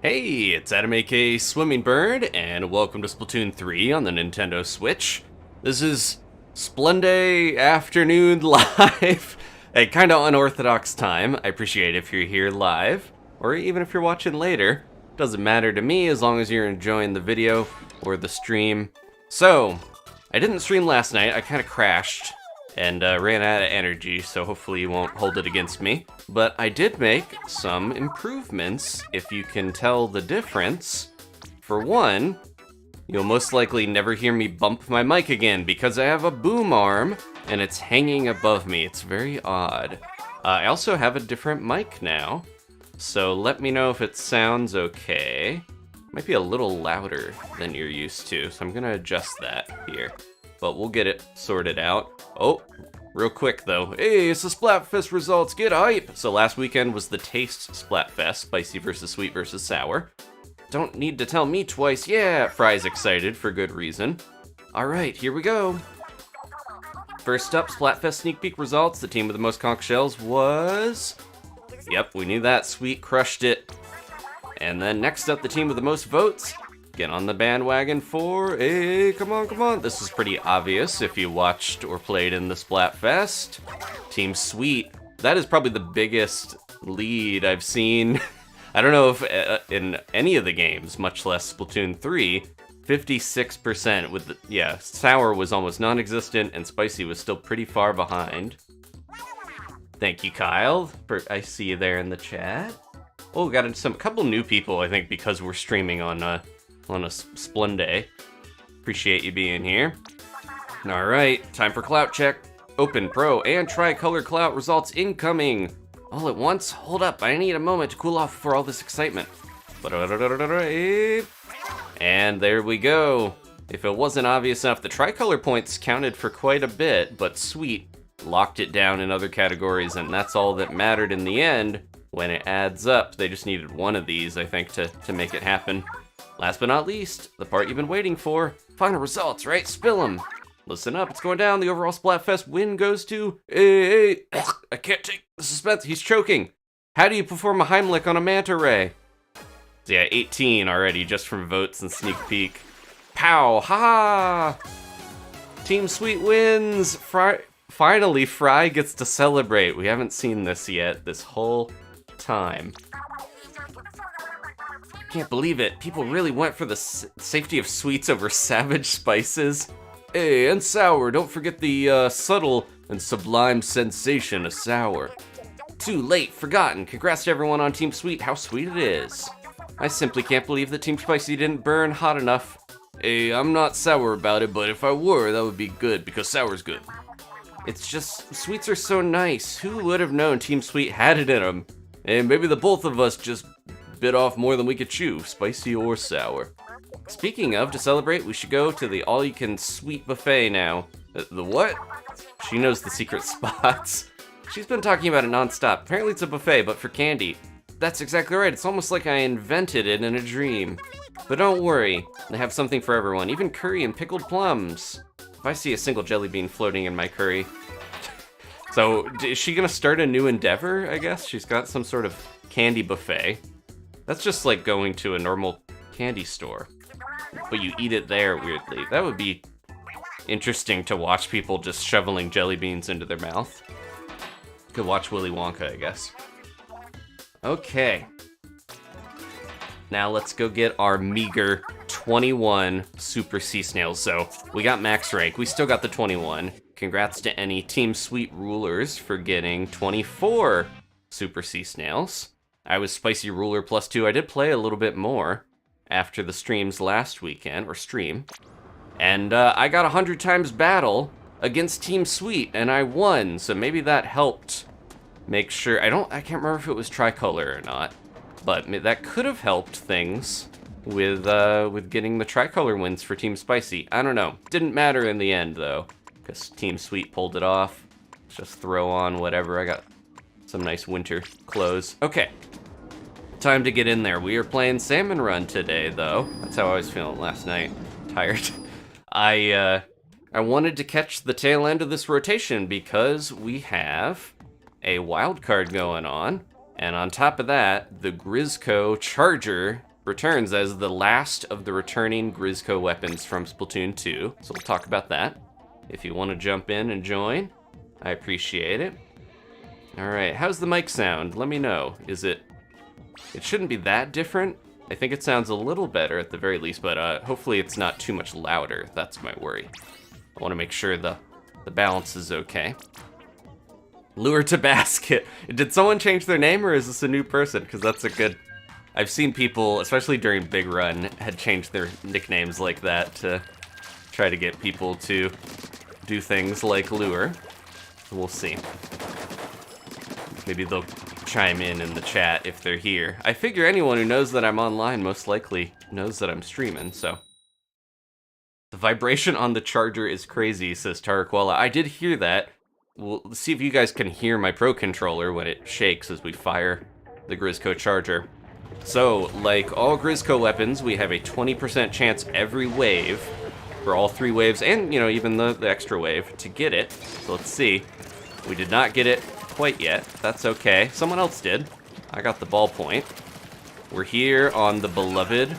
Hey, it's Adam aka Swimming Bird, and welcome to Splatoon 3 on the Nintendo Switch. This is Splunday Afternoon Live, a kind of unorthodox time. I appreciate it if you're here live, or even if you're watching later. Doesn't matter to me as long as you're enjoying the video or the stream. So, I didn't stream last night, I kind of crashed and ran out of energy, so hopefully you won't hold it against me. But I did make some improvements, if you can tell the difference. For one, you'll most likely never hear me bump my mic again because I have a boom arm and it's hanging above me. It's very odd. I also have a different mic now, so let me know if it sounds okay. Might be a little louder than you're used to, so I'm gonna adjust that here. But we'll get it sorted out. Oh, real quick though. Hey, it's the Splatfest results, get hype! So last weekend was the Taste Splatfest, spicy versus sweet versus sour. Don't need to tell me twice, yeah! Fry's excited for good reason. Alright, here we go. First up, Splatfest sneak peek results. The team with the most conch shells was... Yep, we knew that, Sweet crushed it. And then next up, the team with the most votes. Get on the bandwagon for a... Come on. This is pretty obvious if you watched or played in the Splatfest. Team Sweet. That is probably the biggest lead I've seen. I don't know if in any of the games, much less Splatoon 3, 56% with the... Yeah, Sour was almost non-existent and Spicy was still pretty far behind. Thank you, Kyle. I see you there in the chat. Oh, got a couple new people, I think, because we're streaming on a Splunday. Appreciate you being here. Alright, time for clout check. Open, pro, and tricolor clout results incoming. All at once? Hold up, I need a moment to cool off before all this excitement. And there we go. If it wasn't obvious enough, the tricolor points counted for quite a bit, but Sweet locked it down in other categories, and that's all that mattered in the end. When it adds up, they just needed one of these, I think, to make it happen. Last but not least, the part you've been waiting for. Final results, right? Spill them. Listen up, it's going down. The overall Splatfest win goes to... Hey, I can't take the suspense. He's choking. How do you perform a Heimlich on a manta ray? So yeah, 18 already, just from votes and sneak peek. Pow! Ha! Team Sweet wins! Finally, Fry gets to celebrate. We haven't seen this yet, this whole time. Can't believe it. People really went for the safety of sweets over savage spices. Hey, and sour. Don't forget the subtle and sublime sensation of sour. Too late, forgotten. Congrats to everyone on Team Sweet. How sweet it is. I simply can't believe that Team Spicy didn't burn hot enough. Hey, I'm not sour about it, but if I were, that would be good, because sour's good. It's just, sweets are so nice. Who would have known Team Sweet had it in them? And maybe the both of us just bit off more than we could chew, spicy or sour. Speaking of, to celebrate, we should go to the all-you-can-sweet buffet now. The what? She knows the secret spots. She's been talking about it non-stop. Apparently it's a buffet, but for candy. That's exactly right. It's almost like I invented it in a dream. But don't worry, they have something for everyone, even curry and pickled plums. If I see a single jelly bean floating in my curry... So, is she gonna start a new endeavor, I guess? She's got some sort of candy buffet. That's just like going to a normal candy store, but you eat it there, weirdly. That would be interesting to watch people just shoveling jelly beans into their mouth. Could watch Willy Wonka, I guess. Okay. Now let's go get our meager 21 Super Sea Snails. So, we got max rank. We still got the 21. Congrats to any Team Sweet rulers for getting 24 Super Sea Snails. I was Spicy Ruler +2. I did play a little bit more after the streams last weekend, or stream. And I got 100 times battle against Team Sweet, and I won. So maybe that helped make sure... I can't remember if it was tricolor or not, but that could have helped things with getting the tricolor wins for Team Spicy. I don't know. Didn't matter in the end, though, because Team Sweet pulled it off. just throw on whatever. I got some nice winter clothes. Okay, time to get in there. We are playing Salmon Run today, though. That's how I was feeling last night. Tired. I wanted to catch the tail end of this rotation because we have a wildcard going on, and on top of that, the Grizzco Charger returns as the last of the returning Grizzco weapons from Splatoon 2, so we'll talk about that. If you want to jump in and join, I appreciate it. Alright, how's the mic sound? Let me know. It shouldn't be that different. I think it sounds a little better at the very least, but hopefully it's not too much louder. That's my worry. I want to make sure the balance is okay. Lure to basket. Did someone change their name, or is this a new person? Because that's a good... I've seen people, especially during Big Run, had changed their nicknames like that to try to get people to do things like lure. We'll see. Maybe they'll chime in the chat if they're here. I figure anyone who knows that I'm online most likely knows that I'm streaming, so... The vibration on the charger is crazy, says Tarakwala. I did hear that. We'll see if you guys can hear my Pro Controller when it shakes as we fire the Grizzco Charger. So, like all Grizzco weapons, we have a 20% chance every wave, for all 3 waves, and, you know, even the extra wave, to get it. So let's see. We did not get it quite yet. That's okay. Someone else did. I got the ballpoint. We're here on the beloved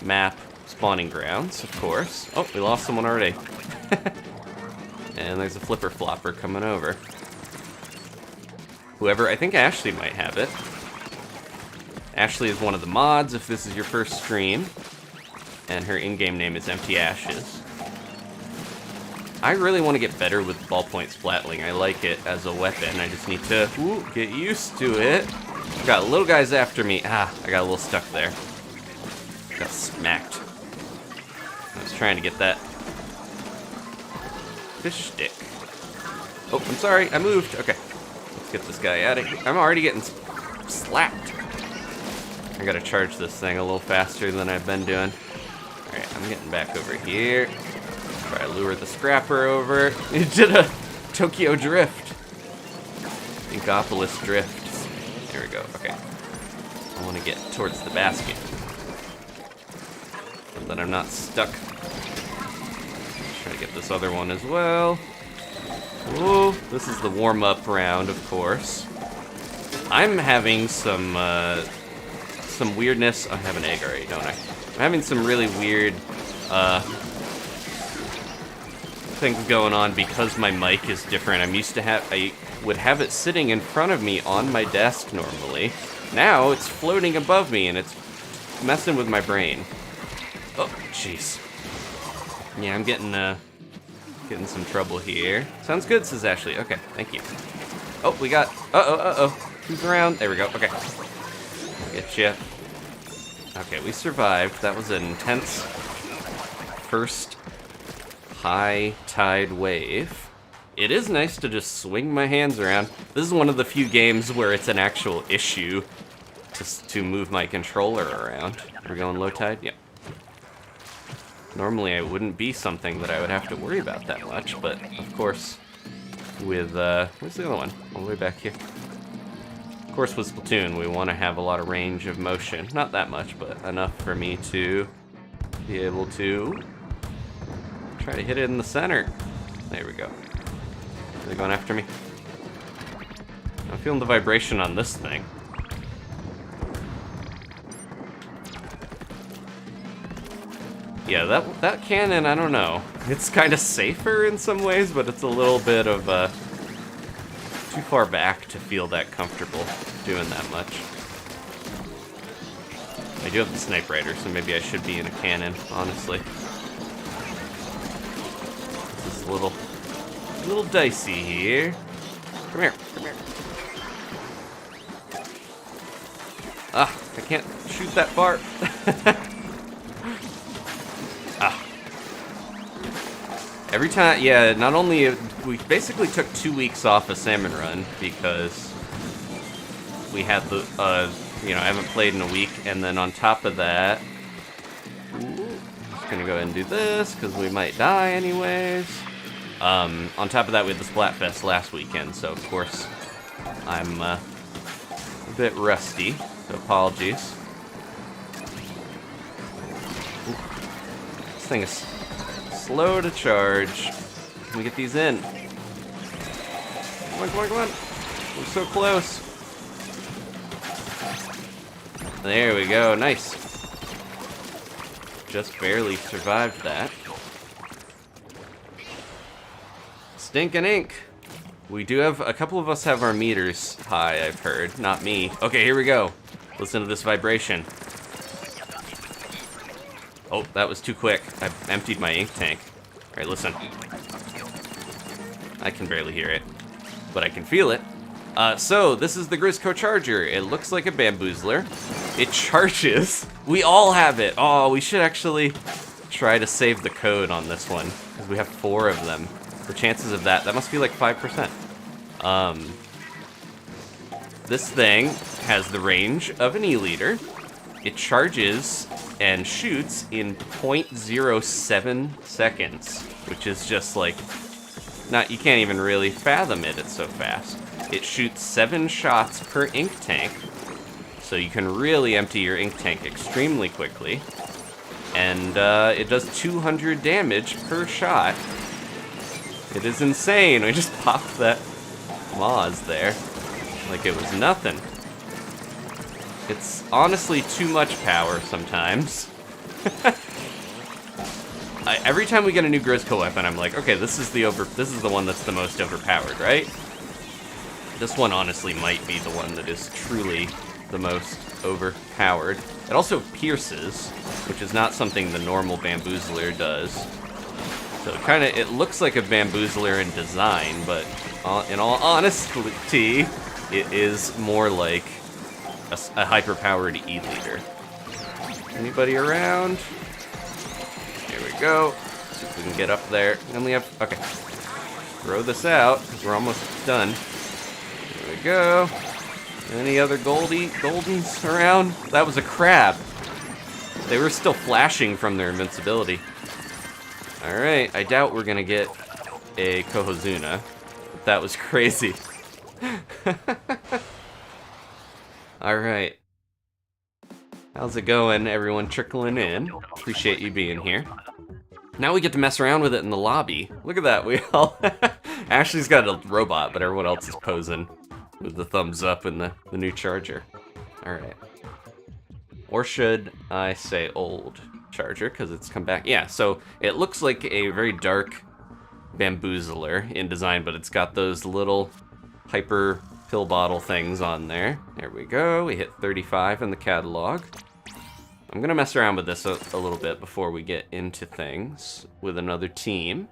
map spawning grounds, of course. Oh, we lost someone already. And there's a flipper flopper coming over. Whoever, I think Ashley might have it. Ashley is one of the mods if this is your first stream. And her in-game name is Empty Ashes. I really want to get better with ballpoint splatling. I like it as a weapon. I just need to get used to it. Got little guys after me. Ah, I got a little stuck there. Got smacked. I was trying to get that fish stick. Oh, I'm sorry, I moved. Okay, let's get this guy out of here. I'm already getting slapped. I gotta charge this thing a little faster than I've been doing. Alright, I'm getting back over here. Try to lure the scrapper over. It did a Tokyo drift. Inkopolis drift. There we go, okay. I want to get towards the basket. So that I'm not stuck. Try to get this other one as well. Ooh, this is the warm-up round, of course. I'm having some weirdness. I have an egg already, don't I? I'm having some really weird things going on because my mic is different. I would have it sitting in front of me on my desk normally. Now it's floating above me and it's messing with my brain. Oh, jeez. Yeah, I'm getting some trouble here. Sounds good, says Ashley. Okay, thank you. Oh, we got... Uh-oh. Who's around? There we go. Okay. Get you. Okay, we survived. That was an intense first high tide wave. It is nice to just swing my hands around. This is one of the few games where it's an actual issue to move my controller around. We're going low tide? Yep. Normally it wouldn't be something that I would have to worry about that much, but of course with, where's the other one? All the way back here. Of course with Splatoon we want to have a lot of range of motion. Not that much, but enough for me to be able to try to hit it in the center. There we go. Are they going after me? I'm feeling the vibration on this thing. Yeah, that cannon, I don't know. It's kind of safer in some ways, but it's a little bit of too far back to feel that comfortable doing that much. I do have the sniper rifle, so maybe I should be in a cannon, honestly. This is a little dicey here. Come here. Ah, I can't shoot that far. Every time, yeah, not only, we basically took 2 weeks off of Salmon Run because we had the, I haven't played in a week, and then on top of that, I'm just gonna go ahead and do this because we might die anyways. On top of that, we had the Splatfest last weekend, so of course I'm a bit rusty, so apologies. Ooh. This thing is slow to charge. Can we get these in? Come on, come on, come on. We're so close. There we go, nice. Just barely survived that. Stinkin' ink. We do have, a couple of us have our meters high, I've heard. Not me. Okay, here we go. Listen to this vibration. Oh, that was too quick. I've emptied my ink tank. Alright, listen. I can barely hear it, but I can feel it. So, this is the Grizzco charger. It looks like a bamboozler. It charges. We all have it. Oh, we should actually try to save the code on this one, because we have 4 of them. The chances of that must be like 5%. This thing has the range of an E-liter. It charges and shoots in 0.07 seconds, which is just like, you can't even really fathom it, it's so fast. It shoots 7 shots per ink tank, so you can really empty your ink tank extremely quickly. And it does 200 damage per shot. It is insane. We just popped that Moz there like it was nothing. It's honestly too much power sometimes. Every time we get a new Grizzco weapon, I'm like, okay, this is the one that's the most overpowered, right? This one honestly might be the one that is truly the most overpowered. It also pierces, which is not something the normal bamboozler does. So it looks like a bamboozler in design, but in all honesty, it is more like a hyper-powered E-liter. Anybody around? Here we go. See if we can get up there. And we have, okay. Throw this out, because we're almost done. Here we go. Any other goldens around? That was a crab. They were still flashing from their invincibility. Alright, I doubt we're gonna get a Cohozuna. That was crazy. Alright. How's it going, everyone trickling in? Appreciate you being here. Now we get to mess around with it in the lobby. Look at that, we all... Ashley's got a robot, but everyone else is posing with the thumbs up and the new charger. Alright. Or should I say old charger, because it's come back. Yeah, so it looks like a very dark bamboozler in design, but it's got those little hyper pill bottle things on there. There we go. We hit 35 in the catalog. I'm gonna mess around with this a little bit before we get into things with another team.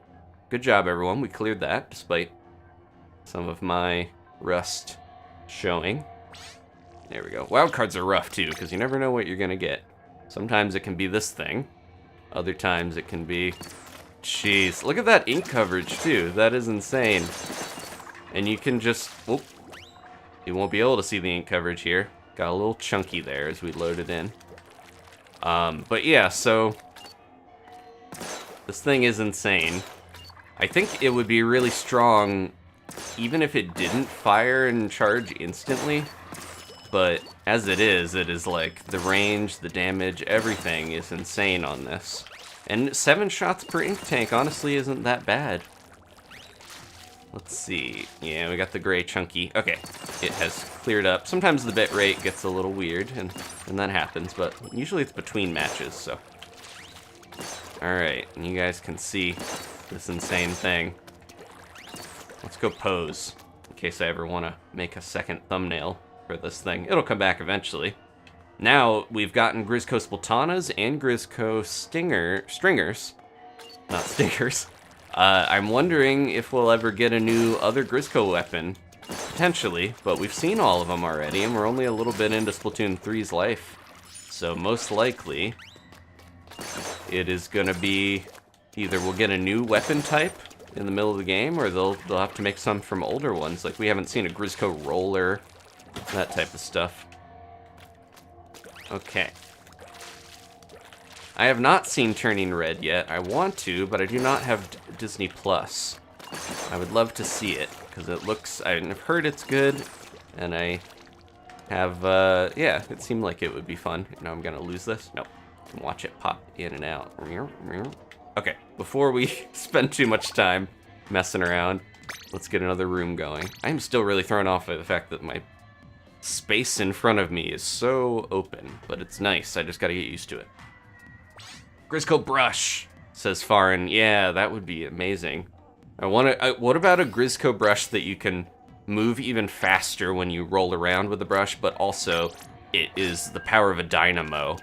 Good job, everyone. We cleared that, despite some of my rust showing. There we go. Wildcards are rough, too, because you never know what you're gonna get. Sometimes it can be this thing. Other times it can be... Jeez, look at that ink coverage, too. That is insane. And you can just... Whoop. You won't be able to see the ink coverage here. Got a little chunky there as we load it in. But yeah, so... This thing is insane. I think it would be really strong even if it didn't fire and charge instantly. But as it is like the range, the damage, everything is insane on this. And 7 shots per ink tank honestly isn't that bad. Let's see. Yeah, we got the gray chunky. Okay, it has cleared up. Sometimes the bit rate gets a little weird, and that happens, but usually it's between matches, so. Alright, and you guys can see this insane thing. Let's go pose, in case I ever want to make a second thumbnail for this thing. It'll come back eventually. Now, we've gotten Grizzco Splatanas and Grizzco Stringers. Not Stinkers. I'm wondering if we'll ever get a new other Grizzco weapon. Potentially, but we've seen all of them already, and we're only a little bit into Splatoon 3's life. So most likely, it is gonna be either we'll get a new weapon type in the middle of the game, or they'll have to make some from older ones. Like, we haven't seen a Grizzco roller, that type of stuff. Okay. I have not seen Turning Red yet. I want to, but I do not have Disney Plus. I would love to see it, because it looks, I've heard it's good, and I have, yeah, it seemed like it would be fun. Now I'm gonna lose this. Nope. I can watch it pop in and out. Okay, before we spend too much time messing around, let's get another room going. I'm still really thrown off by the fact that my space in front of me is so open, but it's nice. I just gotta get used to it. Grizzco brush, says Farin. Yeah, that would be amazing. What about a Grizzco brush that you can move even faster when you roll around with the brush, but also it is the power of a dynamo?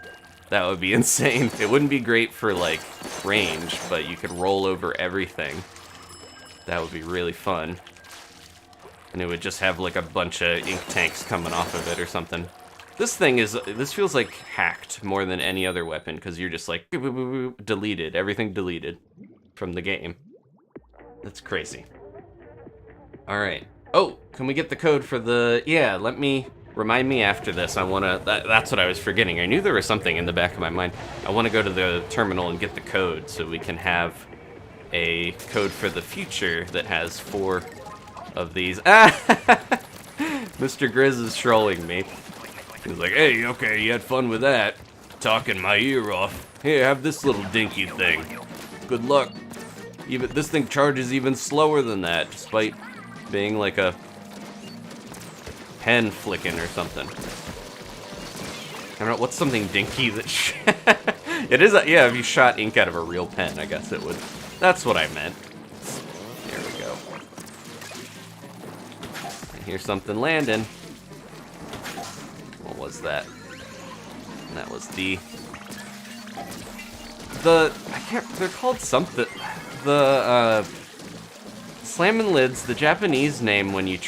That would be insane. It wouldn't be great for, like, range, but you could roll over everything. That would be really fun. And it would just have, like, a bunch of ink tanks coming off of it or something. This feels like hacked more than any other weapon, because you're just like, boop, boop, boop, boop, deleted, everything deleted from the game. That's crazy. All right. Oh, can we get the code for the, yeah, remind me after this. That's what I was forgetting. I knew there was something in the back of my mind. I want to go to the terminal and get the code so we can have a code for the future that has 4 of these. Mr. Grizz is trolling me. He's like, hey, okay, you had fun with that. Talking my ear off. Here, have this little dinky thing. Good luck. Even this thing charges even slower than that, despite being like a pen flicking or something. I don't know, what's something dinky that it is, yeah, if you shot ink out of a real pen, I guess it would. That's what I meant. There we go. I hear something landing. What was that? And that was they're called something. The, Salmonids, the Japanese name when you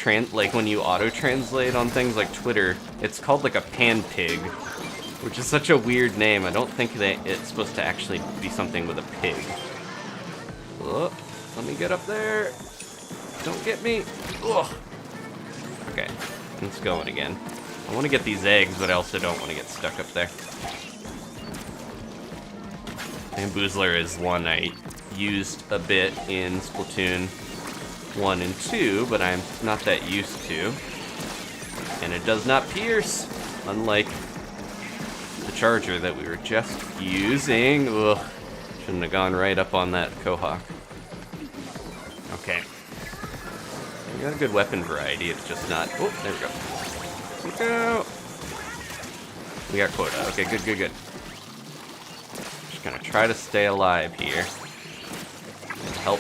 auto-translate on things like Twitter, it's called like a pan pig, which is such a weird name. I don't think that it's supposed to actually be something with a pig. Oh, let me get up there. Don't get me. Ugh. Okay, it's going again. I want to get these eggs, but I also don't want to get stuck up there. Bamboozler is one I used a bit in Splatoon 1 and 2, but I'm not that used to. And it does not pierce, unlike the charger that we were just using. Ugh, shouldn't have gone right up on that Cohawk. Okay. We got a good weapon variety, it's just not... Oh, there we go. There we go. We got quota. Okay, good, good, good. Just gonna try to stay alive here. Help.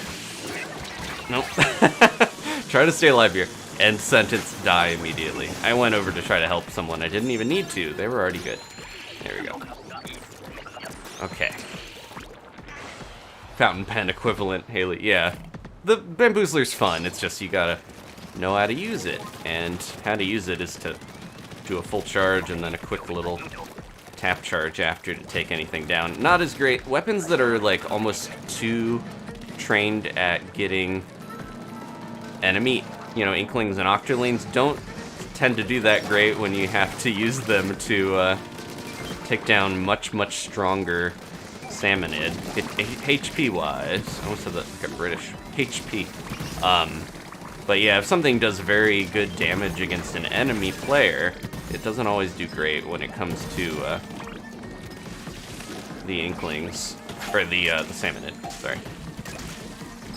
Nope. Try to stay alive here. End sentence, die immediately. I went over to try to help someone. I didn't even need to. They were already good. There we go. Okay. Fountain pen equivalent, Haley. Yeah. The Bamboozler's fun. It's just you gotta know how to use it. And how to use it is to do a full charge and then a quick little tap charge after to take anything down. Not as great. Weapons that are like almost too trained at getting enemy, inklings and octolings don't tend to do that great when you have to use them to take down much, much stronger Salmonid. HP-wise, I almost said that like a British HP. But yeah, if something does very good damage against an enemy player, it doesn't always do great when it comes to the inklings, or the Salmonid, sorry.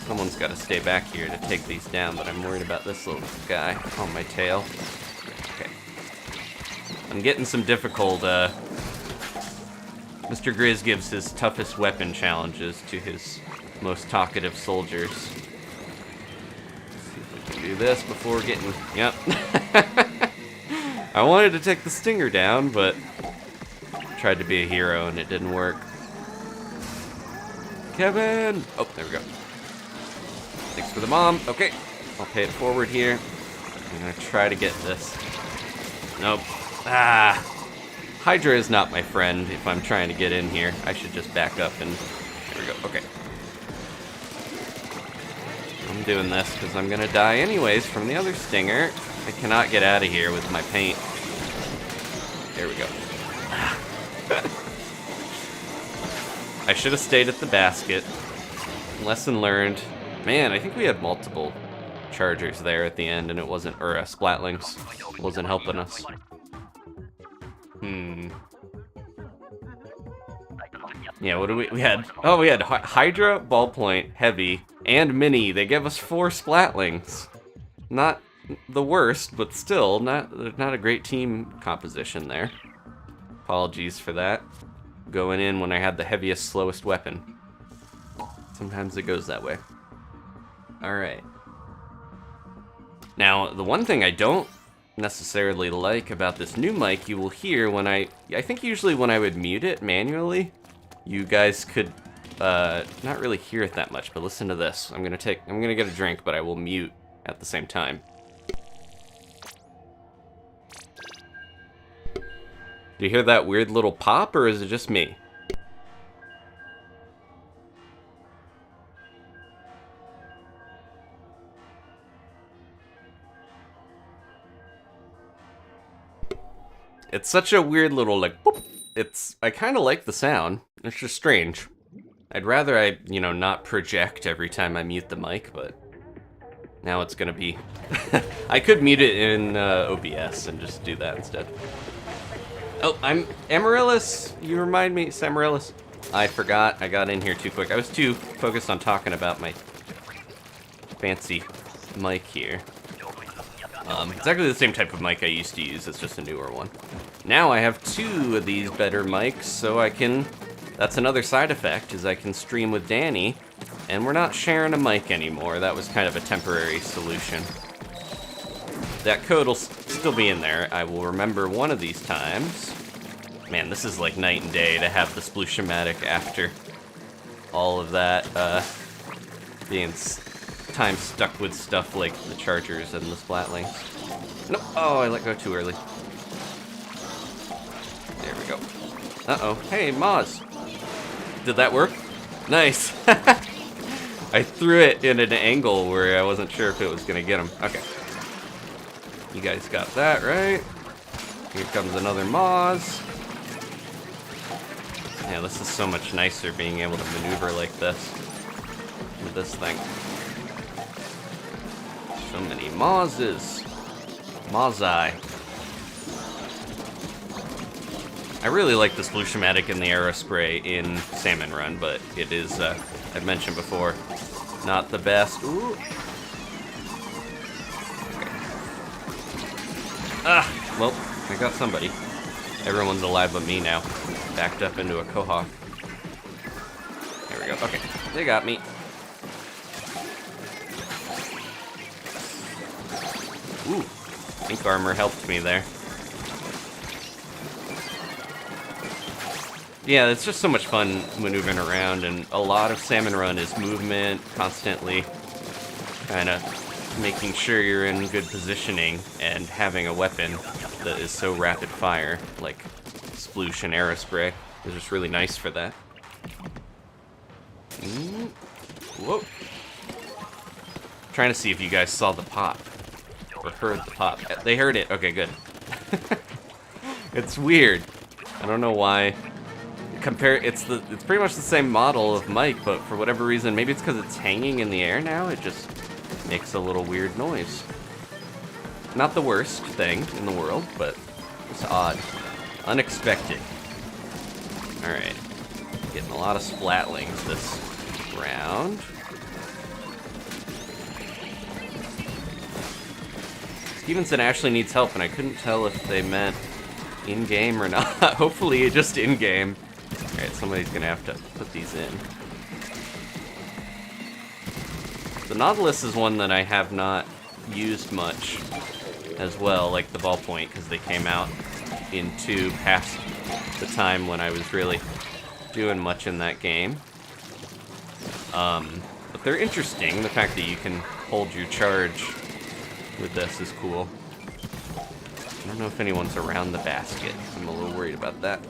Someone's got to stay back here to take these down, but I'm worried about this little guy on my tail. Okay. I'm getting some difficult, Mr. Grizz gives his toughest weapon challenges to his most talkative soldiers. Let's see if we can do this before getting... Yep. I wanted to take the stinger down, but tried to be a hero and it didn't work. Kevin! Oh, there we go. Thanks for the bomb. Okay, I'll pay it forward here. I'm gonna try to get this. Nope. Ah! Hydra is not my friend if I'm trying to get in here. I should just back up and... There we go. Okay. I'm doing this because I'm gonna die anyways from the other stinger. I cannot get out of here with my paint. There we go. I should have stayed at the basket. Lesson learned. Man, I think we had multiple chargers there at the end, and it wasn't, or splatlings wasn't helping us. Yeah, what do we had? Oh, we had Hydra, Ballpoint, Heavy, and Mini. They gave us 4 splatlings. Not the worst, but still not a great team composition there. Apologies for that. Going in when I had the heaviest, slowest weapon. Sometimes it goes that way. Alright. Now, the one thing I don't necessarily like about this new mic, you will hear when I think usually when I would mute it manually, you guys could not really hear it that much, but listen to this. I'm gonna get a drink, but I will mute at the same time. Do you hear that weird little pop, or is it just me? It's such a weird little, like, boop. I kind of like the sound. It's just strange. I'd rather I, not project every time I mute the mic, but now it's gonna be... I could mute it in OBS and just do that instead. Oh, I'm Amaryllis. You remind me, Samarillis. I forgot. I got in here too quick. I was too focused on talking about my fancy mic here. It's exactly the same type of mic I used to use. It's just a newer one. Now I have 2 of these better mics, so I can... That's another side effect, is I can stream with Danny, and we're not sharing a mic anymore. That was kind of a temporary solution. That code will still be in there. I will remember one of these times. Man, this is like night and day to have the Splatoon after all of that being time stuck with stuff like the chargers and the splatlings. No, oh, I let go too early. There we go. Uh-oh. Hey, Moz. Did that work? Nice. I threw it in an angle where I wasn't sure if it was gonna get him. Okay. You guys got that, right? Here comes another Moz. Yeah, this is so much nicer being able to maneuver like this with this thing. So many Mozes. Mozai. I really like the Sploosh-O-Matic and the Aerospray in Salmon Run, but it is, I've mentioned before, not the best. Ooh. Ah, well, I got somebody. Everyone's alive but me now. Backed up into a Cohawk. There we go. Okay, they got me. Ooh, ink armor helped me there. Yeah, it's just so much fun maneuvering around, and a lot of Salmon Run is movement, constantly kind of making sure you're in good positioning, and having a weapon that is so rapid fire, like Sploosh and Aerospray, is just really nice for that. Whoa. Trying to see if you guys saw the pop, or heard the pop. They heard it. Okay, good. It's weird. I don't know why. It's pretty much the same model of mic, but for whatever reason, maybe it's because it's hanging in the air now, it just makes a little weird noise. Not the worst thing in the world, but it's odd. Unexpected. Alright. Getting a lot of splatlings this round. Stevenson actually needs help, and I couldn't tell if they meant in-game or not. Hopefully just in-game. Alright, somebody's gonna have to put these in. The Nautilus is one that I have not used much as well, like the ballpoint, because they came out into past the time when I was really doing much in that game. But they're interesting. The fact that you can hold your charge with this is cool. I don't know if anyone's around the basket. I'm a little worried about that.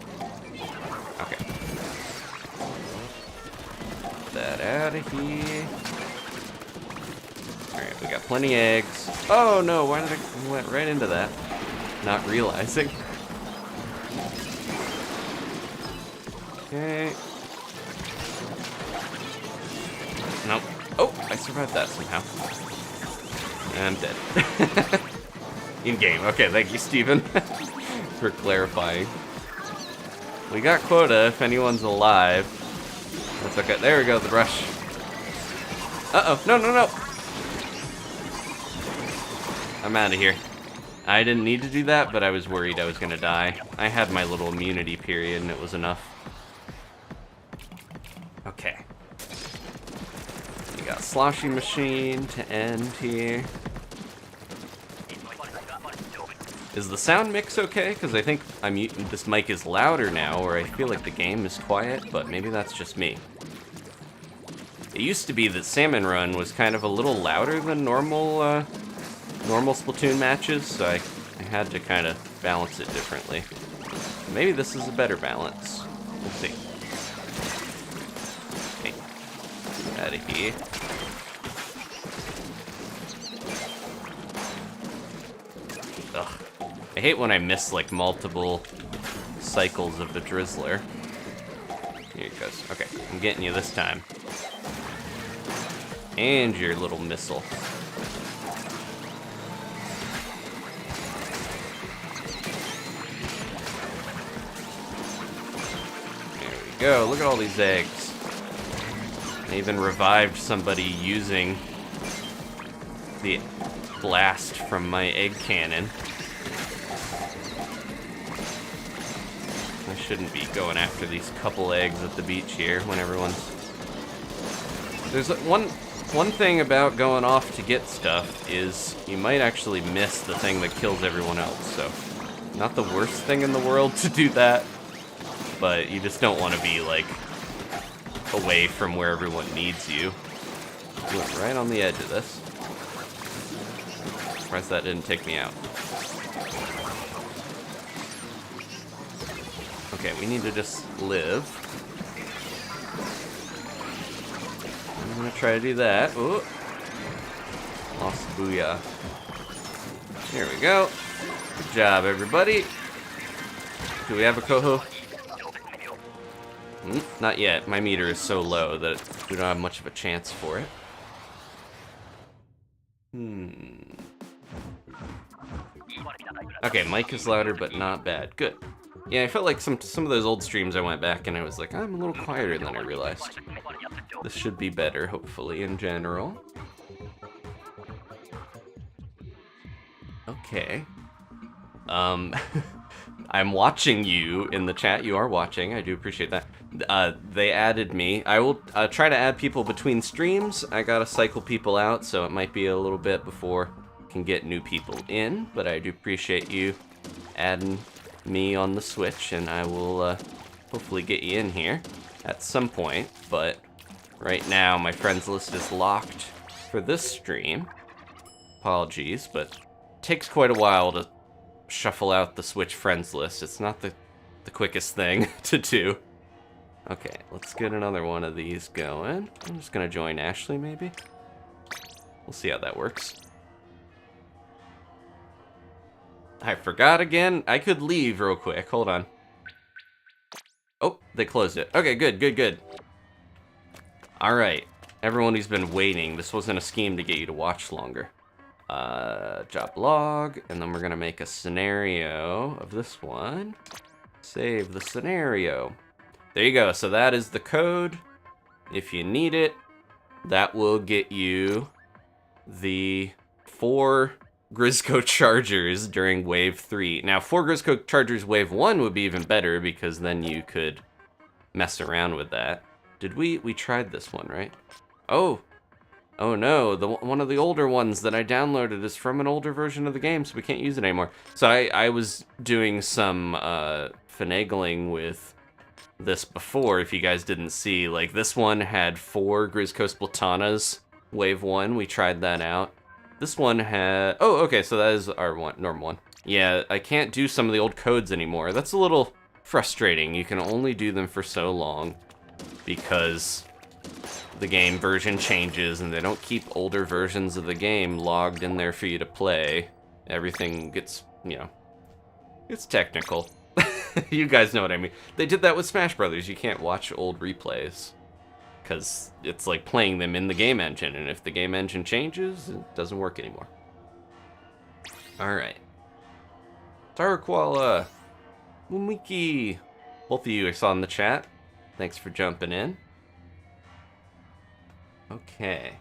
Okay. Get that out of here. Alright, we got plenty of eggs. Oh no, why did I went right into that? Not realizing. Okay. Nope. Oh! I survived that somehow. I'm dead. In-game. Okay, thank you, Steven, for clarifying. We got quota if anyone's alive. That's okay. There we go, the rush. Uh-oh. No, no, no. I'm out of here. I didn't need to do that, but I was worried I was going to die. I had my little immunity period, and it was enough. Okay. You got sloshing machine to end here. Is the sound mix okay? Because I think this mic is louder now, or I feel like the game is quiet, but maybe that's just me. It used to be that Salmon Run was kind of a little louder than normal Splatoon matches, so I had to kind of balance it differently. Maybe this is a better balance. We'll see. Okay. Get out of here. Ugh. I hate when I miss, like, multiple cycles of the Drizzler. Here it goes. Okay, I'm getting you this time. And your little missile. Go, look at all these eggs. I even revived somebody using the blast from my egg cannon. I shouldn't be going after these couple eggs at the beach here when everyone's... There's one thing about going off to get stuff is you might actually miss the thing that kills everyone else, so not the worst thing in the world to do that. But you just don't want to be, like, away from where everyone needs you. You went right on the edge of this. Surprised that didn't take me out. Okay, we need to just live. I'm gonna try to do that. Ooh. Lost booyah. Here we go. Good job, everybody. Do we have a coho? Not yet. My meter is so low that we don't have much of a chance for it. Okay, mic is louder, but not bad. Good. Yeah, I felt like some of those old streams I went back and I was like, I'm a little quieter than I realized. This should be better, hopefully, in general. Okay. I'm watching you in the chat. You are watching. I do appreciate that. They added me. I will try to add people between streams. I gotta cycle people out, so it might be a little bit before I can get new people in. But I do appreciate you adding me on the Switch, and I will hopefully get you in here at some point. But right now, my friends list is locked for this stream. Apologies, but it takes quite a while to shuffle out the Switch friends list. It's not the quickest thing to do. Okay, let's get another one of these going. I'm just gonna join Ashley, maybe. We'll see how that works. I forgot again. I could leave real quick. Hold on. Oh, they closed it. Okay, good, good, good. All right, everyone who's been waiting, this wasn't a scheme to get you to watch longer. Job log, and then we're gonna make a scenario of this one. Save the scenario. There you go, so that is the code. If you need it, that will get you the 4 Grizzco Chargers during Wave 3. Now, 4 Grizzco Chargers Wave 1 would be even better, because then you could mess around with that. Did we tried this one, right? Oh no, one of the older ones that I downloaded is from an older version of the game, so we can't use it anymore. So I was doing some finagling with this before, if you guys didn't see. Like, this one had 4 Grizzco Splatanas, Wave 1, we tried that out. This one had... Oh, okay, so that is our normal one. Yeah, I can't do some of the old codes anymore. That's a little frustrating. You can only do them for so long, because the game version changes, and they don't keep older versions of the game logged in there for you to play. Everything gets, you know, it's technical. You guys know what I mean. They did that with Smash Brothers. You can't watch old replays, because it's like playing them in the game engine, and if the game engine changes, it doesn't work anymore. Alright. Tarquala, Mumiki, both of you I saw in the chat. Thanks for jumping in. Okay.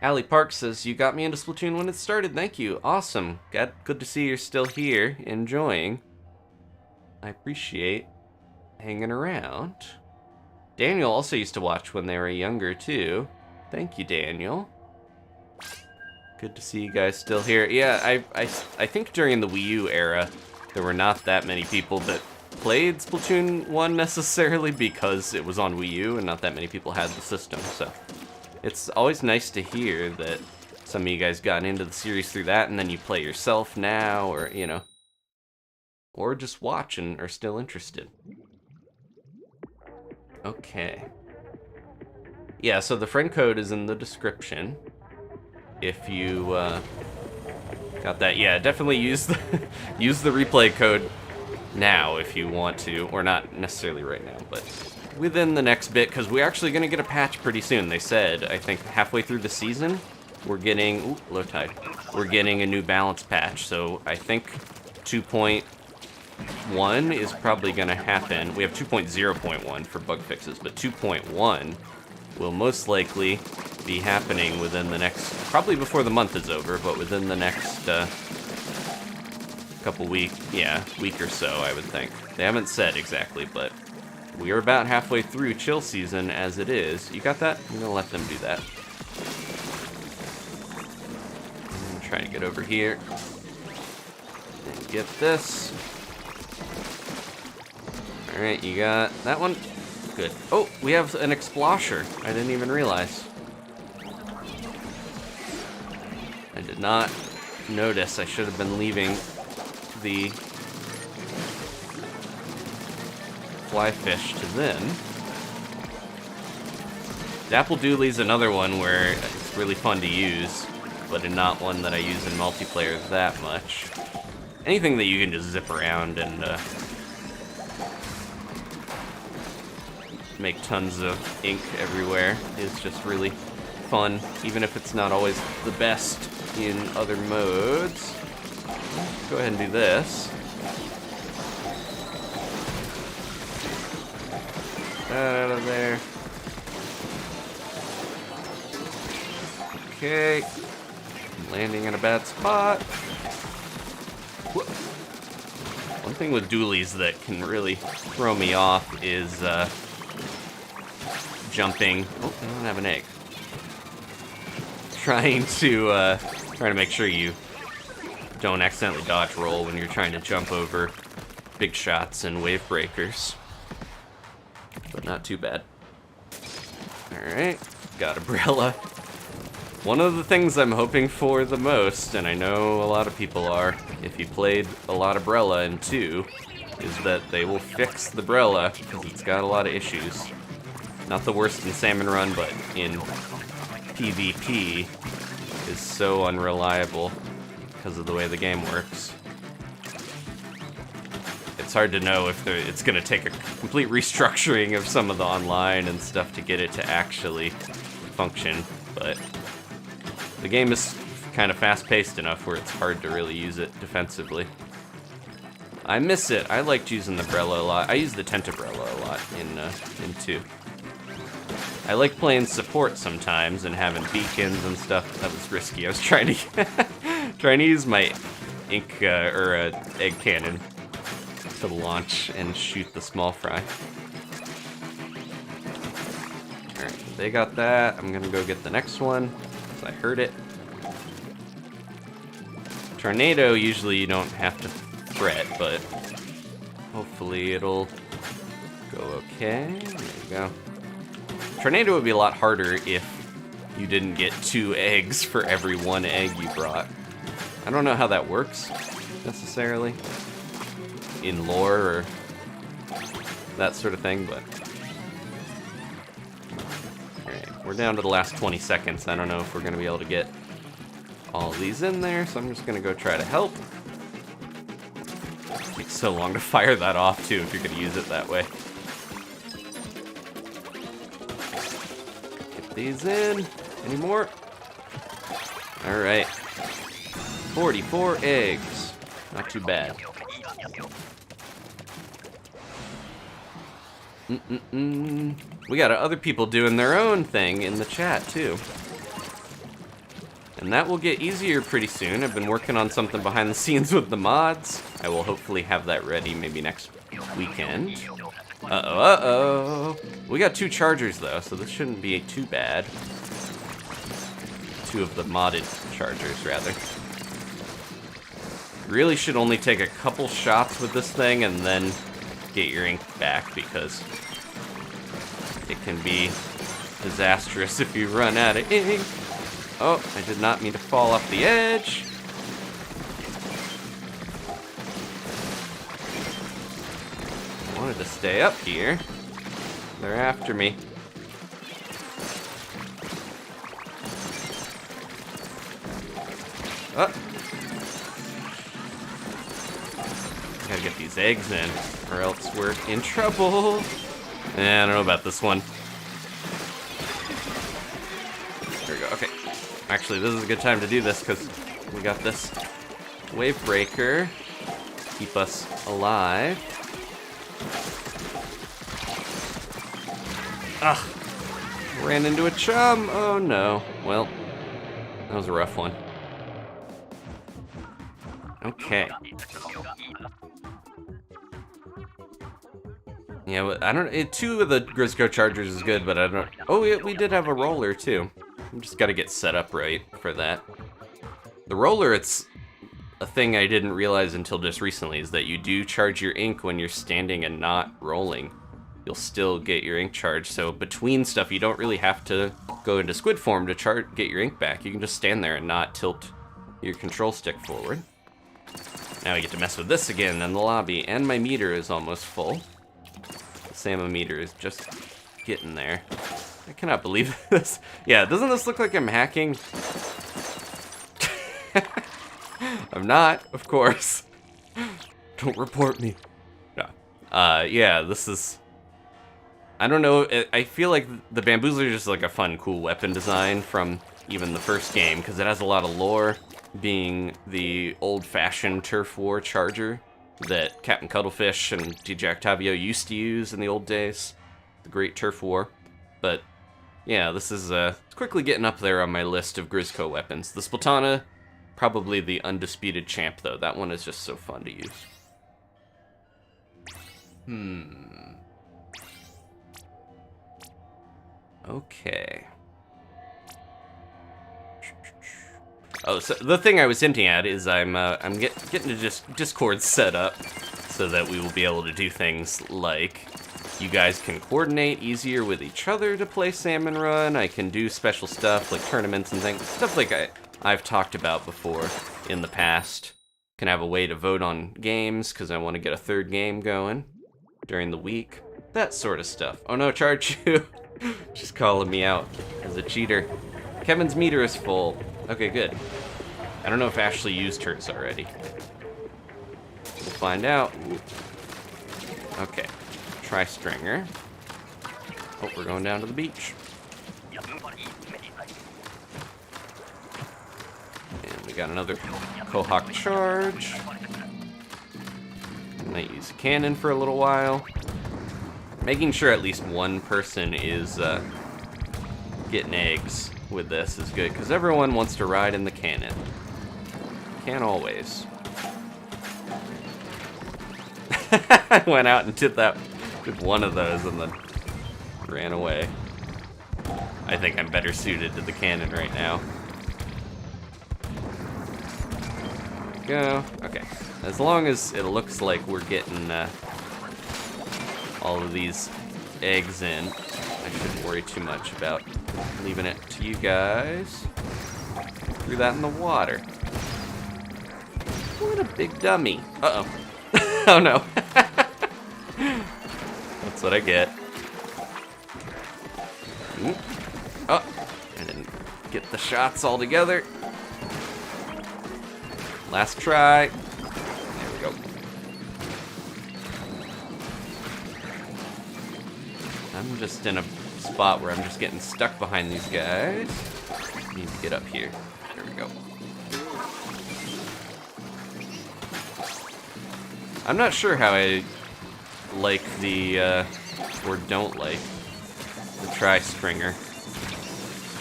Allie Park says, you got me into Splatoon when it started. Thank you. Awesome. Good to see you're still here, enjoying. I appreciate hanging around. Daniel also used to watch when they were younger, too. Thank you, Daniel. Good to see you guys still here. Yeah, I think during the Wii U era, there were not that many people that played Splatoon 1 necessarily because it was on Wii U and not that many people had the system, so it's always nice to hear that some of you guys got into the series through that and then you play yourself now, or, you know, or just watch and are still interested. Okay. Yeah, so the friend code is in the description. If you got that, yeah, definitely use the use the replay code now if you want to, or not necessarily right now, but within the next bit, because we're actually going to get a patch pretty soon. They said, I think halfway through the season, we're getting, ooh, low tide, we're getting a new balance patch, so I think 2.1 is probably going to happen. We have 2.0.1 for bug fixes, but 2.1 will most likely be happening within the next, probably before the month is over, but within the next couple week or so, I would think. They haven't said exactly, but we are about halfway through chill season as it is. You got that? I'm gonna let them do that. I'm trying to get over here and get this. Alright, you got that one? Good. Oh, we have an Explosher. I didn't even realize. I did not notice. I should have been leaving the fly fish to them. Dapple Dooley's another one where it's really fun to use, but not one that I use in multiplayer that much. Anything that you can just zip around and make tons of ink everywhere is just really fun, even if it's not always the best in other modes. Go ahead and do this. That out of there. Okay. I'm landing in a bad spot. Whoop. One thing with dualies that can really throw me off is jumping. Oh, I don't have an egg. Trying to make sure you don't accidentally dodge roll when you're trying to jump over big shots and wave breakers. But not too bad. Alright, got Umbrella. One of the things I'm hoping for the most, and I know a lot of people are, if you played a lot of Umbrella in 2, is that they will fix the Umbrella, because it's got a lot of issues. Not the worst in Salmon Run, but in PvP is so unreliable because of the way the game works. It's hard to know if it's going to take a complete restructuring of some of the online and stuff to get it to actually function, but the game is kind of fast-paced enough where it's hard to really use it defensively. I miss it. I liked using the Umbrella a lot. I use the Tentobrella a lot in 2. I like playing support sometimes and having beacons and stuff. That was risky. I was trying to use my ink egg cannon to launch and shoot the small fry. Alright, they got that. I'm gonna go get the next one, because I heard it. Tornado, usually you don't have to fret, but hopefully it'll go okay. There you go. Tornado would be a lot harder if you didn't get 2 eggs for every 1 egg you brought. I don't know how that works, necessarily, in lore or that sort of thing, but... Alright, we're down to the last 20 seconds. I don't know if we're going to be able to get all these in there, so I'm just going to go try to help. It takes so long to fire that off, too, if you're going to use it that way. Get these in. Any more? Alright. 44 eggs. Not too bad. We got other people doing their own thing in the chat, too. And that will get easier pretty soon. I've been working on something behind the scenes with the mods. I will hopefully have that ready maybe next weekend. Uh-oh. We got 2 chargers, though, so this shouldn't be too bad. 2 of the modded chargers, rather. Really should only take a couple shots with this thing and then get your ink back, because it can be disastrous if you run out of ink. Oh, I did not mean to fall off the edge. I wanted to stay up here. They're after me. Oh. Gotta get these eggs in, or else we're in trouble. I don't know about this one. There we go, okay. Actually, this is a good time to do this, because we got this wave breaker to keep us alive. Ugh! Ran into a chum! Oh no. Well, that was a rough one. Okay. Yeah, but I don't. 2 of the Grizzco chargers is good, but I don't. Oh, we did have a roller too. I just got to get set up right for that. The roller, it's a thing I didn't realize until just recently, is that you do charge your ink when you're standing and not rolling. You'll still get your ink charged. So between stuff, you don't really have to go into squid form to get your ink back. You can just stand there and not tilt your control stick forward. Now I get to mess with this again in the lobby, and my meter is almost full. The salmon meter is just getting there. I cannot believe this. Yeah, doesn't this look like I'm hacking? I'm not, of course. Don't report me. No. Yeah, this is... I don't know, I feel like the bamboozler is just like a fun, cool weapon design from even the first game, because it has a lot of lore, being the old-fashioned turf war charger that Captain Cuttlefish and DJ Octavio used to use in the old days. The Great Turf War. But, yeah, this is quickly getting up there on my list of Grizzco weapons. The Splatana, probably the undisputed champ, though. That one is just so fun to use. Okay. Oh, so the thing I was hinting at is I'm getting to just Discord set up so that we will be able to do things like you guys can coordinate easier with each other to play Salmon Run. I can do special stuff like tournaments and things, stuff like I've talked about before in the past. Can have a way to vote on games because I want to get a 3rd game going during the week. That sort of stuff. Oh no, Charge You. Just calling me out as a cheater. Kevin's meter is full. Okay, good. I don't know if Ashley used hers already. We'll find out. Okay. Try Stringer. Oh, we're going down to the beach. And we got another Cohawk charge. Might use a cannon for a little while. Making sure at least one person is getting eggs with this is good, because everyone wants to ride in the cannon. Can't always. I went out and did one of those and then ran away. I think I'm better suited to the cannon right now. There we go. Okay. As long as it looks like we're getting all of these eggs in, I shouldn't worry too much about leaving it to you guys. Threw that in the water. What a big dummy. Uh-oh. Oh no. That's what I get. Ooh. Oh, I didn't get the shots all together. Last try. There we go. I'm just in a spot where I'm just getting stuck behind these guys. Need to get up here. There we go. I'm not sure how I like the, or don't like, the tri-stringer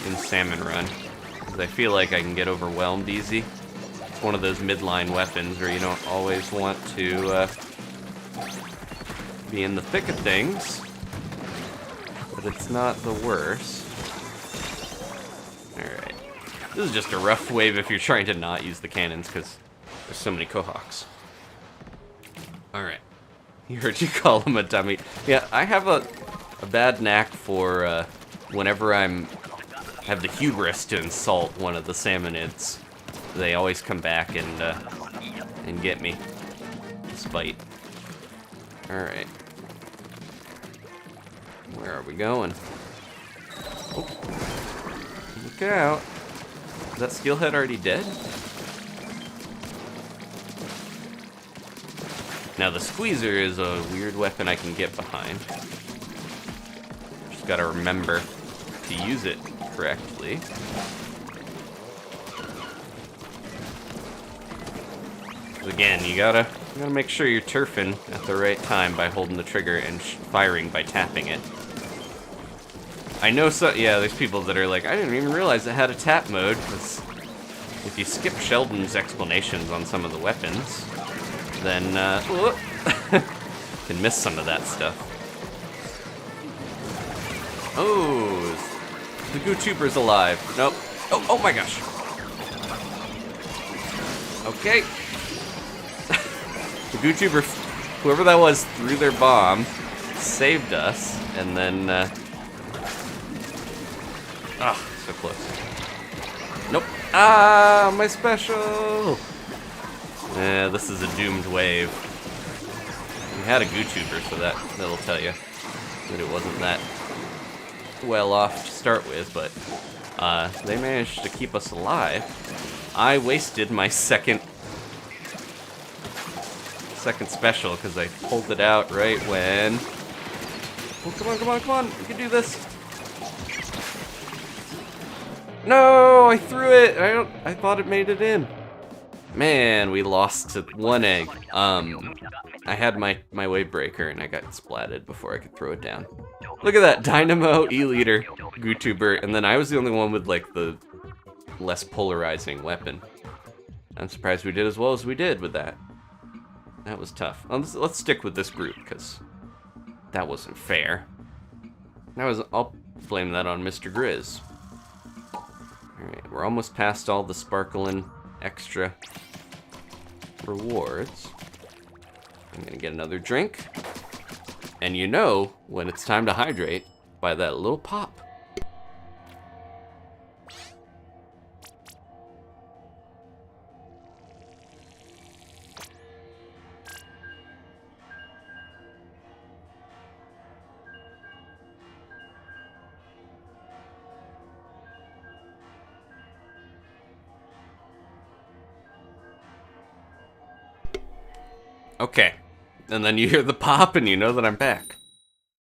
in Salmon Run. Because I feel like I can get overwhelmed easy. It's one of those midline weapons where you don't always want to be in the thick of things. But it's not the worst. Alright. This is just a rough wave if you're trying to not use the cannons, because there's so many Cohawks. Alright. You heard you call him a dummy. Yeah, I have a bad knack for whenever have the hubris to insult one of the Salmonids. They always come back and get me. Despite. Alright. Where are we going? Oh. Look out. Is that steelhead already dead? Now the squeezer is a weird weapon I can get behind. Just gotta remember to use it correctly. Again, you gotta make sure you're turfing at the right time by holding the trigger and firing by tapping it. I know yeah, there's people that are like, I didn't even realize it had a tap mode, because if you skip Sheldon's explanations on some of the weapons, then, can miss some of that stuff. Oh, the GooTuber's alive. Nope. Oh my gosh. Okay. The GooTuber, whoever that was, threw their bomb, saved us, and then, so close. Nope. Ah, my special! Yeah, this is a doomed wave. We had a GooTuber, so that'll tell you that it wasn't that well off to start with, but they managed to keep us alive. I wasted my second special because I pulled it out right when... Oh, come on, we can do this. No, I threw it. I thought it made it in. Man, we lost to one egg. I had my wave breaker and I got splatted before I could throw it down. Look at that, Dynamo, E-Leader, GooTuber, and then I was the only one with like the less polarizing weapon. I'm surprised we did as well as we did with that. That was tough. Let's stick with this group because that wasn't fair. I'll blame that on Mr. Grizz. Alright, we're almost past all the sparkling extra rewards. I'm gonna get another drink. And you know when it's time to hydrate by that little pop. Okay, and then you hear the pop and you know that I'm back.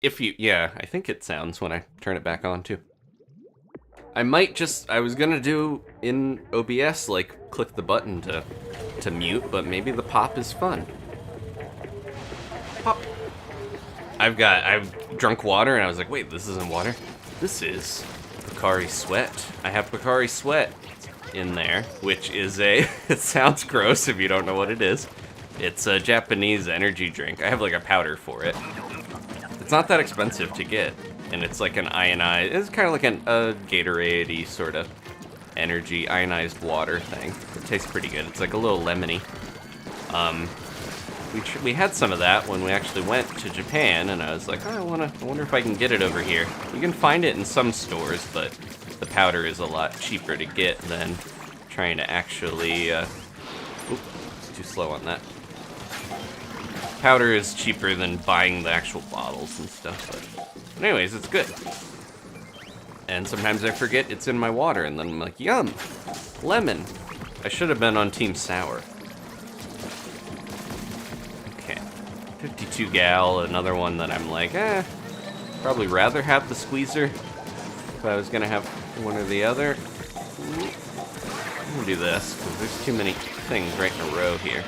Yeah, I think it sounds when I turn it back on too. I was gonna do in OBS, like, click the button to mute, but maybe the pop is fun. Pop. I've drunk water and I was like, wait, this isn't water. This is Pocari Sweat. I have Pocari Sweat in there, which is it sounds gross if you don't know what it is. It's a Japanese energy drink. I have like a powder for it. It's not that expensive to get, and it's like an ionized, it's kind of like a Gatorade-y sort of energy ionized water thing. It tastes pretty good. It's like a little lemony. We had some of that when we actually went to Japan, and I was like, oh, I wonder if I can get it over here. You can find it in some stores, but the powder is a lot cheaper to get than trying to actually, Oop, it's too slow on that. Powder is cheaper than buying the actual bottles and stuff, but anyways, it's good. And sometimes I forget it's in my water, and then I'm like, yum, lemon. I should have been on Team Sour. Okay, 52 gal, another one that I'm like, Probably rather have the squeezer if I was gonna have one or the other. I'm gonna do this, because there's too many things right in a row here.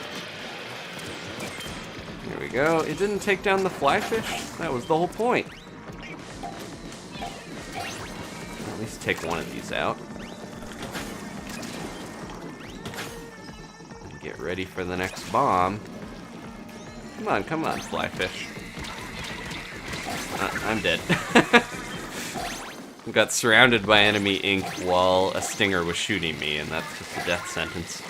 There we go. It didn't take down the flyfish? That was the whole point. At least take one of these out. And get ready for the next bomb. Come on, flyfish. I'm dead. Got surrounded by enemy ink while a stinger was shooting me, and that's just a death sentence.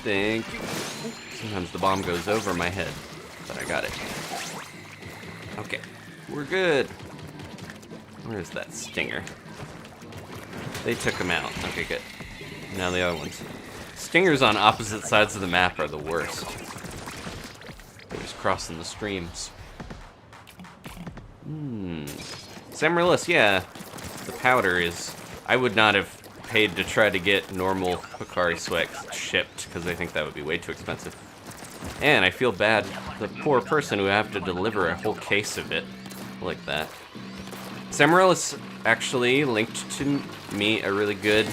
Thank you. Sometimes the bomb goes over my head, but I got it. Okay, we're good. Where's that stinger? They took him out. Okay, good. Now the other ones. Stingers on opposite sides of the map are the worst. They're just crossing the streams. Samaryllis, yeah. The powder is... I would not have paid to try to get normal Hikari Sweat shipped, because I think that would be way too expensive. And I feel bad, the poor person who have to deliver a whole case of it like that. Samaryllis actually linked to me a really good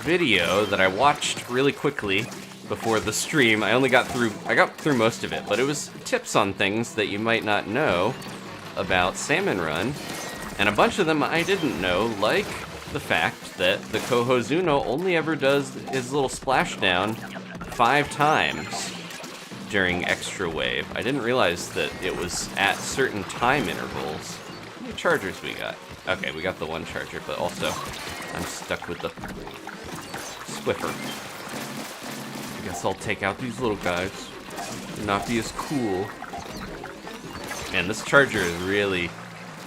video that I watched really quickly before the stream. I got through most of it, but it was tips on things that you might not know about Salmon Run, and a bunch of them I didn't know, like the fact that the Cohozuna only ever does his little splashdown 5 times during Extra Wave. I didn't realize that it was at certain time intervals. How many chargers we got? Okay, we got the one charger, but also I'm stuck with the Swiffer. I guess I'll take out these little guys and not be as cool. And this charger is really,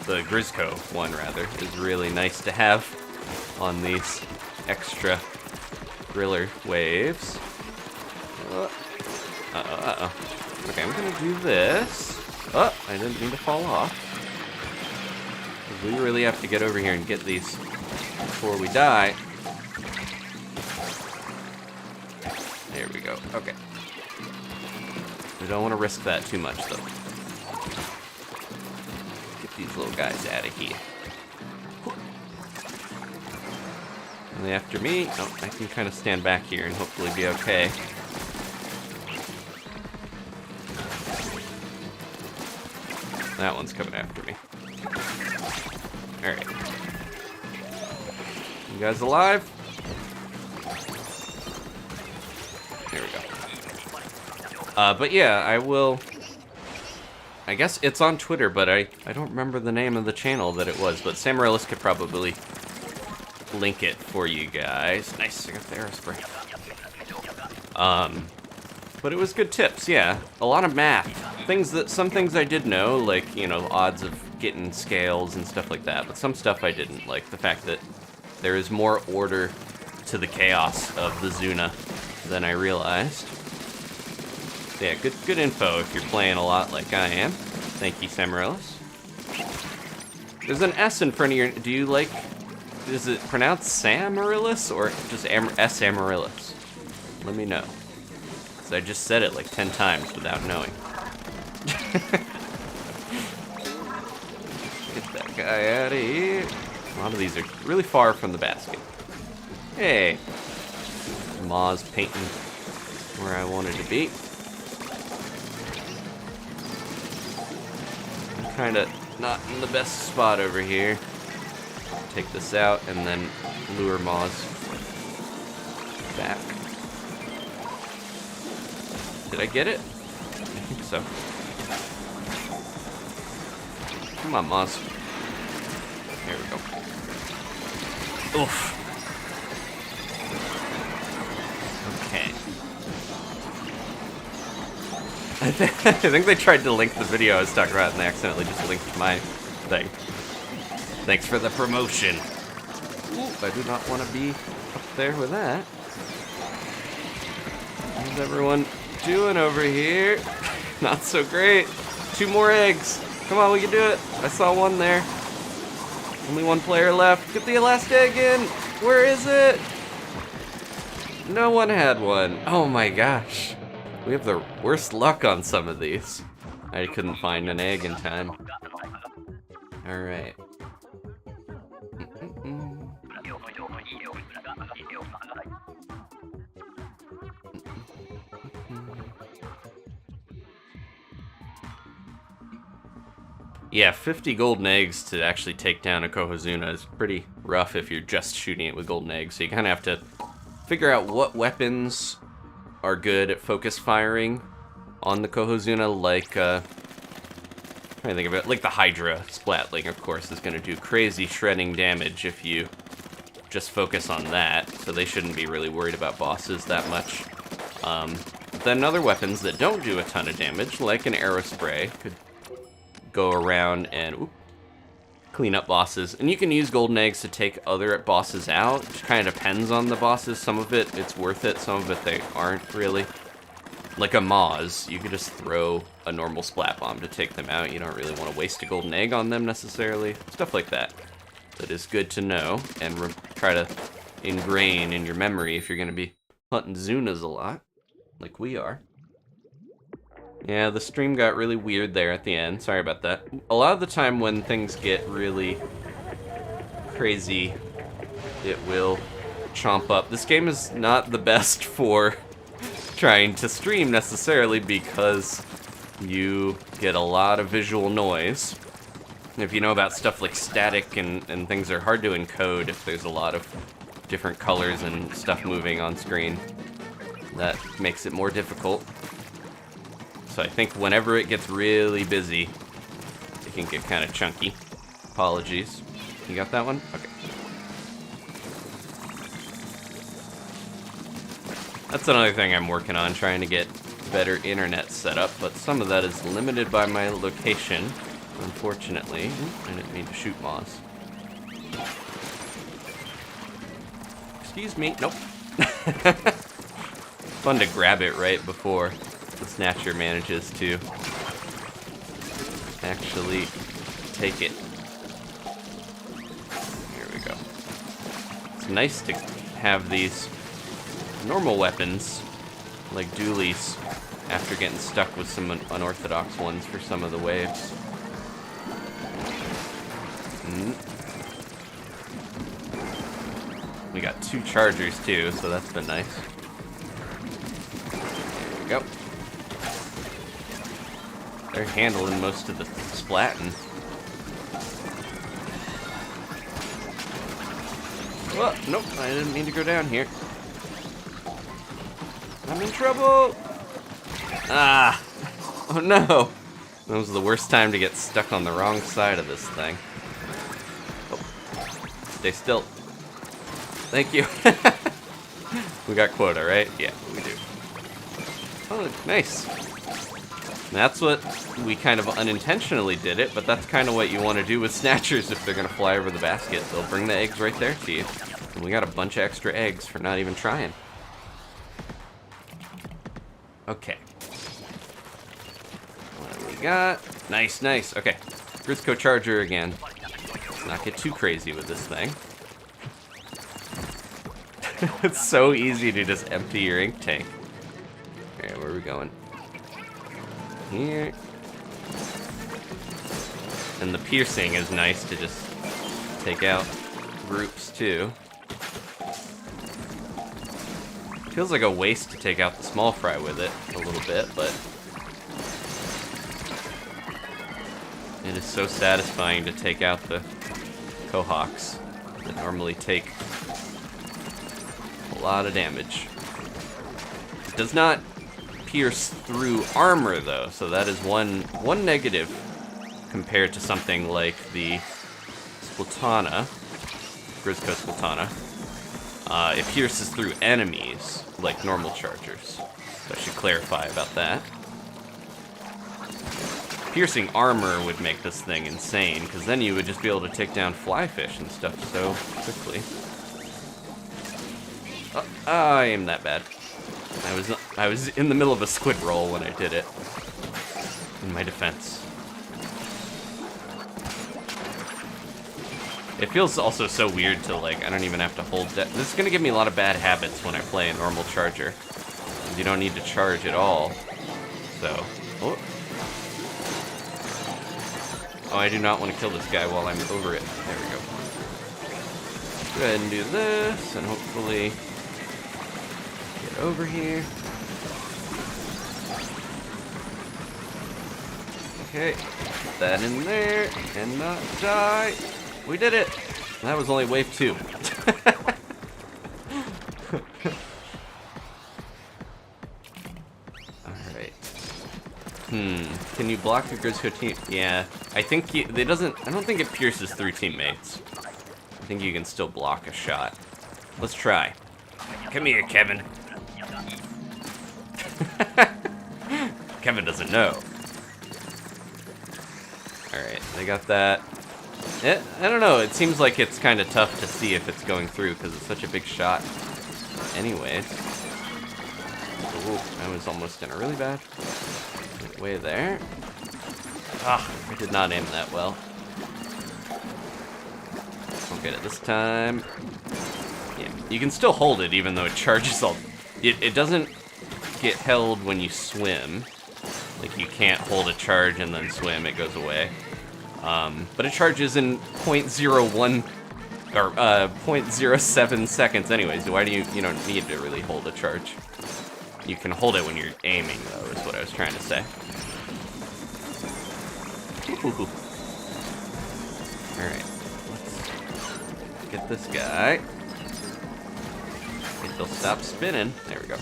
the Grizzco one rather, is really nice to have on these extra griller waves. Okay, I'm gonna do this. Oh, I didn't mean to fall off. We really have to get over here and get these before we die. There we go. Okay. We don't want to risk that too much, though. Get these little guys out of here. Are they after me? Oh, I can kind of stand back here and hopefully be okay. That one's coming after me. Alright. You guys alive? There we go. But yeah, I will... I guess it's on Twitter, but I don't remember the name of the channel that it was, but Samaryllis could probably link it for you guys. Nice, I got the aerospray. But it was good tips, yeah. A lot of math. Some things I did know, like, you know, odds of getting scales and stuff like that, but some stuff I didn't, like the fact that there is more order to the chaos of the Zuna than I realized. So yeah, good info if you're playing a lot like I am. Thank you, Samaryllis. There's an S in front of your... Do you like... Is it pronounced Samaryllis or just S. Amaryllis? Let me know. Because I just said it like 10 times without knowing. Get that guy out of here. A lot of these are really far from the basket. Hey. Maw's painting where I wanted to be. I'm kind of not in the best spot over here. Take this out and then lure Maw's back. Did I get it? I think so. Come on, Maw's. There we go. Oof. Okay. I think they tried to link the video I was talking about and they accidentally just linked my thing. Thanks for the promotion. Ooh, I do not want to be up there with that. How's everyone doing over here? Not so great. 2 more eggs. Come on, we can do it. I saw one there. Only 1 player left. Get the last egg in. Where is it? No one had one. Oh my gosh. We have the worst luck on some of these. I couldn't find an egg in time. Alright. Yeah, 50 golden eggs to actually take down a Cohozuna is pretty rough if you're just shooting it with golden eggs. So you kind of have to figure out what weapons are good at focus firing on the Cohozuna, like, trying to think of it, like the Hydra Splatling, of course, is going to do crazy shredding damage if you just focus on that, so they shouldn't be really worried about bosses that much. But then other weapons that don't do a ton of damage, like an arrow spray, could go around and clean up bosses. And you can use golden eggs to take other bosses out. It kind of depends on the bosses. Some of it, it's worth it. Some of it, they aren't really. Like a Moz, you could just throw a normal Splat Bomb to take them out. You don't really want to waste a golden egg on them necessarily. Stuff like that. That is good to know and try to ingrain in your memory if you're going to be hunting Zunas a lot, like we are. Yeah, the stream got really weird there at the end. Sorry about that. A lot of the time when things get really crazy, it will chomp up. This game is not the best for trying to stream necessarily because you get a lot of visual noise. If you know about stuff like static and things are hard to encode if there's a lot of different colors and stuff moving on screen, that makes it more difficult. So I think whenever it gets really busy, it can get kind of chunky. Apologies. You got that one? Okay. That's another thing I'm working on, trying to get better internet setup, but some of that is limited by my location, unfortunately. I didn't mean to shoot Moz. Excuse me. Nope. Fun to grab it right before the Snatcher manages to actually take it. Here we go. It's nice to have these normal weapons, like dualies, after getting stuck with some unorthodox ones for some of the waves. We got 2 chargers too, so that's been nice. There we go. They're handling most of the splatting. Well, nope, I didn't mean to go down here. I'm in trouble! Ah! Oh no! That was the worst time to get stuck on the wrong side of this thing. Oh. Stay still. Thank you. We got quota, right? Yeah, we do. Oh, nice. That's what we kind of unintentionally did it, but that's kind of what you want to do with Snatchers if they're going to fly over the basket. They'll bring the eggs right there to you. And we got a bunch of extra eggs for not even trying. Okay. What do we got? Nice, nice. Okay. Grizzco Charger again. Let's not get too crazy with this thing. It's so easy to just empty your ink tank. Okay, where are we going? Here. And the piercing is nice to just take out groups too. Feels like a waste to take out the small fry with it a little bit, but it is so satisfying to take out the Cohawks that normally take a lot of damage. It does not pierce through armor though, so that is one negative compared to something like the Splatana, Grizzco Splatana. It pierces through enemies like normal chargers. So I should clarify about that. Piercing armor would make this thing insane, because then you would just be able to take down flyfish and stuff so quickly. Oh, I am that bad. I was in the middle of a squid roll when I did it. In my defense. It feels also so weird to, like, I don't even have to hold that. This is gonna give me a lot of bad habits when I play a normal charger. You don't need to charge at all. So, oh. Oh, I do not want to kill this guy while I'm over it. There we go. Go ahead and do this, and hopefully get over here. Okay, put that in there, and not die. We did it! That was only wave 2. Alright. Can you block the Grizzco team? Yeah, I think I don't think it pierces through teammates. I think you can still block a shot. Let's try. Come here, Kevin. Kevin doesn't know. Alright, they got that. I don't know, it seems like it's kind of tough to see if it's going through because it's such a big shot. Anyways. Ooh, I was almost in a really bad way there. Ah, I did not aim that well. I'll get it this time. Yeah, you can still hold it even though it charges all... It doesn't get held when you swim. Like, you can't hold a charge and then swim, it goes away. But it charges in 0.01 or 0.07 seconds anyways. Why do you don't need to really hold a charge? You can hold it when you're aiming, though, is what I was trying to say. Alright, let's get this guy. If they'll stop spinning. There we go.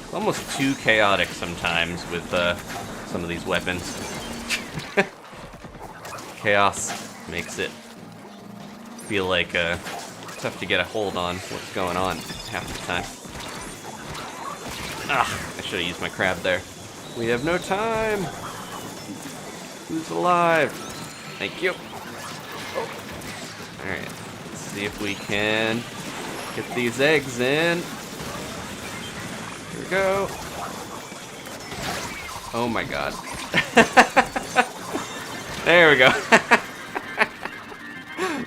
It's almost too chaotic sometimes with some of these weapons. Chaos makes it feel like tough to get a hold on what's going on half the time. Ah, I should have used my crab there. We have no time. Who's alive? Thank you. Oh. Alright, let's see if we can get these eggs in. Here we go. Oh my god. There we go.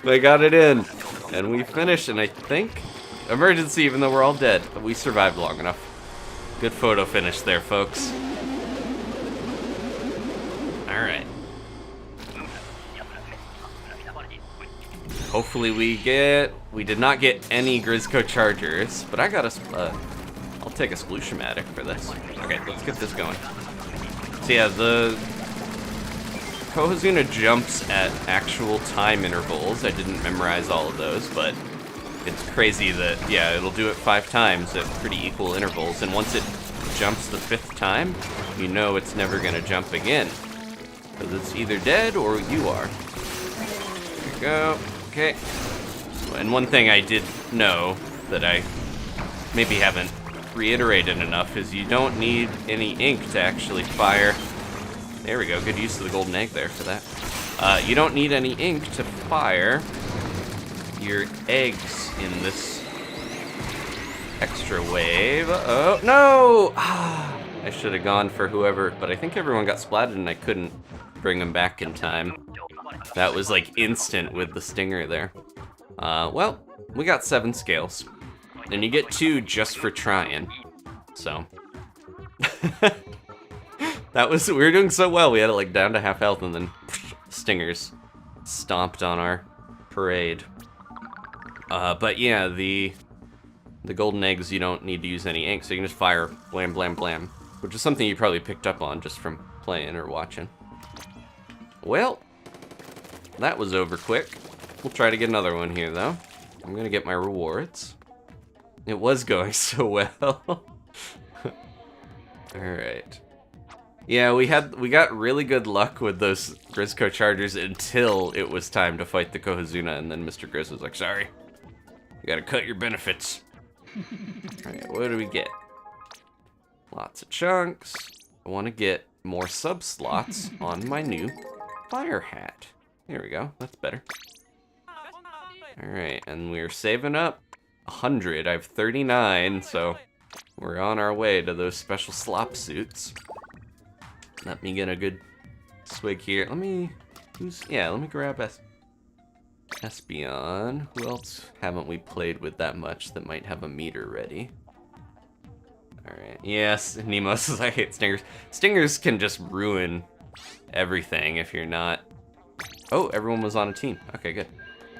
They got it in. And we finished, and I think... Emergency, even though we're all dead. But we survived long enough. Good photo finish there, folks. Alright. Hopefully we did not get any Grizzco chargers, but I got I'll take a Splushamatic for this. Okay, let's get this going. So yeah, the Cohozuna jumps at actual time intervals. I didn't memorize all of those, but it's crazy that, yeah, it'll do it 5 times at pretty equal intervals, and once it jumps the 5th time, you know it's never gonna jump again. Because it's either dead or you are. There we go. Okay. And one thing I did know that I maybe haven't reiterated enough is you don't need any ink to actually fire. There we go. Good use of the golden egg there for that. You don't need any ink to fire your eggs in this extra wave. Uh-oh. No! Ah, I should have gone for whoever, but I think everyone got splatted and I couldn't bring them back in time. That was like instant with the stinger there. Well, we got 7 scales. And you get 2 just for trying. So. We were doing so well, we had it like down to half health and then stingers stomped on our parade. But yeah, the golden eggs, you don't need to use any ink, so you can just fire blam blam blam. Which is something you probably picked up on just from playing or watching. Well, that was over quick. We'll try to get another one here, though. I'm gonna get my rewards. It was going so well. Alright. Yeah, we got really good luck with those Grizzco chargers until it was time to fight the Cohozuna, and then Mr. Grizz was like, sorry, you gotta cut your benefits. Alright, what do we get? Lots of chunks. I want to get more sub-slots on my new fire hat. There we go, that's better. Alright, and we're saving up 100. I have 39, so we're on our way to those special slop suits. Let me get a good swig here. Let me grab Espeon. Who else haven't we played with that much that might have a meter ready? Alright. Yes, Nemo says I hate stingers. Stingers can just ruin everything if you're not... Oh, everyone was on a team. Okay, good.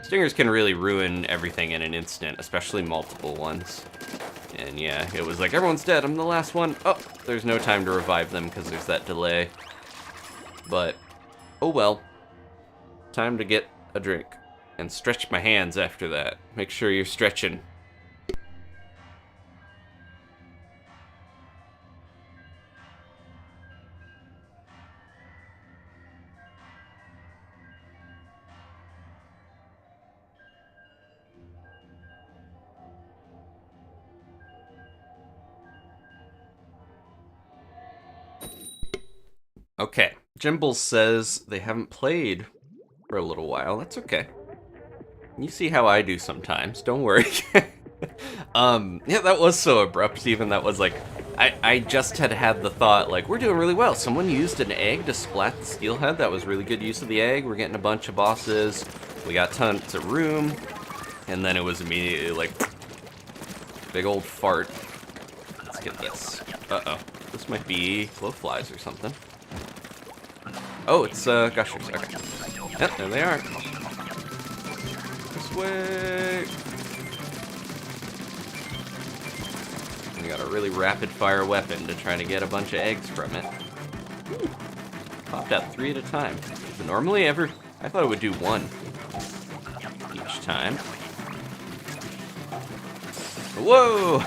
Stingers can really ruin everything in an instant, especially multiple ones. And yeah, it was like, everyone's dead, I'm the last one. Oh, there's no time to revive them because there's that delay. But, oh well. Time to get a drink. And stretch my hands after that. Make sure you're stretching. Okay, Jimble says they haven't played for a little while. That's okay. You see how I do sometimes, don't worry. Yeah, that was so abrupt even. That was like, I just had the thought, like, we're doing really well. Someone used an egg to splat the steelhead. That was really good use of the egg. We're getting a bunch of bosses. We got tons of room. And then it was immediately like, big old fart. Let's get this. Uh-oh. This might be blowflies or something. Oh, it's gushers. Okay. Yep, there they are. This way. We got a really rapid fire weapon to try to get a bunch of eggs from it. Ooh. Popped out 3 at a time. But normally I thought it would do 1 each time. Whoa!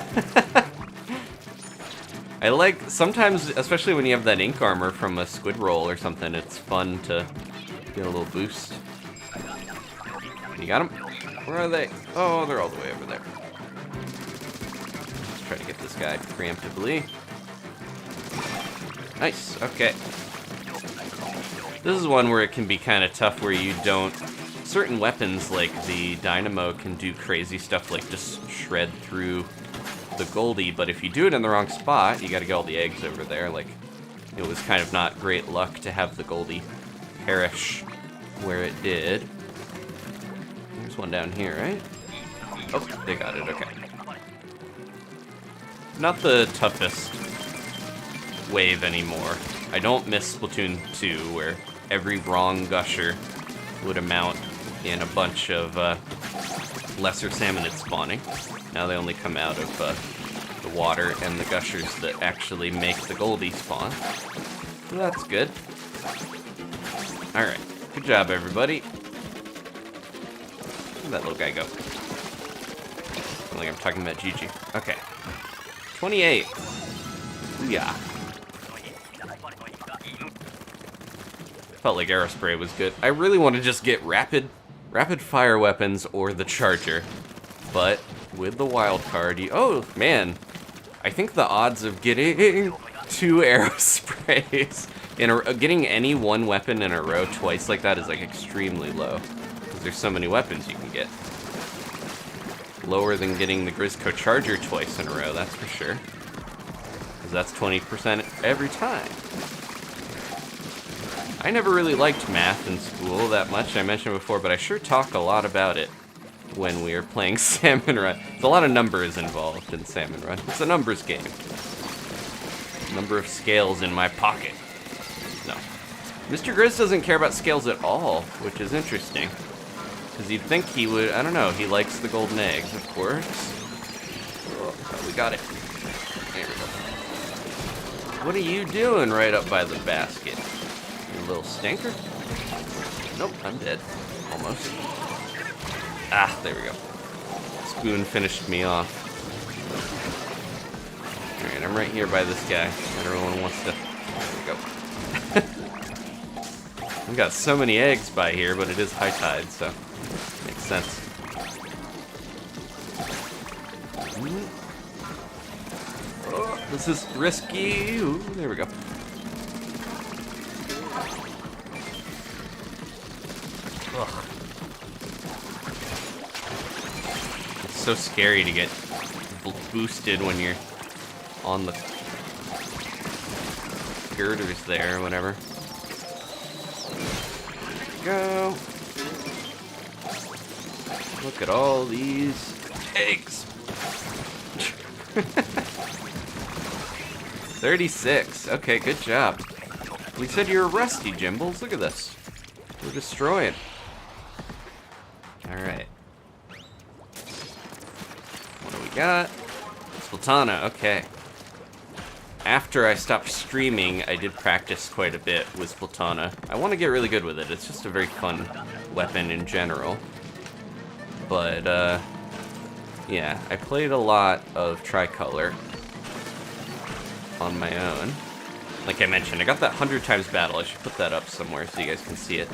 I like, sometimes, especially when you have that ink armor from a squid roll or something, it's fun to get a little boost. You got them? Where are they? Oh, they're all the way over there. Let's try to get this guy preemptively. Nice, okay. This is one where it can be kind of tough where you don't... Certain weapons, like the dynamo, can do crazy stuff like just shred through the Goldie, but if you do it in the wrong spot, you gotta get all the eggs over there. Like, it was kind of not great luck to have the Goldie perish where it did. There's one down here, right? Oh, they got it, okay. Not the toughest wave anymore. I don't miss Splatoon 2, where every wrong gusher would amount in a bunch of lesser salmonids spawning. Now they only come out of the water and the gushers that actually make the Goldie spawn. So that's good. Alright, good job everybody. Where'd that little guy go? I like I'm talking about Gigi. Okay. 28. Yeah. Felt like Aerospray was good. I really want to just get rapid fire weapons or the charger. But with the Wildcard, oh man, I think the odds of getting 2 Aerosprays getting any one weapon in a row twice like that is like extremely low. Because there's so many weapons you can get. Lower than getting the Grizzco charger twice in a row, that's for sure. Because that's 20% every time. I never really liked math in school that much, I mentioned before, but I sure talk a lot about it when we are playing Salmon Run. There's a lot of numbers involved in Salmon Run. It's a numbers game. Number of scales in my pocket. No. Mr. Grizz doesn't care about scales at all, which is interesting. Because you'd think he would, I don't know, he likes the golden eggs, of course. Oh, we got it. There we go. What are you doing right up by the basket? You little stinker? Nope, I'm dead. Almost. Ah, there we go. Spoon finished me off. Alright, I'm right here by this guy. Everyone wants to... There we go. We've got so many eggs by here, but it is high tide, so... Makes sense. Oh, this is risky. Ooh, there we go. Ugh. It's so scary to get boosted when you're on the girders there or whatever. There we go. Look at all these eggs. 36. Okay, good job. We said you were rusty, Jimbles. Look at this. We're destroying. Alright. What do we got? Splatana, okay. After I stopped streaming, I did practice quite a bit with Splatana. I want to get really good with it. It's just a very fun weapon in general. But, yeah, I played a lot of Tricolor on my own. Like I mentioned, I got that 100 times battle. I should put that up somewhere so you guys can see it.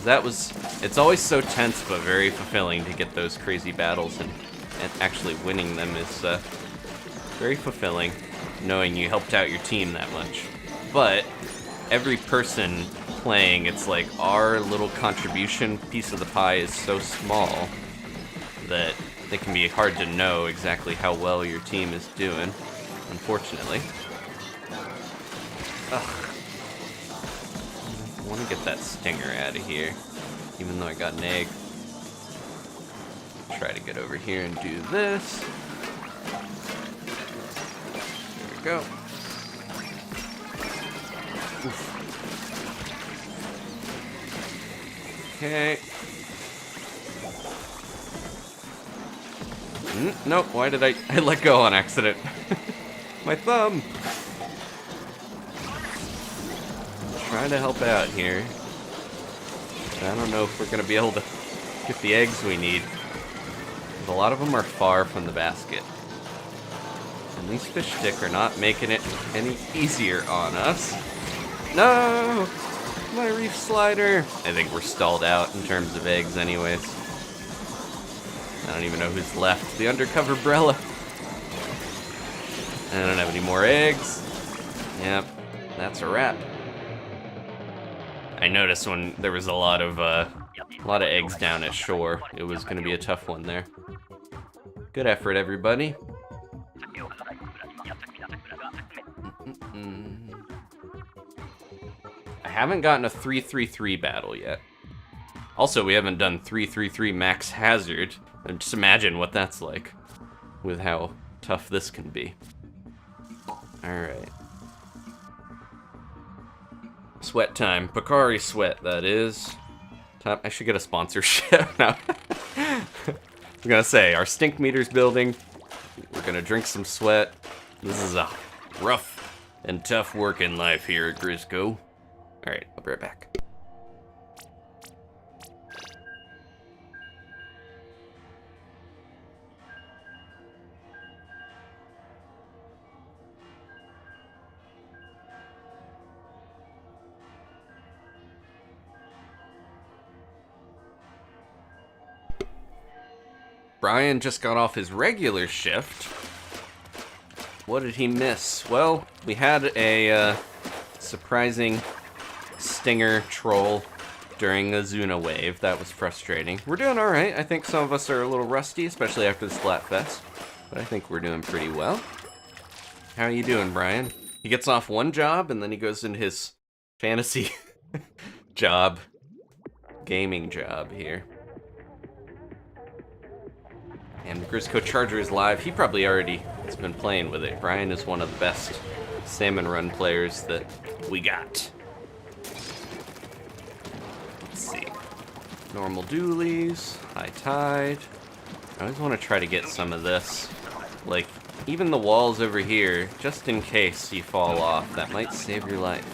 It's always so tense but very fulfilling to get those crazy battles, and actually winning them is very fulfilling, knowing you helped out your team that much. But every person playing, it's like our little contribution piece of the pie is so small that it can be hard to know exactly how well your team is doing, unfortunately. Ugh. I want to get that stinger out of here, even though I got an egg. Try to get over here and do this. There we go. Oof. Okay. Nope, why did I let go on accident? My thumb! Trying to help out here. I don't know if we're gonna be able to get the eggs we need. A lot of them are far from the basket. And these fish stick are not making it any easier on us. No! My reef slider! I think we're stalled out in terms of eggs anyways. I don't even know who's left. The undercover Brella. I don't have any more eggs. Yep, that's a wrap. I noticed when there was a lot of eggs down at shore, it was going to be a tough one there. Good effort, everybody. I haven't gotten a 3-3-3 battle yet. Also, we haven't done 3-3-3 max hazard. And just imagine what that's like with how tough this can be. Alright. Sweat time. Picari sweat, that is. I should get a sponsorship. No. I'm gonna say, our stink meter's building. We're gonna drink some sweat. This is a rough and tough working life here at Grizzco. Alright, I'll be right back. Brian just got off his regular shift. What did he miss? Well, we had a surprising stinger troll during a Zuna wave. That was frustrating. We're doing alright. I think some of us are a little rusty, especially after the Splatfest. But I think we're doing pretty well. How are you doing, Brian? He gets off one job, and then he goes into his fantasy job. Gaming job here. And Grizzco Charger is live. He probably already has been playing with it. Brian is one of the best Salmon Run players that we got. Let's see. Normal dualies, high tide. I always want to try to get some of this. Like, even the walls over here, just in case you fall off, that might save your life.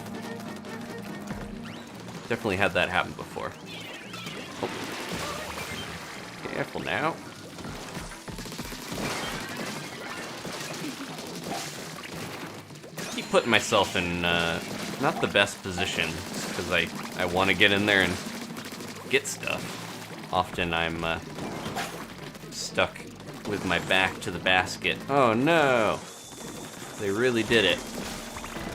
Definitely had that happen before. Oh. Careful now. Keep putting myself in not the best position because I want to get in there and get stuff. Often I'm stuck with my back to the basket. Oh no! They really did it.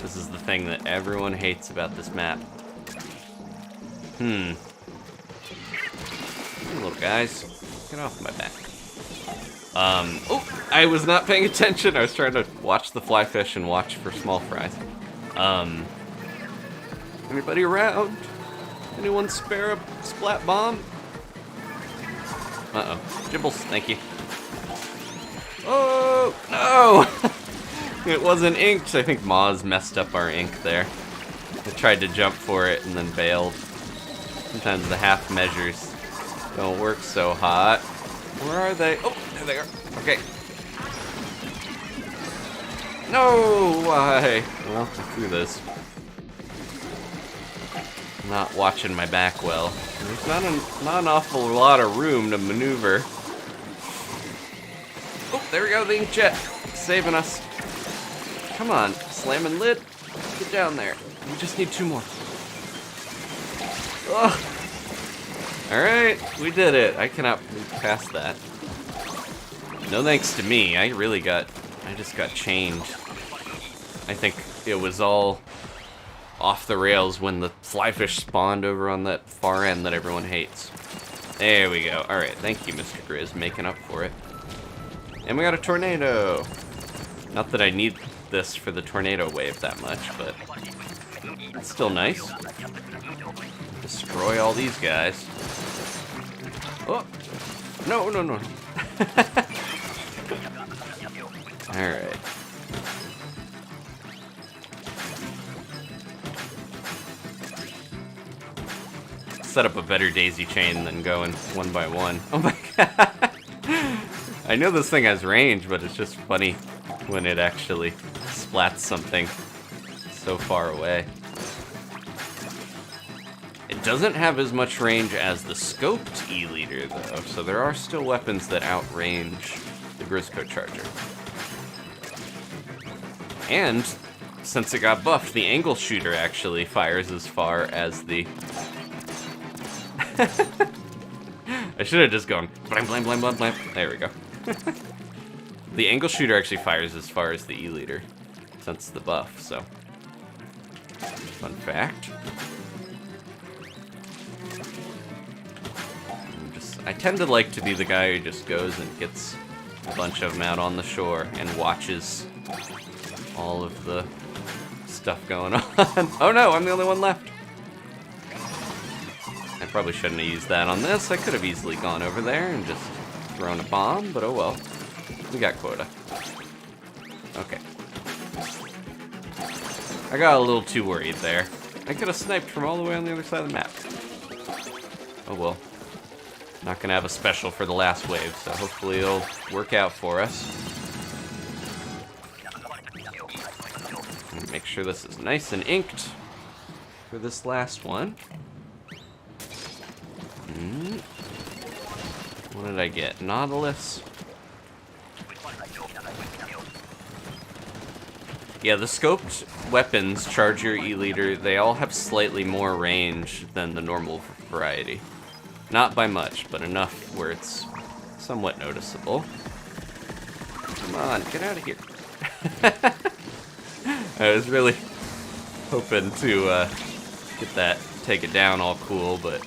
This is the thing that everyone hates about this map. Hey, little guys, get off my back. Oh, I was not paying attention. I was trying to watch the fly fish and watch for small fries. Anybody around? Anyone spare a splat bomb? Uh-oh. Jibbles, thank you. Oh, no! It wasn't inked. I think Moz messed up our ink there. I tried to jump for it and then bailed. Sometimes the half measures don't work so hot. Where are they? Oh, there they are. Okay. No, why? Well, I threw this. Not watching my back well. There's not an awful lot of room to maneuver. Oh, there we go, the ink jet. Saving us. Come on, slamming lid. Get down there. We just need 2 more. Ugh. Alright, we did it. I cannot move past that. No thanks to me. I just got chained. I think it was all off the rails when the flyfish spawned over on that far end that everyone hates. There we go. Alright, thank you, Mr. Grizz, making up for it. And we got a tornado. Not that I need this for the tornado wave that much, but it's still nice. Destroy all these guys. Oh! No, no, no. Alright. Set up a better daisy chain than going 1 by 1. Oh my god! I know this thing has range, but it's just funny when it actually splats something so far away. It doesn't have as much range as the scoped E-liter, though, so there are still weapons that outrange the Grizzco charger. And, since it got buffed, the angle shooter actually fires as far as the... I should have just gone blam blam blam blam blam. There we go. The angle shooter actually fires as far as the E-liter, since the buff, so... Fun fact. I tend to like to be the guy who just goes and gets a bunch of them out on the shore and watches all of the stuff going on. Oh no, I'm the only one left. I probably shouldn't have used that on this. I could have easily gone over there and just thrown a bomb, but oh well. We got quota. Okay. I got a little too worried there. I could have sniped from all the way on the other side of the map. Oh well. Not gonna have a special for the last wave, so hopefully it'll work out for us. Make sure this is nice and inked for this last one. What did I get? Nautilus. Yeah, the scoped weapons, Charger, E-liter, they all have slightly more range than the normal variety. Not by much, but enough where it's somewhat noticeable. Come on, get out of here. I was really hoping to get that, take it down all cool, but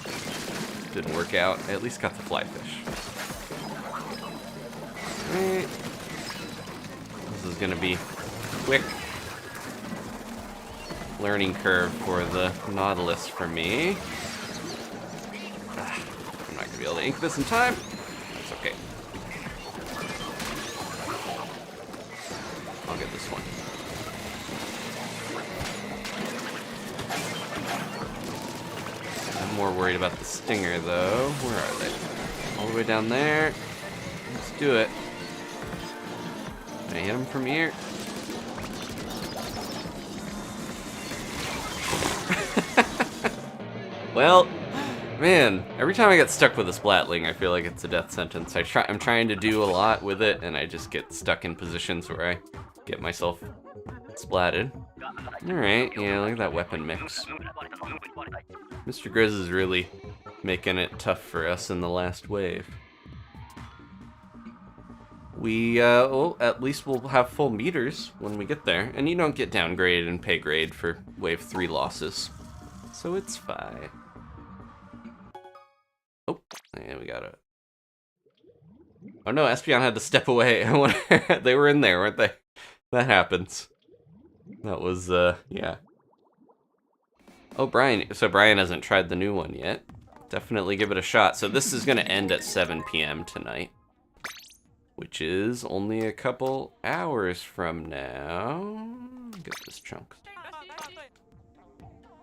didn't work out. I at least got the flyfish. Alright. This is gonna be quick learning curve for the Nautilus for me. I'm not gonna be able to ink this in time. That's okay. I'll get this one. I'm more worried about the stinger though. Where are they? All the way down there. Let's do it. Can I hit him from here? Well, man, every time I get stuck with a splatling, I feel like it's a death sentence. I'm trying to do a lot with it, and I just get stuck in positions where I get myself splatted. Alright, yeah, look at that weapon mix. Mr. Grizz is really making it tough for us in the last wave. Well, at least we'll have full meters when we get there, and you don't get downgraded and pay grade for wave 3 losses. So it's fine. Oh, yeah, we got it. Oh no, Espeon had to step away. I wonder, they were in there, weren't they? That happens. That was, yeah. Oh, Brian. So Brian hasn't tried the new one yet. Definitely give it a shot. So this is going to end at 7 p.m. tonight. which is only a couple hours from now. Get this chunk.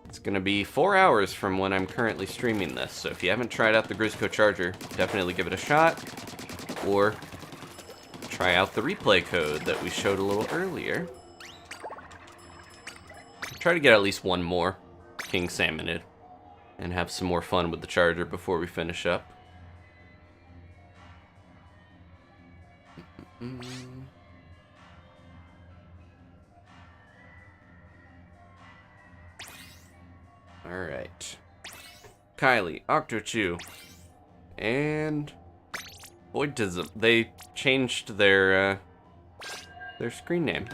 It's gonna be 4 hours from when I'm currently streaming this, so if you haven't tried out the Grizzco charger, definitely give it a shot, or try out the replay code that we showed a little earlier. Try to get at least one more King Salmonid, and have some more fun with the charger before we finish up. Alright. Kylie, Octochew, and Voidism. They changed their screen name.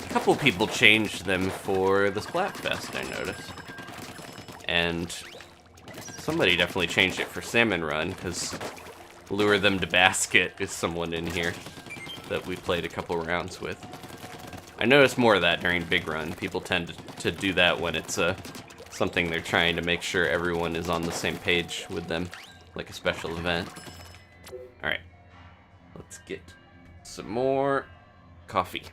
A couple people changed them for the Splatfest, I noticed. And somebody definitely changed it for Salmon Run, because Lure Them to Basket is someone in here that we played a couple rounds with. I noticed more of that during Big Run. People tend to do that when it's something they're trying to make sure everyone is on the same page with them, like a special event. Alright, let's get some more coffee.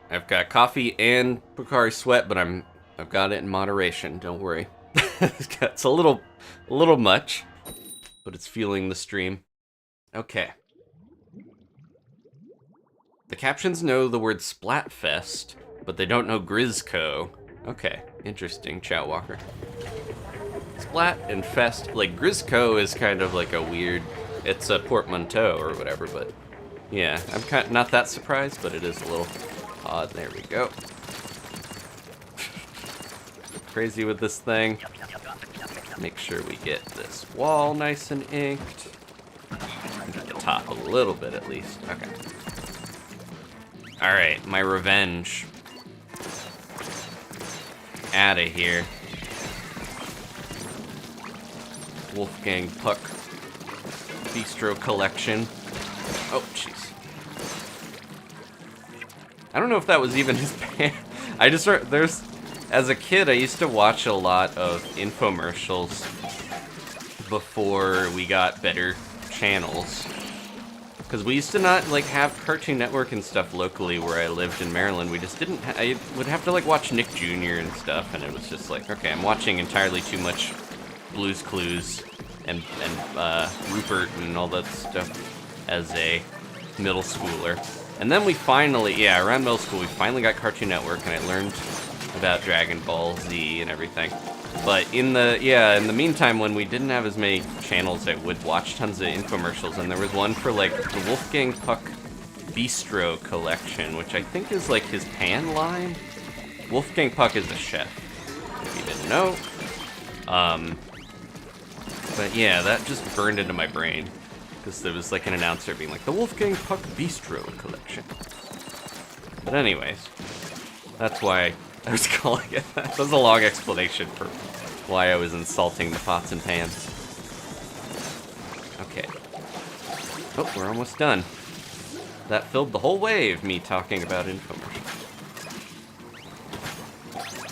I've got coffee and Pocari Sweat, but I've got it in moderation. Don't worry. It's a little much, but it's fueling the stream. Okay. The captions know the word Splatfest, but they don't know Grizzco. Okay, interesting, Chat Walker. Splat and Fest, like Grizzco is kind of like a weird. It's a portmanteau or whatever, but yeah, I'm kind of not that surprised, but it is a little odd. There we go. Crazy with this thing. Make sure we get this wall nice and inked. Get the top a little bit at least. Okay. Alright, my revenge. Outta here. Wolfgang Puck Bistro Collection. Oh, jeez. I don't know if that was even his band. I just heard, as a kid, I used to watch a lot of infomercials before we got better channels. Because we used to not, like, have Cartoon Network and stuff locally where I lived in Maryland. We just didn't, I would have to, like, watch Nick Jr. and stuff, and it was just like, okay, I'm watching entirely too much Blue's Clues and Rupert and all that stuff as a middle schooler. And then we finally, yeah, around middle school, we finally got Cartoon Network, and I learned about Dragon Ball Z and everything. But in the meantime, when we didn't have as many channels, I would watch tons of infomercials, and there was one for, like, the Wolfgang Puck Bistro Collection, which I think is, like, his pan line. Wolfgang Puck is a chef, if you didn't know. But yeah, that just burned into my brain. Because there was like an announcer being like, the Wolfgang Puck Bistro Collection. But anyways, that's why I was calling it that. That was a long explanation for why I was insulting the pots and pans. Okay. Oh, we're almost done. That filled the whole wave, me talking about infomercials.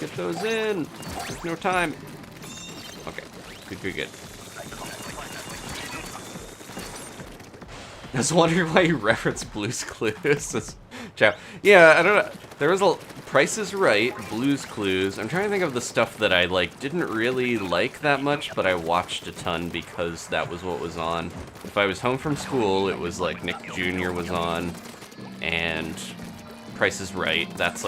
Get those in. There's no time. Okay, good. I was wondering why you referenced Blue's Clues. Yeah, I don't know. There was a Price is Right, Blue's Clues. I'm trying to think of the stuff that I like didn't really like that much, but I watched a ton because that was what was on. If I was home from school, it was like Nick Jr. was on, and Price is Right. That's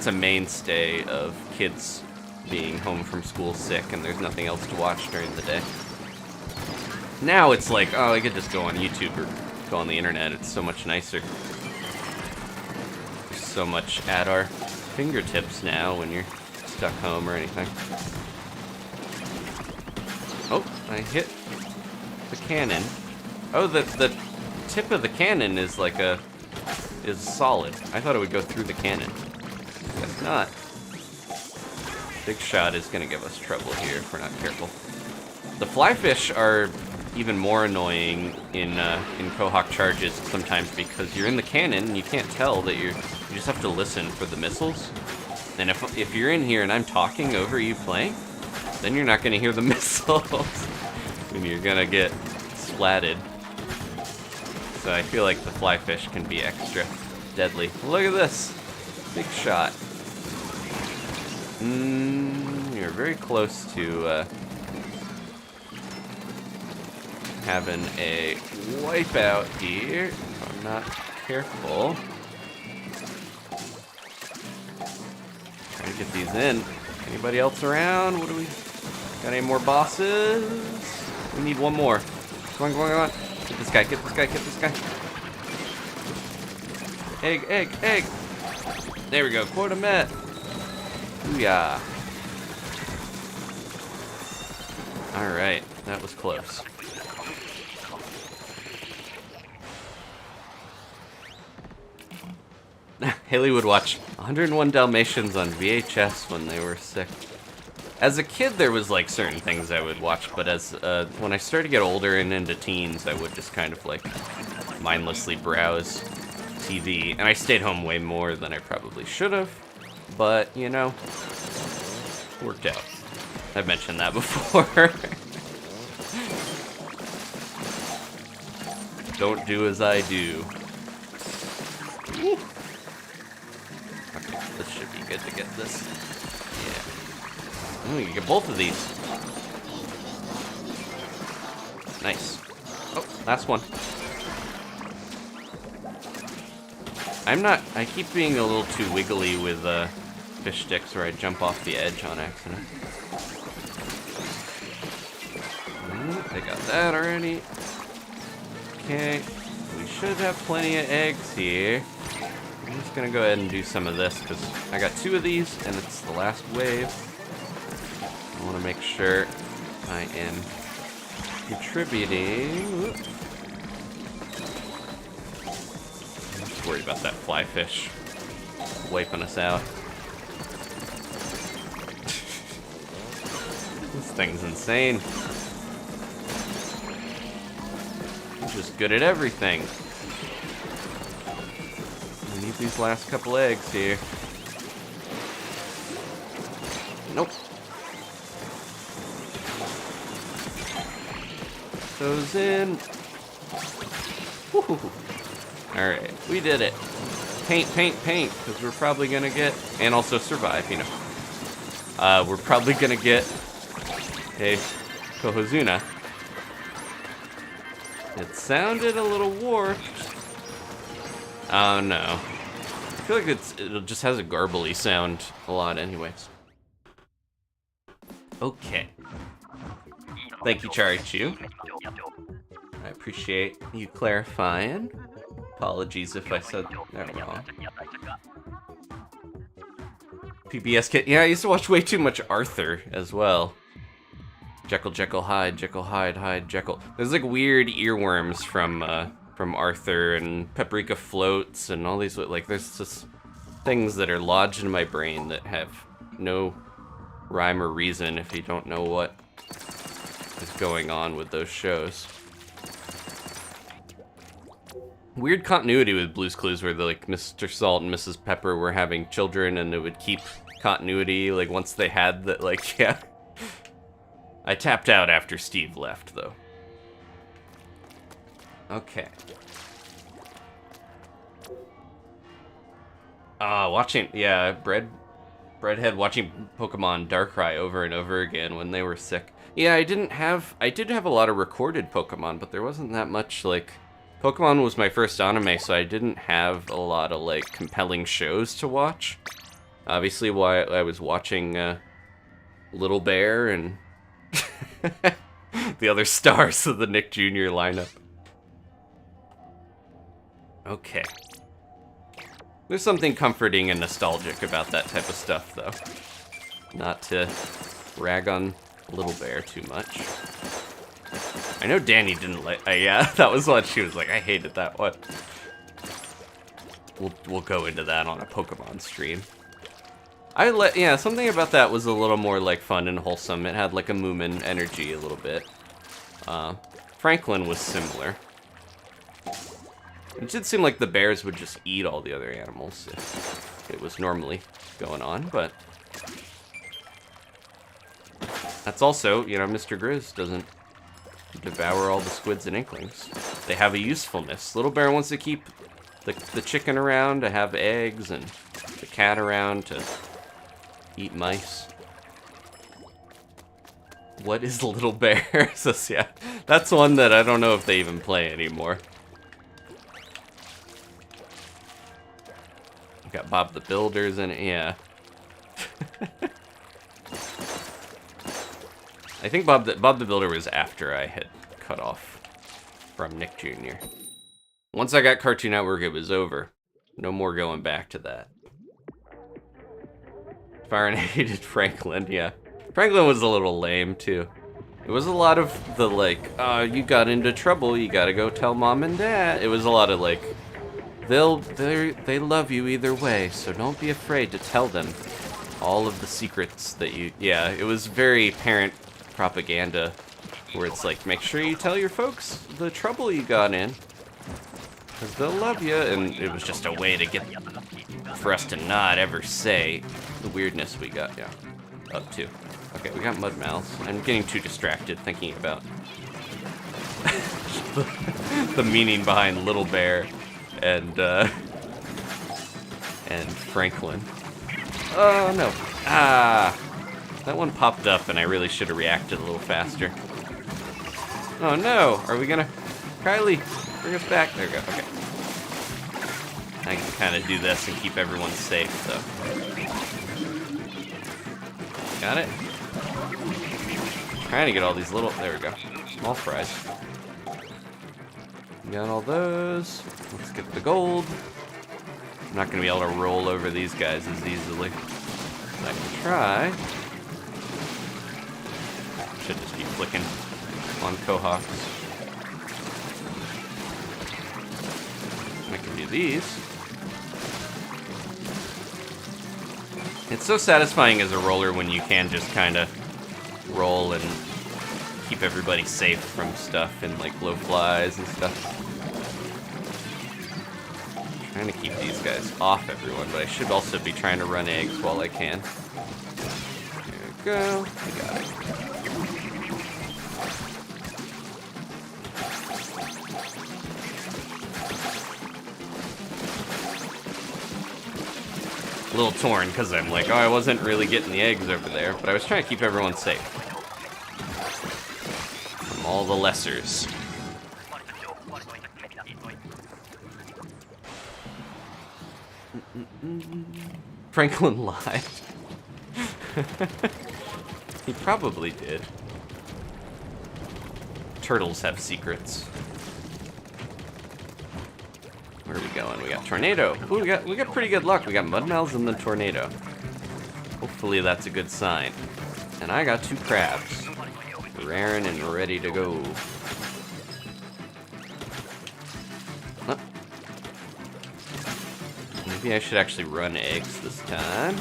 a mainstay of kids being home from school sick, and there's nothing else to watch during the day. Now it's like, oh, I could just go on YouTube or go on the internet. It's so much nicer. There's so much at our fingertips now when you're stuck home or anything. Oh, I hit the cannon. Oh, the tip of the cannon is like a is solid. I thought it would go through the cannon. Guess not. Big shot is gonna give us trouble here if we're not careful. The flyfish are even more annoying in Cohawk charges sometimes because you're in the cannon and you can't tell that you just have to listen for the missiles. And if you're in here and I'm talking over you playing, then you're not gonna hear the missiles. And you're gonna get splatted. So I feel like the flyfish can be extra deadly. Look at this. Big shot. You're very close to having a wipeout here, if I'm not careful. Trying to get these in. Anybody else around? What do we... Got any more bosses? We need one more. Come on, come on, come on. Get this guy, get this guy, get this guy. Egg, egg, egg. There we go, quota met. Booyah. Alright, that was close. Haley would watch 101 Dalmatians on VHS when they were sick. As a kid, there was like certain things I would watch, but as when I started to get older and into teens, I would just kind of like mindlessly browse TV. And I stayed home way more than I probably should have, but you know, worked out. I've mentioned that before. Don't do as I do. Woo. Okay, this should be good to get this. Yeah. Ooh, you get both of these. Nice. Oh, last one. I keep being a little too wiggly with fish sticks where I jump off the edge on accident. I got that already. Okay, we should have plenty of eggs here. I'm just gonna go ahead and do some of this because I got 2 of these and it's the last wave. I want to make sure I am contributing. I'm just worried about that fly fish wiping us out. This thing's insane. Just good at everything. We need these last couple eggs here. Nope. Those in. Woohoo. Alright, we did it. Paint, paint, paint, because we're probably gonna get, and also survive, you know. We're probably gonna get a Cohozuna. It sounded a little warped. Oh no. I feel like it just has a garbly sound a lot anyways. Okay. Thank you, Charichu. I appreciate you clarifying. Apologies if I said that wrong. PBS Kid. Yeah, I used to watch way too much Arthur as well. Jekyll, Jekyll, hide, hide, Jekyll. There's like weird earworms from Arthur and paprika floats and all these, like there's just things that are lodged in my brain that have no rhyme or reason if you don't know what is going on with those shows. Weird continuity with Blue's Clues where like Mr. Salt and Mrs. Pepper were having children and it would keep continuity like once they had that, like, yeah. I tapped out after Steve left, though. Okay. Watching, yeah, Breadhead watching Pokemon Darkrai over and over again when they were sick. Yeah, I did have a lot of recorded Pokemon, but there wasn't that much, like, Pokemon was my first anime, so I didn't have a lot of, like, compelling shows to watch. Obviously, while I was watching, Little Bear and the other stars of the Nick Jr. lineup. Okay. There's something comforting and nostalgic about that type of stuff, though. Not to rag on Little Bear too much. I know Danny didn't like... yeah, that was what she was like. I hated that one. we'll go into that on a Pokemon stream. Yeah, something about that was a little more like fun and wholesome. It had like a Moomin energy a little bit. Franklin was similar. It did seem like the bears would just eat all the other animals if it was normally going on, but that's also, you know, Mr. Grizz doesn't devour all the squids and inklings. They have a usefulness. Little Bear wants to keep the chicken around to have eggs, and the cat around to eat mice. What is Little Bear? So yeah, that's one that I don't know if they even play anymore. We got Bob the Builder's in it, yeah. I think Bob the Builder was after I had cut off from Nick Jr. Once I got Cartoon Network, it was over. No more going back to that. Fire and hated Franklin, yeah. Franklin was a little lame, too. It was a lot of the, like, you got into trouble, you gotta go tell mom and dad. It was a lot of, like, they love you either way, so don't be afraid to tell them all of the secrets that you... Yeah, it was very parent propaganda, where it's like, make sure you tell your folks the trouble you got in, because they'll love you, and it was just a way to get... for us to not ever say the weirdness we got, yeah, up to. Okay, we got mud mouths. I'm getting too distracted thinking about the meaning behind Little Bear and Franklin. Oh no! Ah, that one popped up, and I really should have reacted a little faster. Oh no! Are we gonna? Kylie, bring us back. There we go. Okay. I can kind of do this and keep everyone safe, though. Got it? Trying to get all these little... There we go. Small fries. Got all those. Let's get the gold. I'm not going to be able to roll over these guys as easily as I can try. Should just be flicking on Cohawks. I can do these. It's so satisfying as a roller when you can just kind of roll and keep everybody safe from stuff and like blowflies and stuff. I'm trying to keep these guys off everyone, but I should also be trying to run eggs while I can. There we go. We got it. A little torn because I'm like, oh, I wasn't really getting the eggs over there, but I was trying to keep everyone safe from all the lessers. Franklin lied. He probably did. Turtles have secrets. Where are we going? We got tornado. Ooh, we got pretty good luck. We got mudmouths and the tornado. Hopefully that's a good sign. And I got 2 crabs. Raring and ready to go. Huh. Maybe I should actually run eggs this time.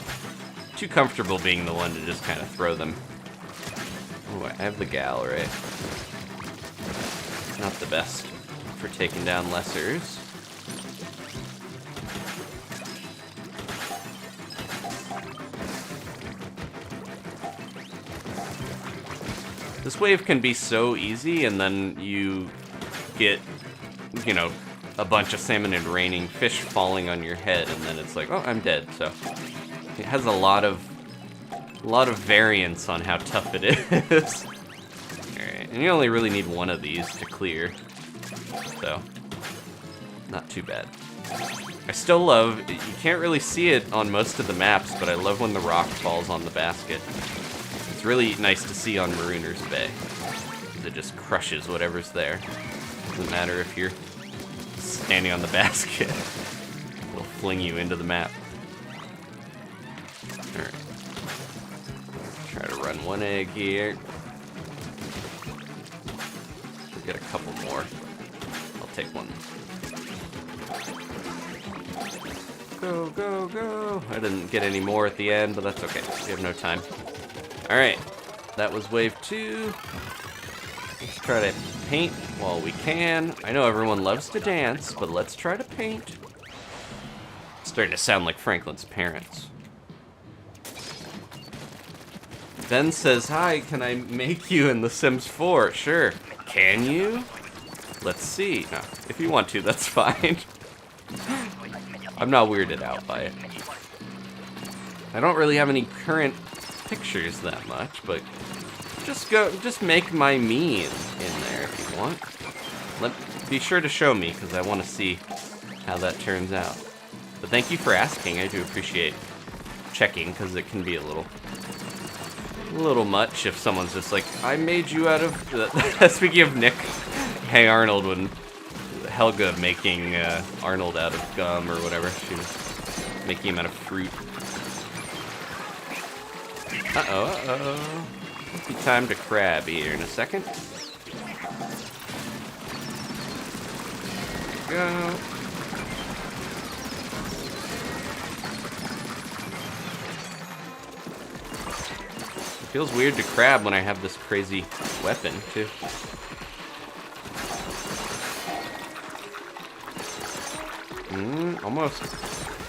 Too comfortable being the one to just kind of throw them. Oh, I have the gal, right? Not the best for taking down lessers. This wave can be so easy, and then you get, you know, a bunch of salmonid raining fish falling on your head, and then it's like, oh, I'm dead. So it has a lot of variance on how tough it is. Alright, and you only really need one of these to clear, so not too bad. I still love, you can't really see it on most of the maps, but I love when the rock falls on the basket. It's really nice to see on Marooner's Bay, because it just crushes whatever's there. Doesn't matter if you're standing on the basket. It'll fling you into the map. Alright. Try to run one egg here. We'll get a couple more. I'll take one. Go, go, go. I didn't get any more at the end, but that's okay. We have no time. Alright, that was wave 2. Let's try to paint while we can. I know everyone loves to dance, but let's try to paint. It's starting to sound like Franklin's parents. Ben says, hi, can I make you in The Sims 4? Sure. Can you? Let's see. No, if you want to, that's fine. I'm not weirded out by it. I don't really have any current pictures that much, but just make my me in there if you want. Be sure to show me, because I want to see how that turns out. But thank you for asking. I do appreciate checking, because it can be a little much if someone's just like, I made you out of... Speaking of Nick, Hey Arnold, when Helga making Arnold out of gum or whatever, she was making him out of fruit. Uh-oh. It'll be time to crab here in a second. Go. It feels weird to crab when I have this crazy weapon, too. Almost.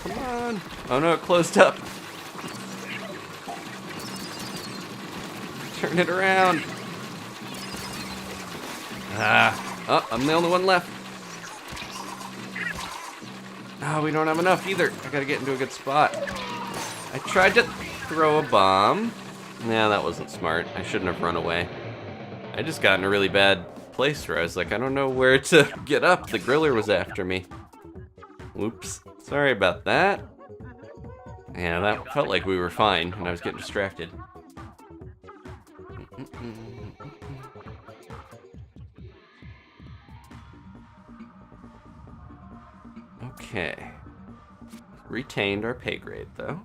Come on. Oh no, it closed up. Turn it around. Oh, I'm the only one left. Oh, we don't have enough either. I gotta get into a good spot. I tried to throw a bomb. Nah, that wasn't smart. I shouldn't have run away. I just got in a really bad place where I was like, I don't know where to get up. The griller was after me. Whoops. Sorry about that. Yeah, that felt like we were fine, and I was getting distracted. Okay. Retained our pay grade, though.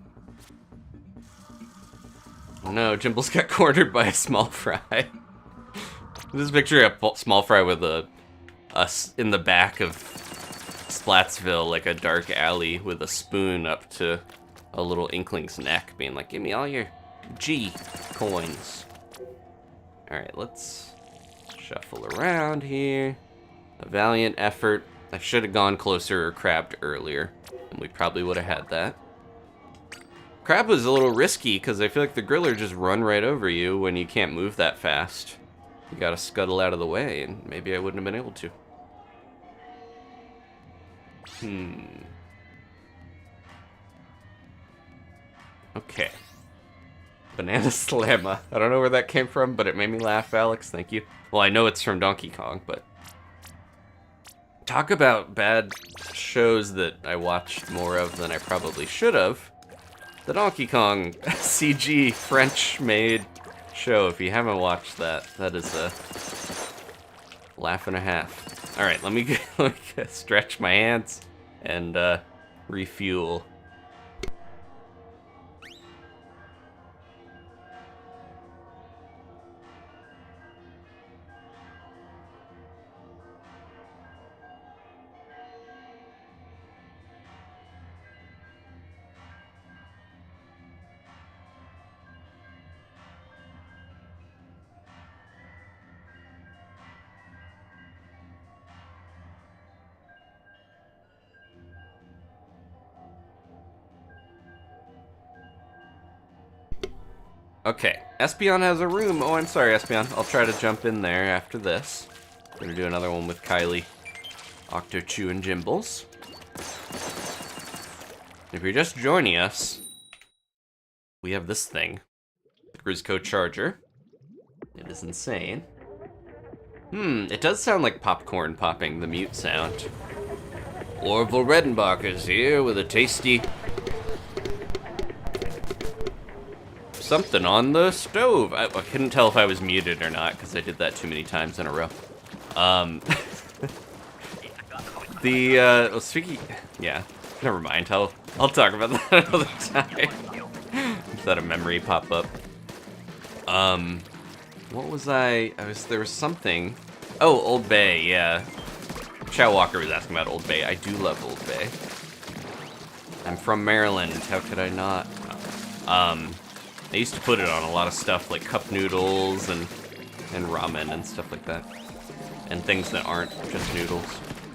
Oh no, Jimble's got cornered by a small fry. This picture of a small fry with us in the back of Splatsville, like a dark alley with a spoon up to a little Inkling's neck, being like, give me all your G coins. Alright, let's shuffle around here. A valiant effort. I should have gone closer or crabbed earlier, and we probably would have had that. Crab was a little risky, because I feel like the griller just run right over you when you can't move that fast. You gotta scuttle out of the way, and maybe I wouldn't have been able to. Okay. Banana Slamma. I don't know where that came from, but it made me laugh, Alex. Thank you. Well, I know it's from Donkey Kong, but... Talk about bad shows that I watched more of than I probably should have. The Donkey Kong CG French-made show. If you haven't watched that, that is a laugh and a half. All right, let me stretch my hands and refuel. Okay, Espeon has a room. Oh, I'm sorry, Espeon. I'll try to jump in there after this. We're gonna do another one with Kylie, Octochew, and Jimbles. If you're just joining us, we have this thing, the Grizzco Charger. It is insane. It does sound like popcorn popping, the mute sound. Orville Redenbacher's here with a tasty something on the stove. I couldn't tell if I was muted or not because I did that too many times in a row. Speaking, yeah, never mind. I'll talk about that another time. Just had a memory pop up. What was there was something. Oh, Old Bay, yeah. Chow Walker was asking about Old Bay. I do love Old Bay. I'm from Maryland. How could I not? I used to put it on a lot of stuff like cup noodles and ramen and stuff like that. And things that aren't just noodles.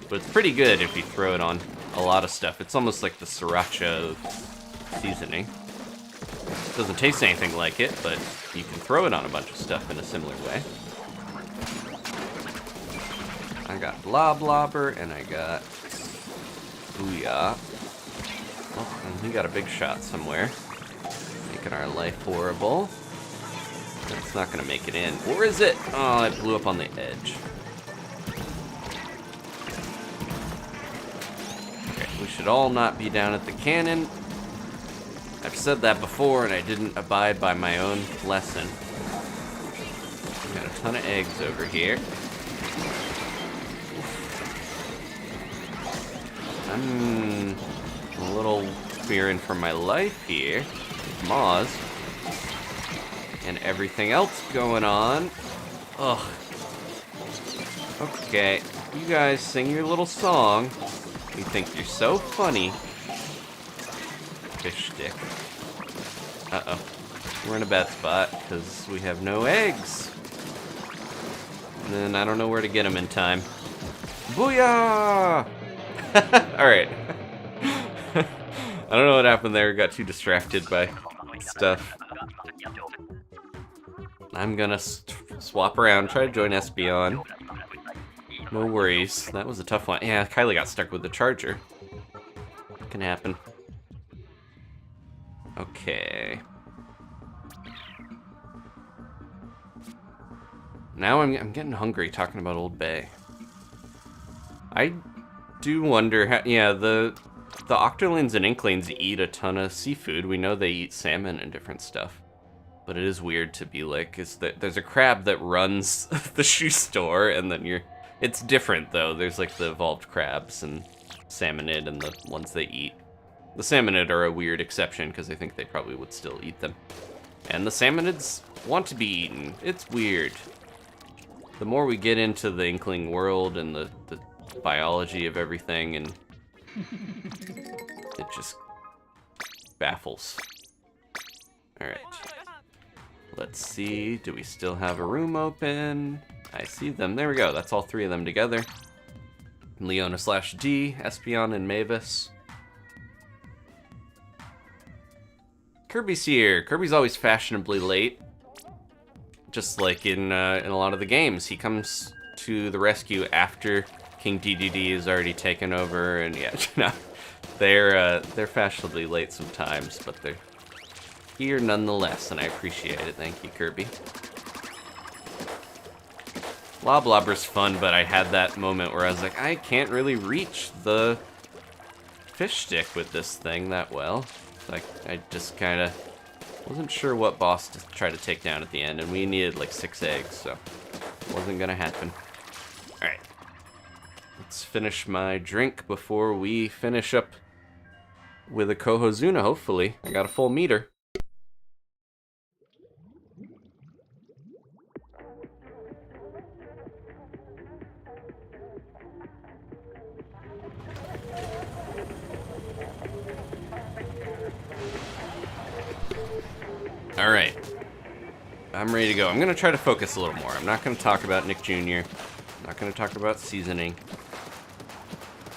But it's pretty good if you throw it on a lot of stuff. It's almost like the sriracha seasoning. It doesn't taste anything like it, but you can throw it on a bunch of stuff in a similar way. I got Bloblobber and I got Booyah. Oh, and we got a big shot somewhere. Making our life horrible. It's not gonna make it in. Or is it? Oh, it blew up on the edge. Okay, we should all not be down at the cannon. I've said that before and I didn't abide by my own lesson. Got a ton of eggs over here. I'm a little fearing for my life here. With Moz. And everything else going on. Ugh. Okay, you guys sing your little song. You think you're so funny. Fish stick. Uh-oh. We're in a bad spot because we have no eggs. And then I don't know where to get them in time. Booyah! Alright. I don't know what happened there. Got too distracted by stuff. I'm gonna swap around, try to join Espeon. No worries. That was a tough one. Yeah, Kylie got stuck with the charger. It can happen. Okay. Now I'm getting hungry talking about Old Bay. I do wonder how, yeah, the Octolings and Inklings eat a ton of seafood. We know they eat salmon and different stuff. But it is weird to be like, there's a crab that runs the shoe store, and then it's different though. There's like the evolved crabs and Salmonid and the ones they eat. The Salmonid are a weird exception because I think they probably would still eat them. And the Salmonids want to be eaten. It's weird. The more we get into the Inkling world and the biology of everything, and it just baffles. Alright. Let's see, do we still have a room open? I see them, there we go, that's all three of them together. Leona/D, Espeon, and Mavis. Kirby's here. Kirby's always fashionably late. Just like in a lot of the games. He comes to the rescue after King DDD is already taken over, and yeah, no, they're fashionably late sometimes, but they're here nonetheless, and I appreciate it. Thank you, Kirby. Bloblobber's fun, but I had that moment where I was like, I can't really reach the fish stick with this thing that well. Like, I just kind of wasn't sure what boss to try to take down at the end, and we needed like 6 eggs, so it wasn't gonna happen. Alright. Let's finish my drink before we finish up with a Cohozuna, hopefully. I got a full meter. Alright. I'm ready to go. I'm going to try to focus a little more. I'm not going to talk about Nick Jr. I'm not going to talk about seasoning.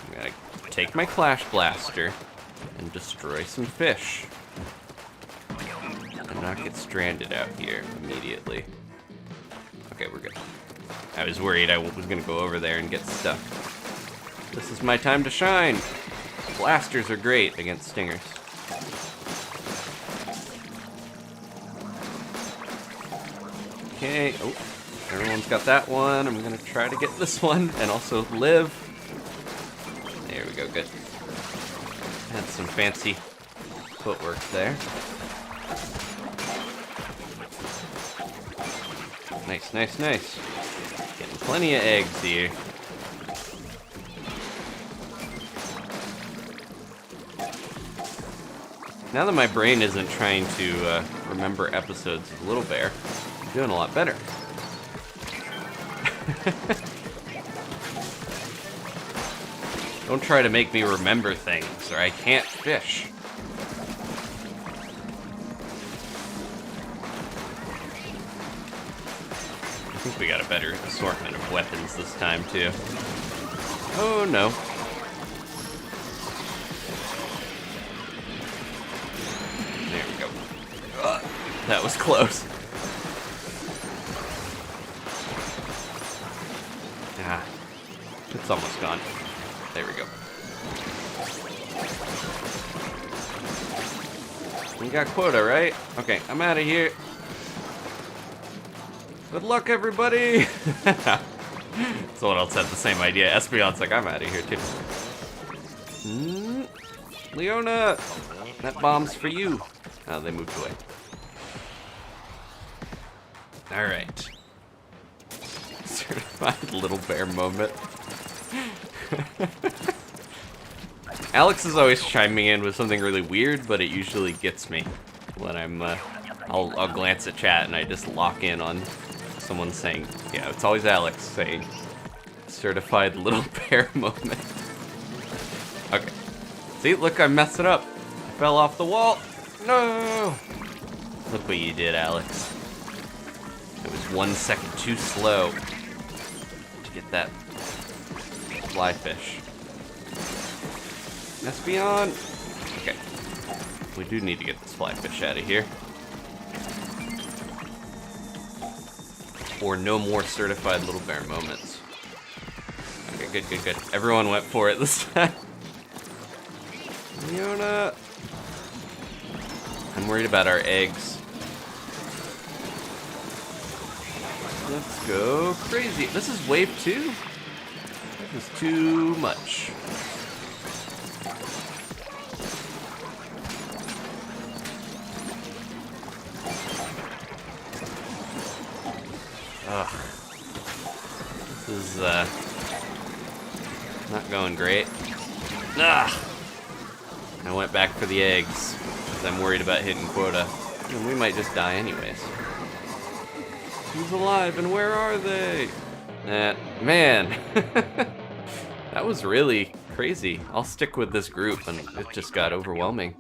I'm going to take my Clash Blaster and destroy some fish. And not get stranded out here immediately. Okay, we're good. I was worried I was going to go over there and get stuck. This is my time to shine. Blasters are great against stingers. Okay, oh, everyone's got that one. I'm gonna try to get this one and also live. There we go, good. Had some fancy footwork there. Nice, nice, nice. Getting plenty of eggs here. Now that my brain isn't trying to remember episodes of Little Bear, I'm doing a lot better. Don't try to make me remember things, or I can't fish. I think we got a better assortment of weapons this time, too. Oh, no. There we go. That was close. Ah, it's almost gone. There we go. We got quota, right? Okay, I'm out of here. Good luck, everybody! Someone else had the same idea. Espion's like, I'm out of here, too. Leona! That bomb's for you. Oh, they moved away. Alright. Certified little bear moment. Alex is always chiming in with something really weird, but it usually gets me when I'm, I'll glance at chat and I just lock in on someone saying, yeah, it's always Alex saying, certified little bear moment. Okay. See, look, I messed it up. I fell off the wall. No! Look what you did, Alex. It was 1 second too slow to get that fly fish. Espion! Okay. We do need to get this fly fish out of here. Or no more certified little bear moments. Okay, good, good, good. Everyone went for it this time. Leona! I'm worried about our eggs. Let's go crazy. This is wave 2? This is too much. Ugh. This is, not going great. Ugh! I went back for the eggs, because I'm worried about hitting quota. And we might just die anyways. Who's alive and where are they? Man. That was really crazy. I'll stick with this group, and it just got overwhelming.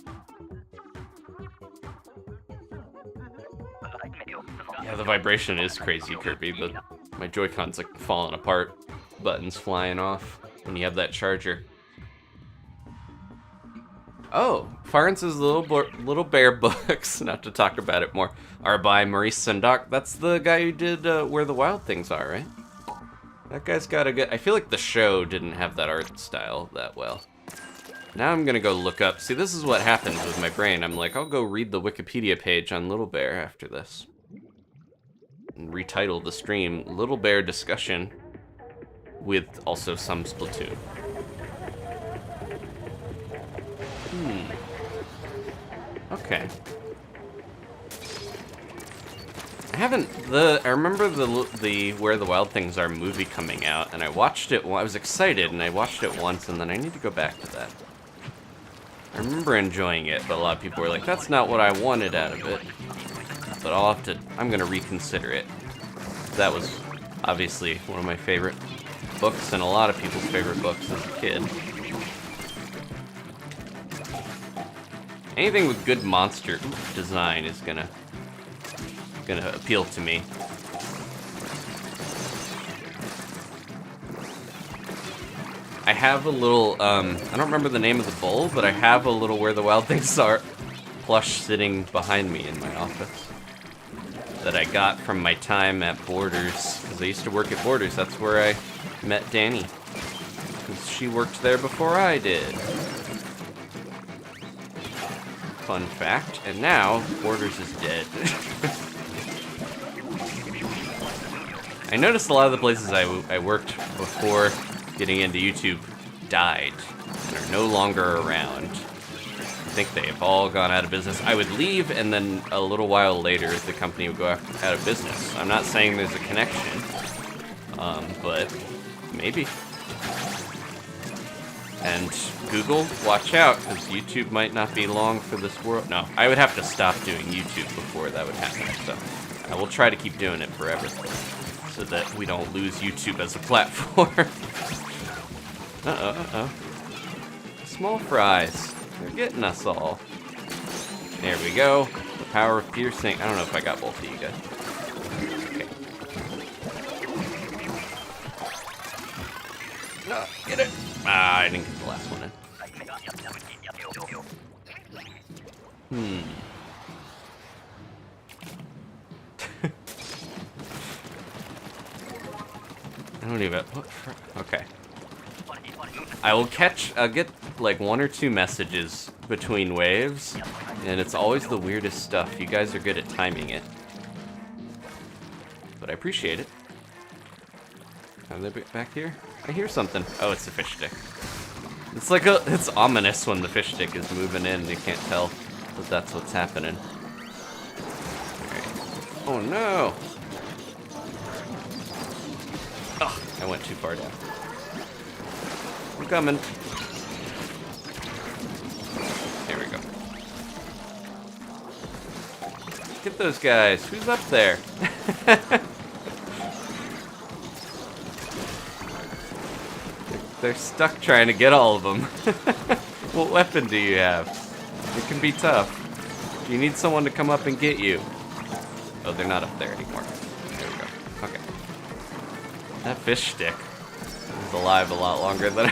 Yeah, the vibration is crazy, Kirby. My Joy-Con's like falling apart. Buttons flying off when you have that charger. Oh, Farence's Little Bear books, not to talk about it more, are by Maurice Sendak. That's the guy who did Where the Wild Things Are, right? That guy's got a good... I feel like the show didn't have that art style that well. Now I'm gonna go look up... See, this is what happens with my brain. I'm like, I'll go read the Wikipedia page on Little Bear after this. And retitle the stream Little Bear Discussion with also some Splatoon. Okay. I remember the Where the Wild Things Are movie coming out, and I watched it. I was excited, and I watched it once, and then I need to go back to that. I remember enjoying it, but a lot of people were like, "That's not what I wanted out of it." But I'm gonna reconsider it. That was obviously one of my favorite books, and a lot of people's favorite books as a kid. Anything with good monster design is gonna appeal to me. I have a little, I don't remember the name of the bowl, but I have a little Where the Wild Things Are plush sitting behind me in my office that I got from my time at Borders, because I used to work at Borders. That's where I met Danny, because she worked there before I did. Fun fact. And now, Borders is dead. I noticed a lot of the places I worked before getting into YouTube died and are no longer around. I think they have all gone out of business. I would leave, and then a little while later, the company would go out of business. I'm not saying there's a connection, but maybe. And Google, watch out, because YouTube might not be long for this world. No, I would have to stop doing YouTube before that would happen, so I will try to keep doing it forever, so that we don't lose YouTube as a platform. Uh-oh. small fries. They're getting us all. There we go. The power of piercing. I don't know if I got both of you guys. Okay. No, get it. Ah, I didn't get the last one in. I don't even. Okay. I'll get like 1 or 2 messages between waves, and it's always the weirdest stuff. You guys are good at timing it. But I appreciate it. Are they back here? I hear something. Oh, it's the fish stick. It's like it's ominous when the fish stick is moving in and you can't tell that that's what's happening. Alright. Oh no! Oh, I went too far down. I'm coming. There we go. Get those guys. Who's up there? They're stuck trying to get all of them. What weapon do you have? It can be tough. You need someone to come up and get you. Oh, they're not up there anymore. There we go. Okay. That fish stick is alive a lot longer than I...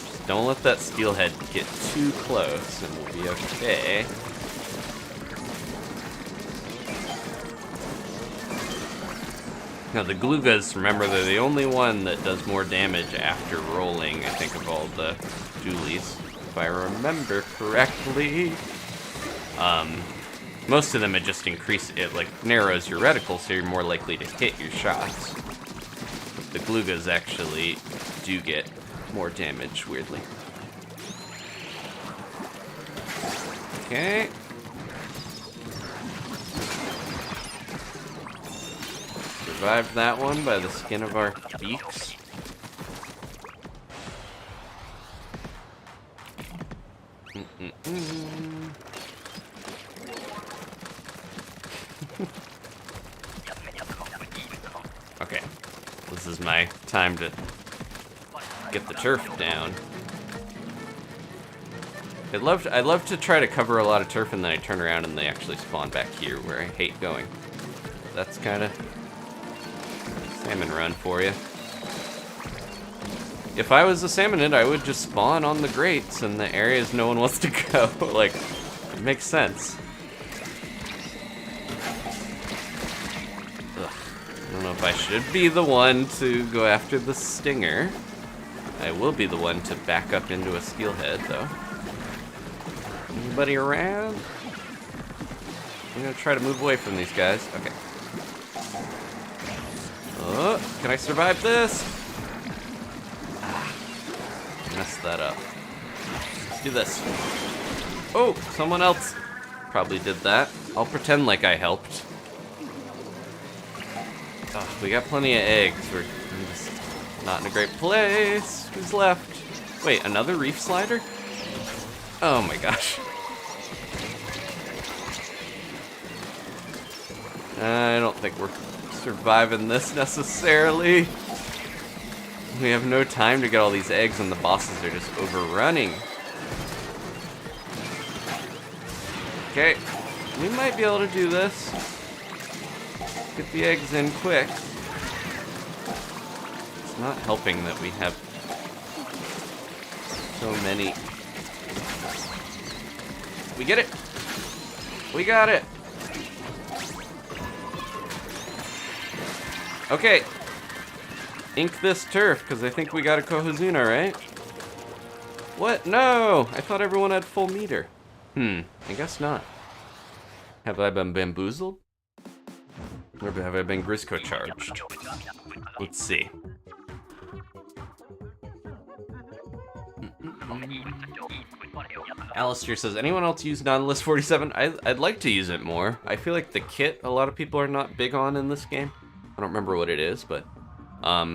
Just don't let that steelhead get too close and we'll be okay. Now the Glugas, remember, they're the only one that does more damage after rolling, I think, of all the dualies, if I remember correctly. Most of them it just it like narrows your reticle, so you're more likely to hit your shots. But the Glugas actually do get more damage, weirdly. Okay. Survived that one by the skin of our beaks. Okay, this is my time to get the turf down. I'd love to try to cover a lot of turf and then I turn around and they actually spawn back here where I hate going. That's kind of Salmon Run for you. If I was a Salmonid, I would just spawn on the grates in the areas no one wants to go. Like, it makes sense. Ugh. I don't know if I should be the one to go after the stinger. I will be the one to back up into a steelhead, though. Anybody around? I'm gonna try to move away from these guys. Okay. Oh, can I survive this? Ah, messed that up. Let's do this. Oh, someone else probably did that. I'll pretend like I helped. Oh, we got plenty of eggs. We're just not in a great place. Who's left? Wait, another reef slider? Oh my gosh. I don't think we're surviving this necessarily. We have no time to get all these eggs and the bosses are just overrunning. Okay, we might be able to do this. Get the eggs in quick. It's not helping that we have so many. We get it. We got it. Okay. Ink this turf, because I think we got a Cohozuna, right? What? No! I thought everyone had full meter. I guess not. Have I been bamboozled? Or have I been Grizzco charged? Let's see. Alistair says, anyone else use Nautilus 47? I'd like to use it more. I feel like the kit, a lot of people are not big on in this game. I don't remember what it is, but I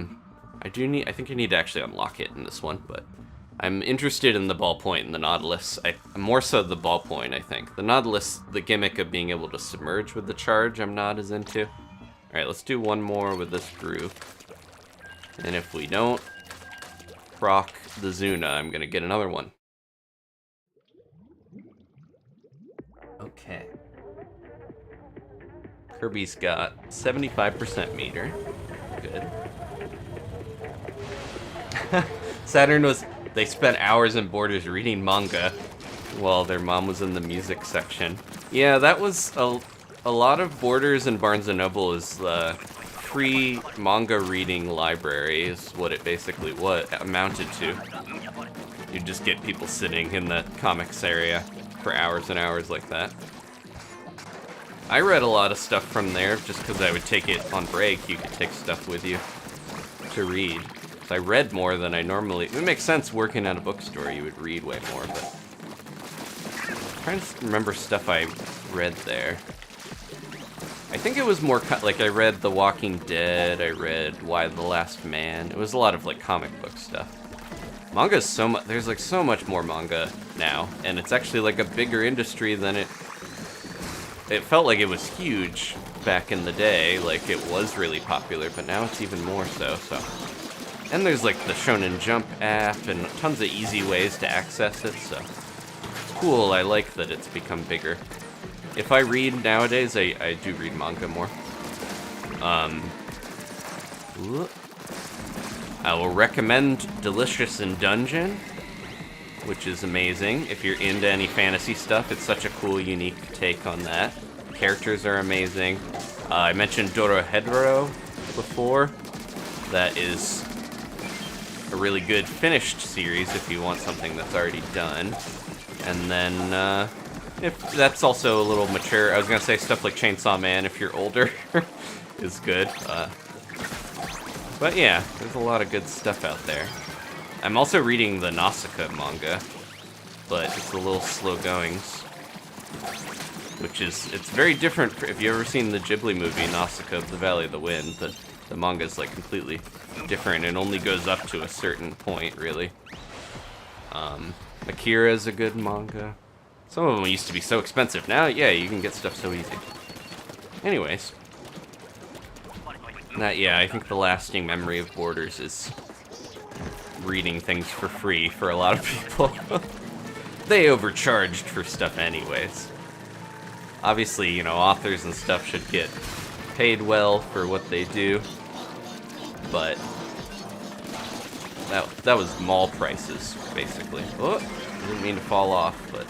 think I need to actually unlock it in this one, but I'm interested in the ballpoint and the Nautilus. More so the ballpoint, I think. The Nautilus, the gimmick of being able to submerge with the charge, I'm not as into. Alright, let's do one more with this group. And if we don't proc the Zuna, I'm gonna get another one. Okay. Kirby's got 75% meter. Good. Saturn was... They spent hours in Borders reading manga while their mom was in the music section. Yeah, that was a lot of Borders and Barnes & Noble is the free manga reading library is what it basically amounted to. You just get people sitting in the comics area for hours and hours like that. I read a lot of stuff from there just because I would take it on break. You could take stuff with you to read. So I read more than I normally... It makes sense working at a bookstore, you would read way more, but... I'm trying to remember stuff I read there. I think it was more... Like, I read The Walking Dead, I read Why the Last Man. It was a lot of, like, comic book stuff. Manga's so much... There's, like, so much more manga now, and it's actually, like, a bigger industry than it... It felt like it was huge back in the day, like it was really popular, but now it's even more so. And there's like the Shonen Jump app and tons of easy ways to access it, so it's cool. I like that it's become bigger. If I read nowadays, I do read manga more. I will recommend Delicious in Dungeon, which is amazing. If you're into any fantasy stuff, it's such a cool, unique take on that. Characters are amazing. I mentioned Dorohedoro before. That is a really good finished series if you want something that's already done. And then, if that's also a little mature, I was gonna say stuff like Chainsaw Man if you're older is good. But yeah, there's a lot of good stuff out there. I'm also reading the Nausicaa manga, but it's a little slow goings. Which is, it's very different. If you've ever seen the Ghibli movie, Nausicaa of the Valley of the Wind, the manga's like completely different. It only goes up to a certain point, really. Akira's a good manga. Some of them used to be so expensive. Now, yeah, you can get stuff so easy. Anyways. Yeah, I think the lasting memory of Borders is reading things for free for a lot of people. They overcharged for stuff anyways. Obviously, you know, authors and stuff should get paid well for what they do, but that was mall prices, basically. Oh, I didn't mean to fall off, but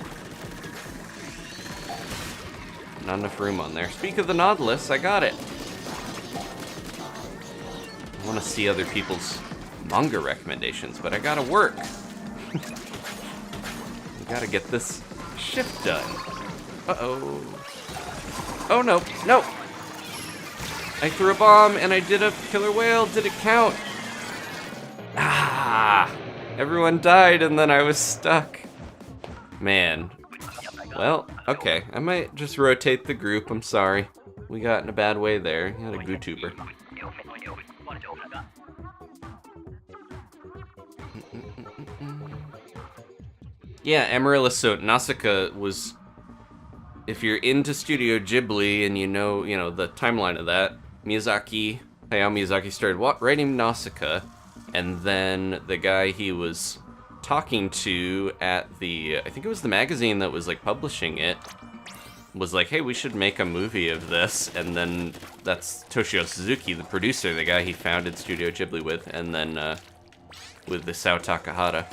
not enough room on there. Speak of the Nautilus, I got it. I want to see other people's manga recommendations, but I gotta work. We gotta get this shift done. Uh-oh. Oh, no. No! I threw a bomb, and I did a killer whale. Did it count? Ah! Everyone died, and then I was stuck. Man. Well, okay. I might just rotate the group. I'm sorry. We got in a bad way there. You had a GooTuber. Yeah, Amaryllis, so Nausicaa was... If you're into Studio Ghibli and you know the timeline of that, Hayao Miyazaki started writing Nausicaa, and then the guy he was talking to at the, I think it was the magazine that was like publishing it, was like, hey, we should make a movie of this, and then that's Toshio Suzuki, the producer, the guy he founded Studio Ghibli with, and then with Isao Takahata.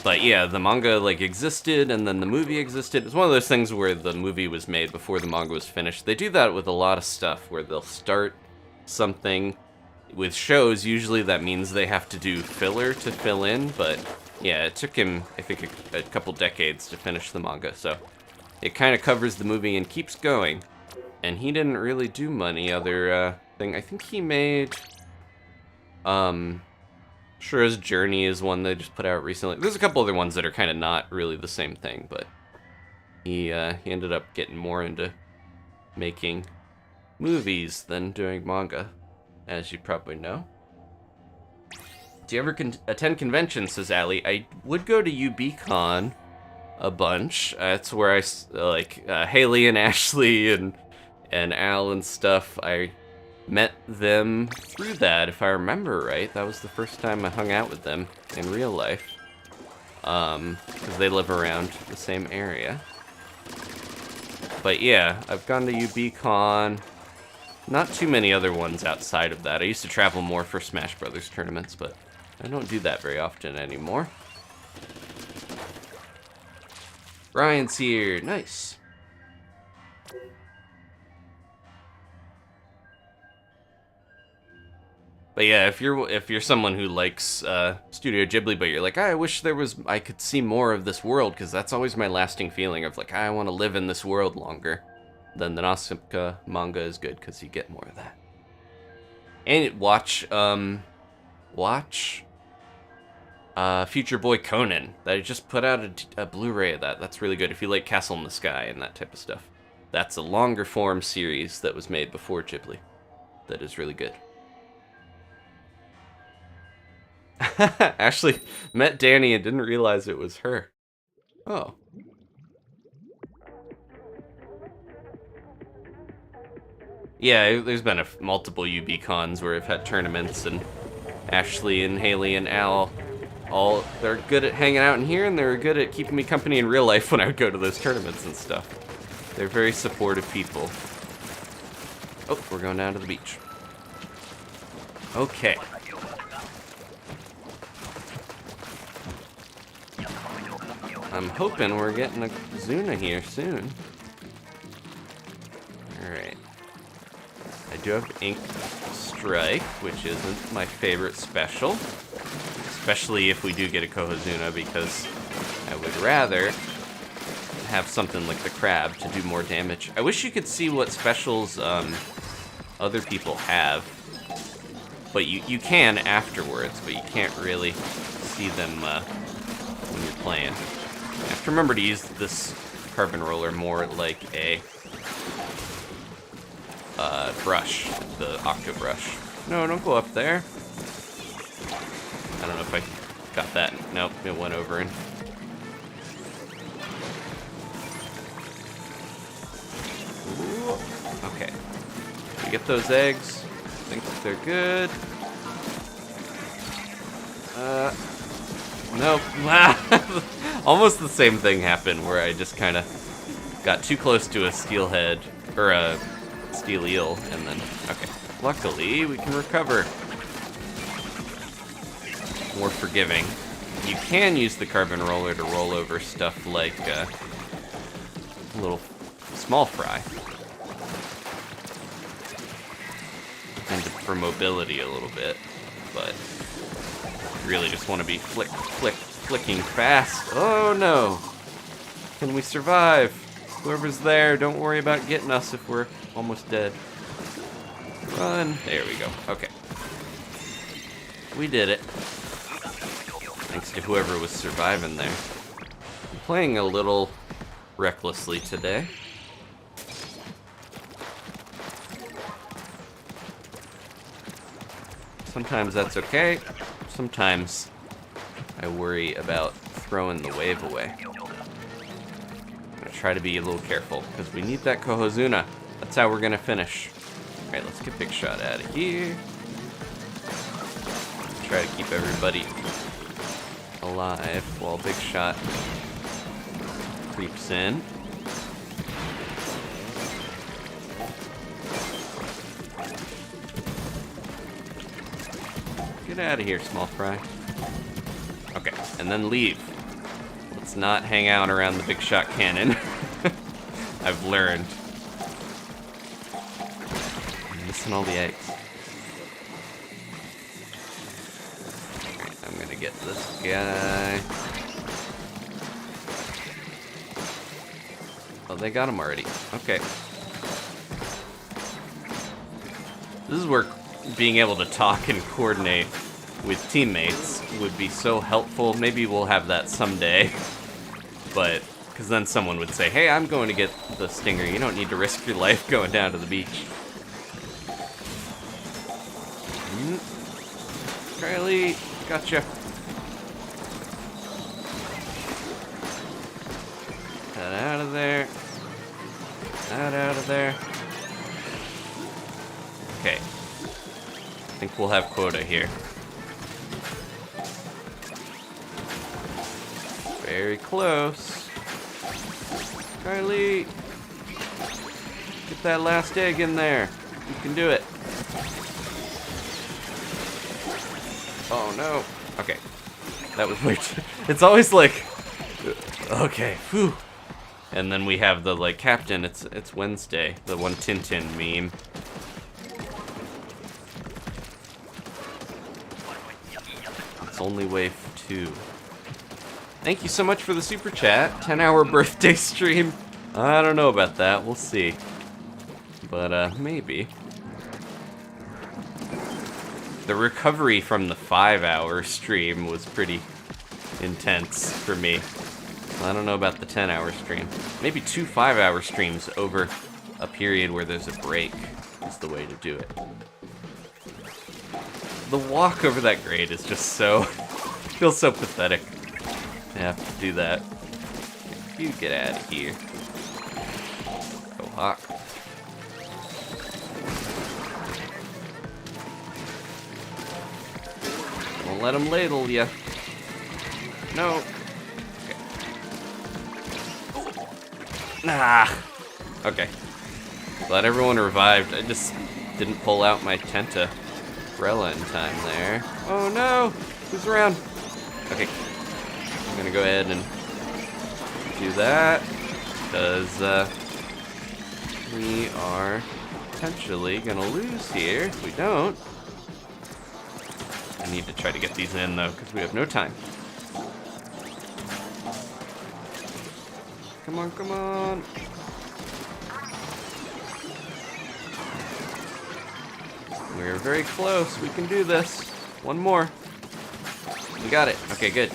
But yeah, the manga like existed, and then the movie existed. It's one of those things where the movie was made before the manga was finished. They do that with a lot of stuff, where they'll start something. With shows, usually that means they have to do filler to fill in, but yeah, it took him, I think, a couple decades to finish the manga, so it kind of covers the movie and keeps going. And he didn't really do many other thing. I think he made, Shura's Journey is one they just put out recently. There's a couple other ones that are kind of not really the same thing, but he ended up getting more into making movies than doing manga, as you probably know. Do you ever attend conventions, says Allie? I would go to UBCon a bunch. That's where I, like, Haley and Ashley and Al and stuff. I met them through that, if I remember right. That was the first time I hung out with them in real life. Because they live around the same area. But yeah, I've gone to UBCon. Not too many other ones outside of that. I used to travel more for Smash Brothers tournaments, but I don't do that very often anymore. Ryan's here. Nice. But yeah, if you're someone who likes Studio Ghibli, but you're like, I wish I could see more of this world, because that's always my lasting feeling of like, I want to live in this world longer. Then the Nausicaa manga is good because you get more of that. And watch Future Boy Conan. That I just put out a Blu-ray of that. That's really good if you like Castle in the Sky and that type of stuff. That's a longer form series that was made before Ghibli. That is really good. Ashley met Danny and didn't realize it was her. Oh. Yeah, there's been multiple UBCons where I've had tournaments, and Ashley and Haley and Al, they're good at hanging out in here, and they're good at keeping me company in real life when I would go to those tournaments and stuff. They're very supportive people. Oh, we're going down to the beach. Okay. I'm hoping we're getting a Cohozuna here soon. Alright. I do have Ink Strike, which isn't my favorite special. Especially if we do get a Cohozuna, because I would rather have something like the crab to do more damage. I wish you could see what specials other people have. But you can afterwards, but you can't really see them when you're playing. You have to remember to use this carbon roller more like a brush, the octo brush. No, don't go up there. I don't know if I got that. Nope, it went over and. Ooh, okay. We get those eggs. I think they're good. Nope. Almost the same thing happened where I just kind of got too close to a steelhead, or a steel eel, and then, okay. Luckily, we can recover. More forgiving. You can use the carbon roller to roll over stuff like a little small fry. And for mobility a little bit, but you really just want to be flicking fast. Oh no! Can we survive? Whoever's there, don't worry about getting us if we're almost dead. Run. There we go. Okay. We did it. Thanks to whoever was surviving there. I'm playing a little recklessly today. Sometimes that's okay. Sometimes I worry about throwing the wave away. I'm gonna try to be a little careful because we need that Cohozuna. That's how we're gonna finish. Alright, let's get Big Shot out of here. Try to keep everybody alive while Big Shot creeps in. Get out of here, small fry. Okay, and then leave. Let's not hang out around the Big Shot cannon. I've learned. I'm missing all the eggs. Alright, I'm gonna get this guy. Oh, they got him already. Okay. This is where being able to talk and coordinate with teammates would be so helpful. Maybe we'll have that someday. But, because then someone would say, hey, I'm going to get the stinger. You don't need to risk your life going down to the beach. Riley, gotcha. Get out of there. Get out of there. Okay. think we'll have quota here. Very close. Kylie, get that last egg in there. You can do it. Oh no. Okay. That was weird. It's always like, okay, whew. And then we have the like captain. It's Wednesday, the one Tintin meme. It's only wave 2. Thank you so much for the super chat. 10-hour birthday stream. I don't know about that. We'll see. But maybe. The recovery from the 5-hour stream was pretty intense for me. I don't know about the 10-hour stream. Maybe 2 5-hour streams over a period where there's a break is the way to do it. The walk over that grade is just so... feels so pathetic. I have to do that. You get out of here. Go hawk. Don't let him ladle ya. No. Okay. Nah. Okay. Glad everyone revived. I just didn't pull out my Tenta-brella in time there. Oh no! Who's around? Okay. I'm gonna go ahead and do that, because we are potentially gonna lose here if we don't. I need to try to get these in though, because we have no time. Come on, come on. We're very close. We can do this. One more. We got it. Okay, good.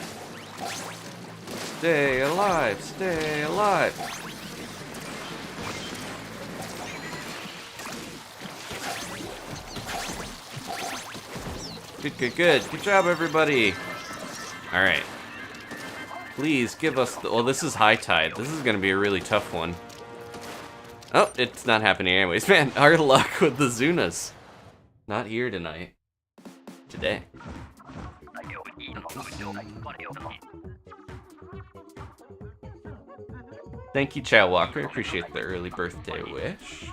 Stay alive. Stay alive. Good, good, good. Good job, everybody. All right. Please give us the... Well, this is high tide. This is going to be a really tough one. Oh, it's not happening anyways. Man, our luck with the Zunas. Not here tonight. Today. Thank you, Chow Walker. Appreciate the early birthday wish.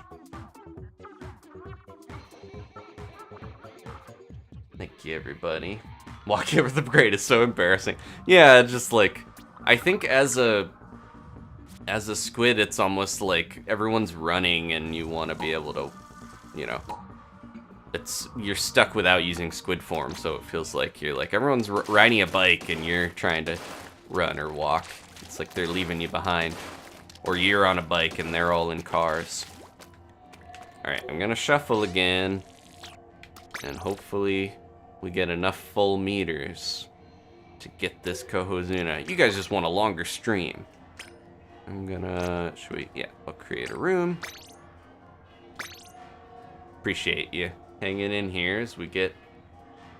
Thank you, everybody. Walking over the grade is so embarrassing. Yeah, just like... I think as a squid, it's almost like everyone's running and you want to be able to, you know... You're stuck without using squid form, so it feels like you're like everyone's riding a bike and you're trying to run or walk. It's like they're leaving you behind, or you're on a bike and they're all in cars. All right, I'm gonna shuffle again, and hopefully we get enough full meters to get this Cohozuna. You guys just want a longer stream. I'm gonna I'll create a room. Appreciate you hanging in here as we get,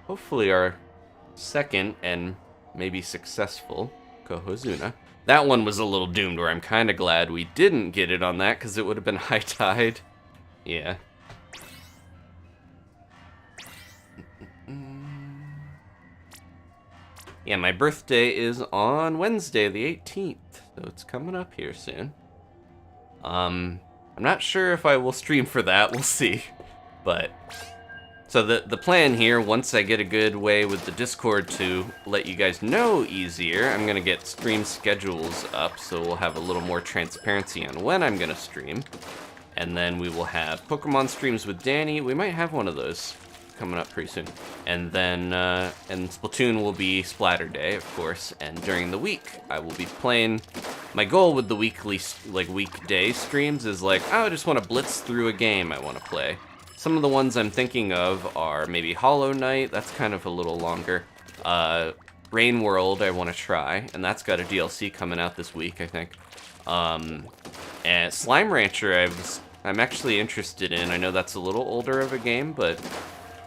hopefully, our second and maybe successful Cohozuna. That one was a little doomed, where I'm kind of glad we didn't get it on that, because it would have been high tide. Yeah. Yeah, my birthday is on Wednesday, the 18th, so it's coming up here soon. I'm not sure if I will stream for that, we'll see. But, so the plan here, once I get a good way with the Discord to let you guys know easier, I'm gonna get stream schedules up, so we'll have a little more transparency on when I'm gonna stream. And then we will have Pokemon streams with Danny. We might have one of those coming up pretty soon. And then, and Splatoon will be Splatterday, of course. And during the week, I will be playing. My goal with the weekly, like weekday streams is like, oh, I just want to blitz through a game I want to play. Some of the ones I'm thinking of are maybe Hollow Knight, that's kind of a little longer. Rain World I want to try, and that's got a DLC coming out this week, I think. And Slime Rancher I'm actually interested in. I know that's a little older of a game, but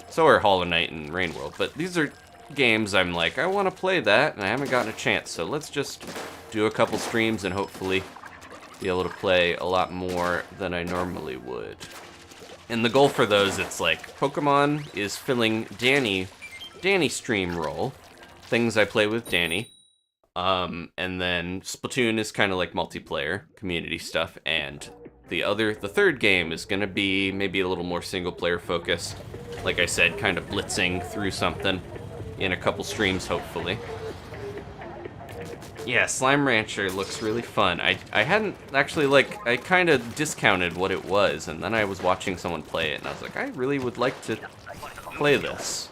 so are Hollow Knight and Rain World. But these are games I'm like, I want to play that, and I haven't gotten a chance, so let's just do a couple streams and hopefully be able to play a lot more than I normally would. And the goal for those, it's like, Pokemon is filling Danny stream role, things I play with Danny, and then Splatoon is kind of like multiplayer, community stuff, and the third game is gonna be maybe a little more single player focused, like I said, kind of blitzing through something in a couple streams, hopefully. Yeah, Slime Rancher looks really fun. I hadn't actually, like, I kind of discounted what it was, and then I was watching someone play it, and I was like, I really would like to play this.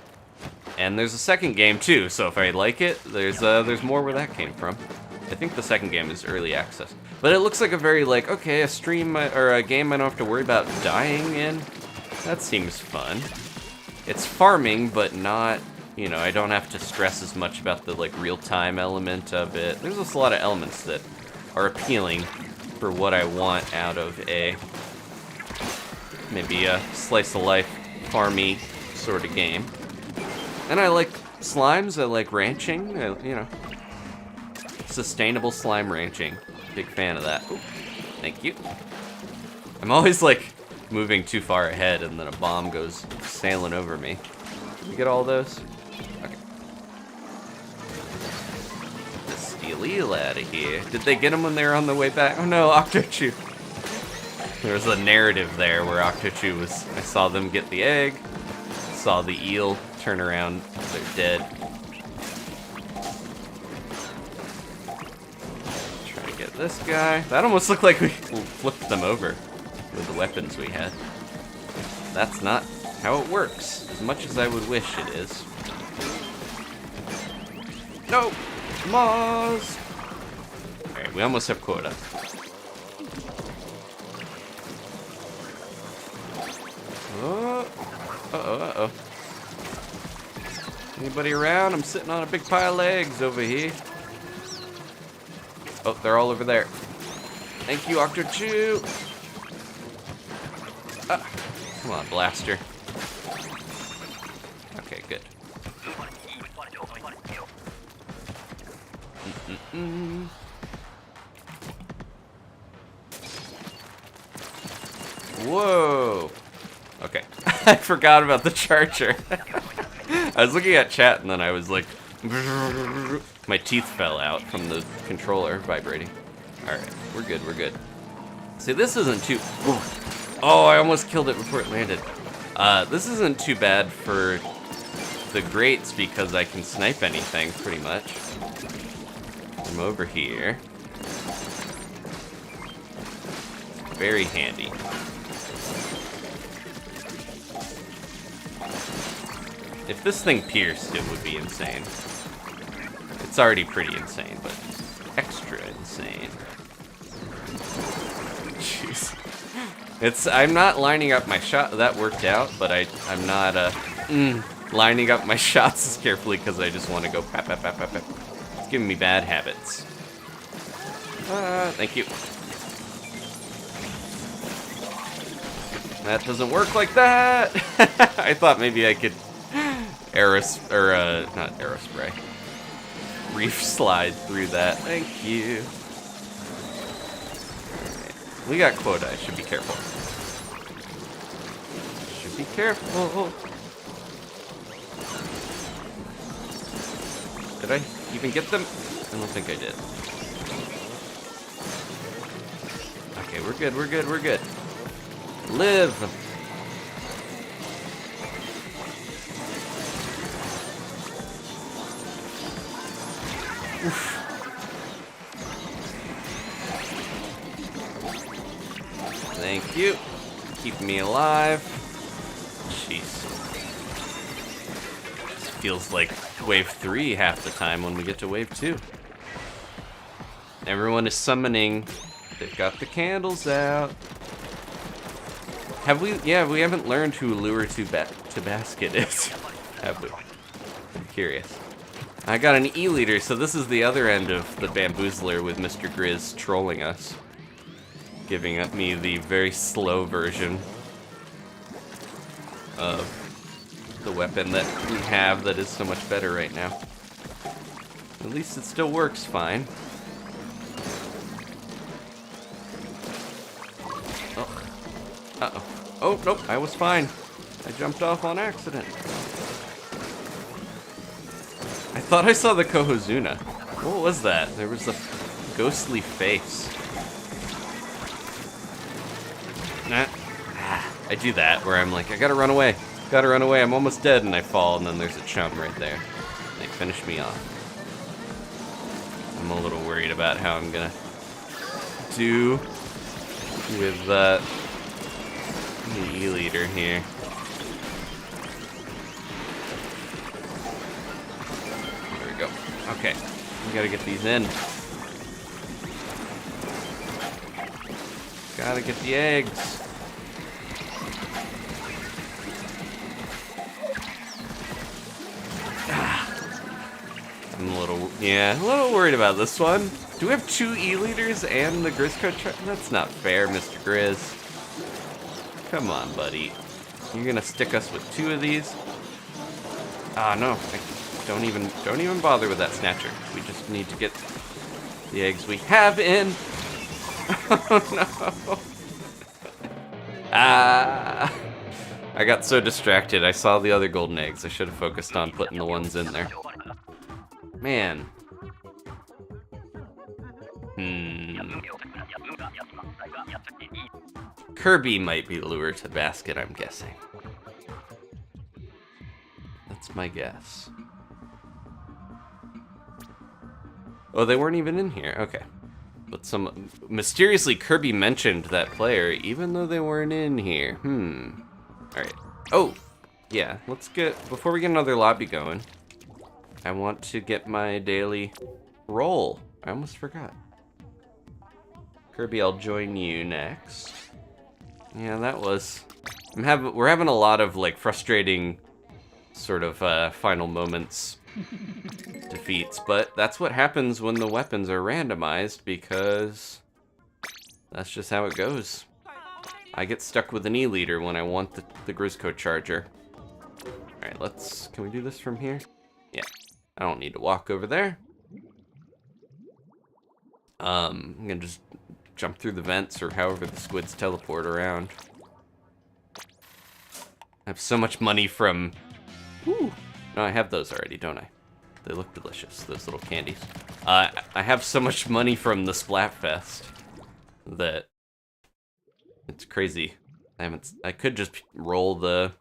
And there's a second game, too, so if I like it, there's more where that came from. I think the second game is early access. But it looks like a very, like, okay, a stream, or a game I don't have to worry about dying in. That seems fun. It's farming, but not... You know, I don't have to stress as much about the, like, real-time element of it. There's just a lot of elements that are appealing for what I want out of maybe a slice-of-life, farmy sort of game. And I like slimes, I like ranching, you know. Sustainable slime ranching. Big fan of that. Ooh, thank you. I'm always, like, moving too far ahead, and then a bomb goes sailing over me. You get all those? Eel out of here. Did they get him when they were on the way back? Oh no, Octochu. There was a narrative there where Octochu was... I saw them get the egg, saw the eel turn around, they're dead. Try to get this guy. That almost looked like we flipped them over with the weapons we had. That's not how it works, as much as I would wish it is. No! Moss! Alright, we almost have quota. Oh. Uh-oh, uh-oh. Anybody around? I'm sitting on a big pile of eggs over here. Oh, they're all over there. Thank you, Octochu! Ah, come on, Blaster. Okay, good. Whoa! Okay, I forgot about the charger. I was looking at chat and then I was like, my teeth fell out from the controller vibrating. Alright, we're good, we're good. See, this isn't too... Oh, I almost killed it before it landed. This isn't too bad for the grates because I can snipe anything, pretty much. I'm over here. Very handy. If this thing pierced, it would be insane. It's already pretty insane, but extra insane. Jeez. I'm not lining up my shot. That worked out, but I'm not lining up my shots as carefully because I just want to go pap, pap, pap, pap, pap. It's giving me bad habits. Thank you. That doesn't work like that! I thought maybe I could not aerospray. Reef slide through that. Thank you. Alright. We got quota, I should be careful. Should be careful. Did I even get them? I don't think I did. Okay, we're good, we're good, we're good. Live! Oof. Thank you. Keeping me alive. Jeez. This feels like wave 3 half the time when we get to wave 2. Everyone is summoning. They've got the candles out. Have we? Yeah, we haven't learned who Lure to Basket is. Have we? I'm curious. I got an E-liter, so this is the other end of the Bamboozler with Mr. Grizz trolling us. Giving up me the very slow version of the weapon that we have that is so much better right now. At least it still works fine. Oh. Uh-oh. Oh, nope, I was fine. I jumped off on accident. I thought I saw the Cohozuna. What was that? There was a ghostly face. Nah. I do that where I'm like, I gotta run away. Gotta run away, I'm almost dead, and I fall, and then there's a chum right there. They finish me off. I'm a little worried about how I'm gonna do with the E-liter here. There we go. Okay, we gotta get these in. Gotta get the eggs. I'm a little worried about this one. Do we have 2 E-liters and the Grizzco? That's not fair, Mr. Grizz. Come on, buddy. You're gonna stick us with 2 of these? Ah, no. Don't even bother with that snatcher. We just need to get the eggs we have in. Oh no. Ah. I got so distracted. I saw the other golden eggs. I should have focused on putting the ones in there. Man. Kirby might be lure to basket, I'm guessing. That's my guess. Oh, they weren't even in here. Okay. But mysteriously Kirby mentioned that player even though they weren't in here. Alright. Oh! Yeah, before we get another lobby going, I want to get my daily roll. I almost forgot. Kirby, I'll join you next. Yeah, that was... We're having a lot of, like, frustrating sort of final moments defeats, but that's what happens when the weapons are randomized, because that's just how it goes. I get stuck with an E-liter when I want the Grizzco charger. Alright, can we do this from here? Yeah, I don't need to walk over there. I'm gonna just jump through the vents or however the squids teleport around. I have so much money from... Ooh. No, I have those already, don't I? They look delicious, those little candies. I have so much money from the Splatfest that it's crazy. I could just roll the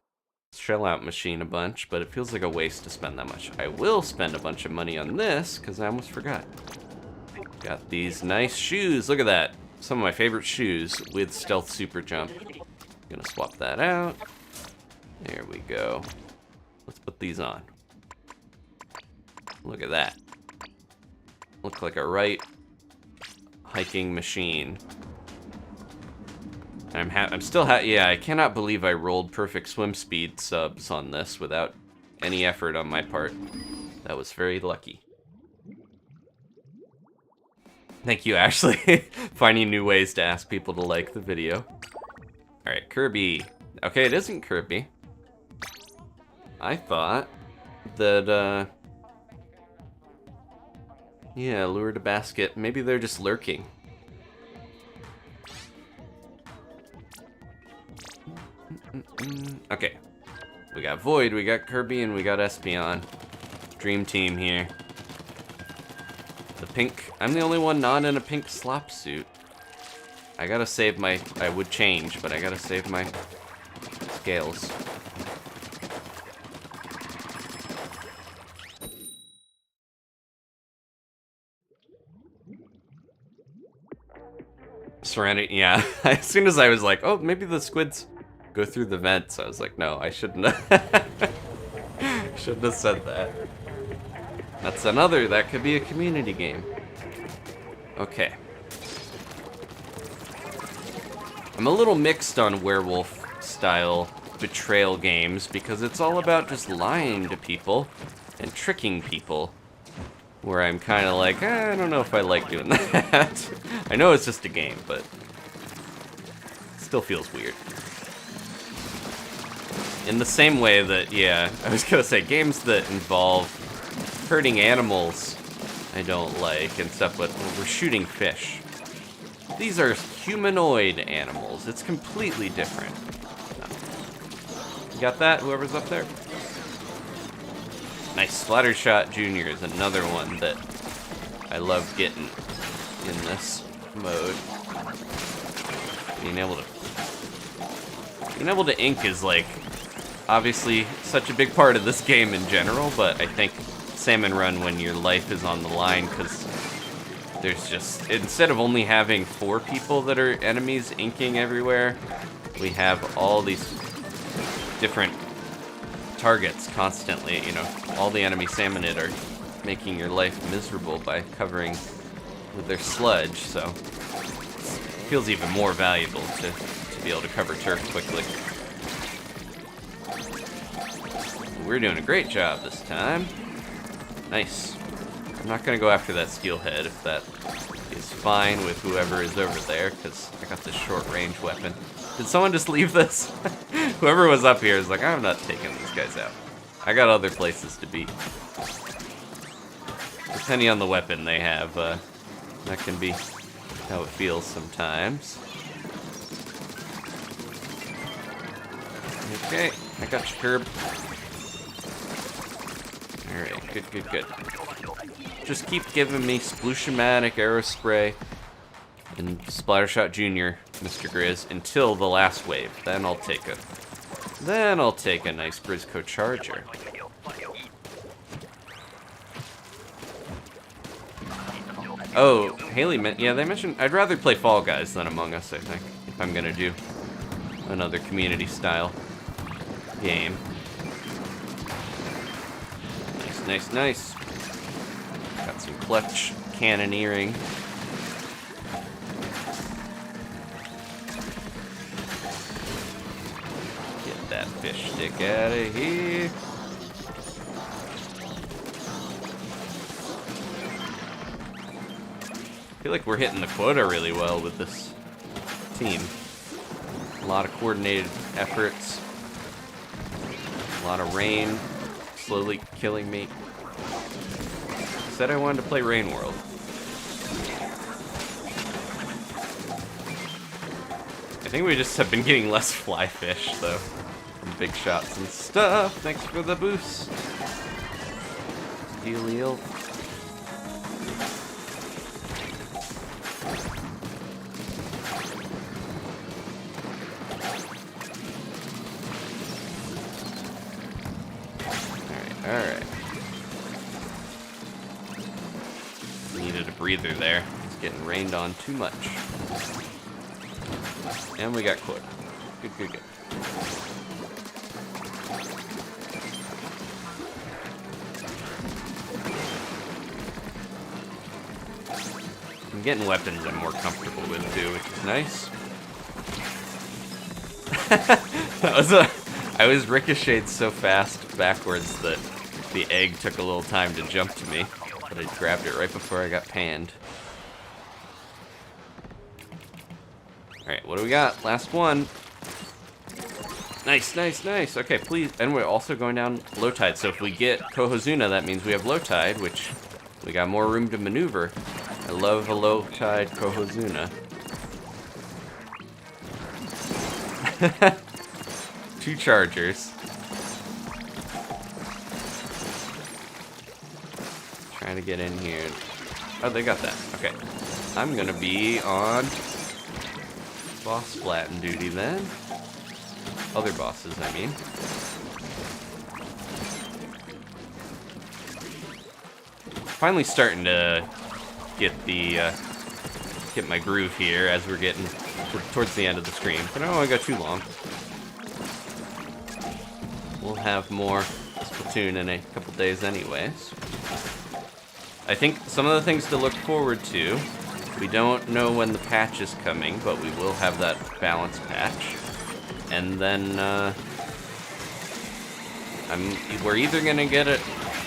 shell out machine a bunch, but it feels like a waste to spend that much. I will spend a bunch of money on this because I almost forgot. Got these nice shoes. Look at that. Some of my favorite shoes with stealth super jump. Gonna swap that out. There we go. Let's put these on. Look at that. Look like a right hiking machine. I'm still yeah, I cannot believe I rolled perfect swim speed subs on this without any effort on my part. That was very lucky. Thank you, Ashley. Finding new ways to ask people to like the video. Alright, Kirby. Okay, it isn't Kirby. I thought that, yeah, lure to basket. Maybe they're just lurking. Okay. We got Void, we got Kirby, and we got Espeon. Dream team here. The pink... I'm the only one not in a pink slop suit. I gotta save my... I would change, but I gotta save my scales. Serenity, yeah. As soon as I was like, oh, maybe the squids go through the vents, I was like, no, I shouldn't have. Shouldn't have said that. That could be a community game. Okay. I'm a little mixed on werewolf-style betrayal games because it's all about just lying to people and tricking people. Where I'm kind of like, I don't know if I like doing that. I know it's just a game, but it still feels weird. In the same way that, yeah, I was gonna say, games that involve hurting animals I don't like and stuff, but we're shooting fish. These are humanoid animals. It's completely different. You got that? Whoever's up there? Nice. Splattershot Jr. is another one that I love getting in this mode. Being able to ink is like obviously such a big part of this game in general, but I think Salmon Run when your life is on the line, because there's just, instead of only having 4 people that are enemies inking everywhere, we have all these different targets constantly. You know, all the enemy Salmonid are making your life miserable by covering with their sludge, so it feels even more valuable to be able to cover turf quickly. We're doing a great job this time. Nice. I'm not gonna go after that steelhead if that is fine with whoever is over there, because I got this short range weapon. Did someone just leave this? Whoever was up here is like, I'm not taking these guys out. I got other places to be. Depending on the weapon they have, that can be how it feels sometimes. Okay, I got you, Curb. Alright, good, good, good. Just keep giving me Splushiomatic Arrow Spray and Splattershot Jr., Mr. Grizz, until the last wave. Then I'll take a nice Grizzco Charger. Oh, Haley yeah, they mentioned I'd rather play Fall Guys than Among Us, I think, if I'm gonna do another community style game. Nice, nice, nice. Got some clutch cannoneering. Get that fish stick out of here. I feel like we're hitting the quota really well with this team. A lot of coordinated efforts. A lot of rain slowly killing me. Said I wanted to play Rain World. I think we just have been getting less fly fish, though. From big shots and stuff. Thanks for the boost. Deal eel. Alright. Needed a breather there. It's getting rained on too much. And we got quota. Good, good, good. I'm getting weapons I'm more comfortable with too, which is nice. I was ricocheted so fast backwards that the egg took a little time to jump to me, but I grabbed it right before I got panned. Alright, what do we got? Last one. Nice, nice, nice. Okay, please. And we're also going down low tide, so if we get Cohozuna, that means we have low tide, which we got more room to maneuver. I love a low tide Cohozuna. 2 chargers. Trying to get in here. Oh, they got that. Okay. I'm gonna be on boss Splatin duty then. Other bosses, I mean. Finally starting to get get my groove here as we're getting towards the end of the stream. But I don't want to go too long. We'll have more Splatoon in a couple days anyways. I think some of the things to look forward to, we don't know when the patch is coming, but we will have that balance patch. And then we're either gonna get it,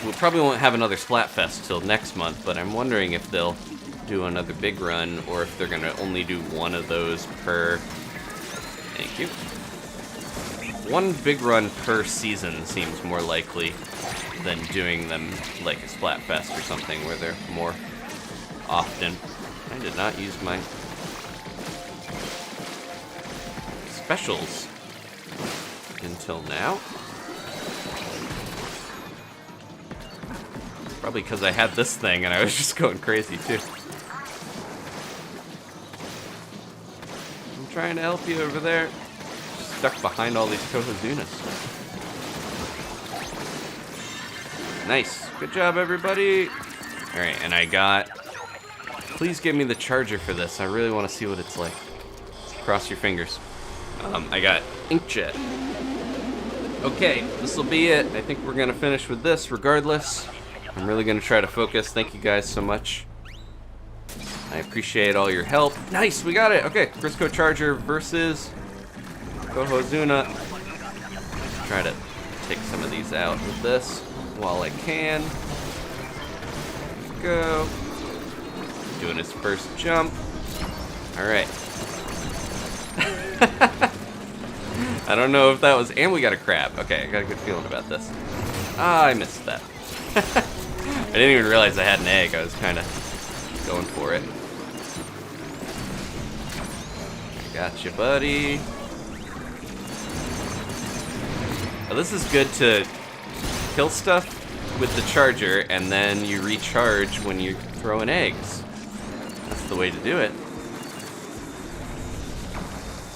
we probably won't have another Splatfest till next month, but I'm wondering if they'll do another big run or if they're gonna only do one of those per, thank you. One big run per season seems more likely than doing them like a Splatfest or something where they're more often. I did not use my specials. until now. Probably because I had this thing and I was just going crazy too. I'm trying to help you over there. Stuck behind all these Cohozunas. Nice. Good job, everybody. Alright, and I got... Please give me the charger for this. I really want to see what it's like. Cross your fingers. I got Inkjet. Okay, this will be it. I think we're going to finish with this regardless. I'm really going to try to focus. Thank you guys so much. I appreciate all your help. Nice, we got it. Okay, Grizzco Charger versus Cohozuna. Try to take some of these out with this while I can. Go. Doing his first jump. Alright. I don't know if that was... And we got a crab. Okay, I got a good feeling about this. Ah, I missed that. I didn't even realize I had an egg. I was kind of going for it. I got you, buddy. Well, this is good to kill stuff with the charger, and then you recharge when you're throwing eggs. That's the way to do it.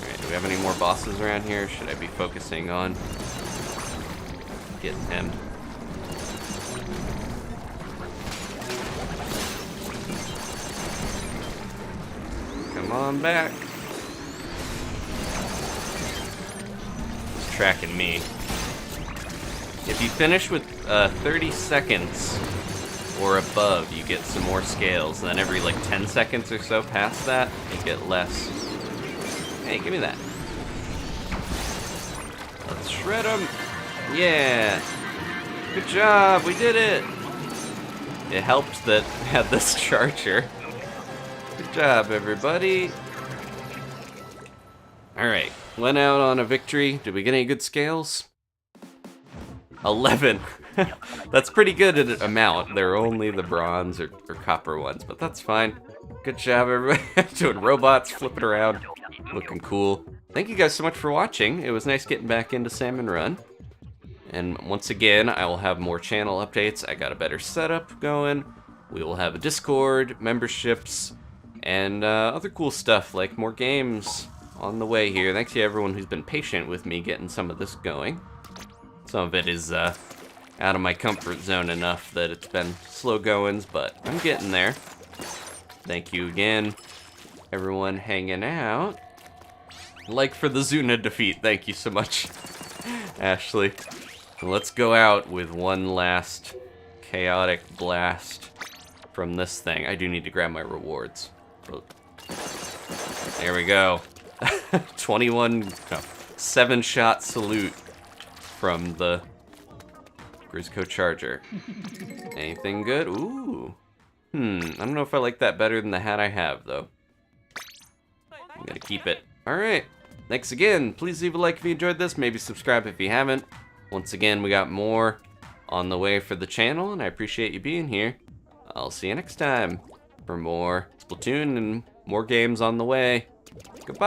Alright, do we have any more bosses around here? Should I be focusing on getting him? Come on back. He's tracking me. If you finish with 30 seconds or above, you get some more scales. And then every like 10 seconds or so past that, you get less. Hey, give me that. Let's shred them. Yeah. Good job. We did it. It helped that I had this charger. Good job, everybody. Alright, went out on a victory. Did we get any good scales? 11. That's pretty good at amount. They're only the bronze or copper ones, but that's fine. Good job, everybody. Doing robots, flipping around, looking cool. Thank you guys so much for watching. It was nice getting back into Salmon Run. And once again, I will have more channel updates. I got a better setup going. We will have a Discord, memberships, and other cool stuff like more games on the way here. Thanks to everyone who's been patient with me getting some of this going. Some of it is out of my comfort zone enough that it's been slow goings, but I'm getting there. Thank you again, everyone hanging out. Like for the Zuna defeat, thank you so much, Ashley. And let's go out with one last chaotic blast from this thing. I do need to grab my rewards. There we go. 7-shot salute from the Grizzco Charger. Anything good? Ooh. I don't know if I like that better than the hat I have, though. I'm gonna keep it. Alright. Thanks again. Please leave a like if you enjoyed this. Maybe subscribe if you haven't. Once again, we got more on the way for the channel, and I appreciate you being here. I'll see you next time for more Splatoon and more games on the way. Goodbye.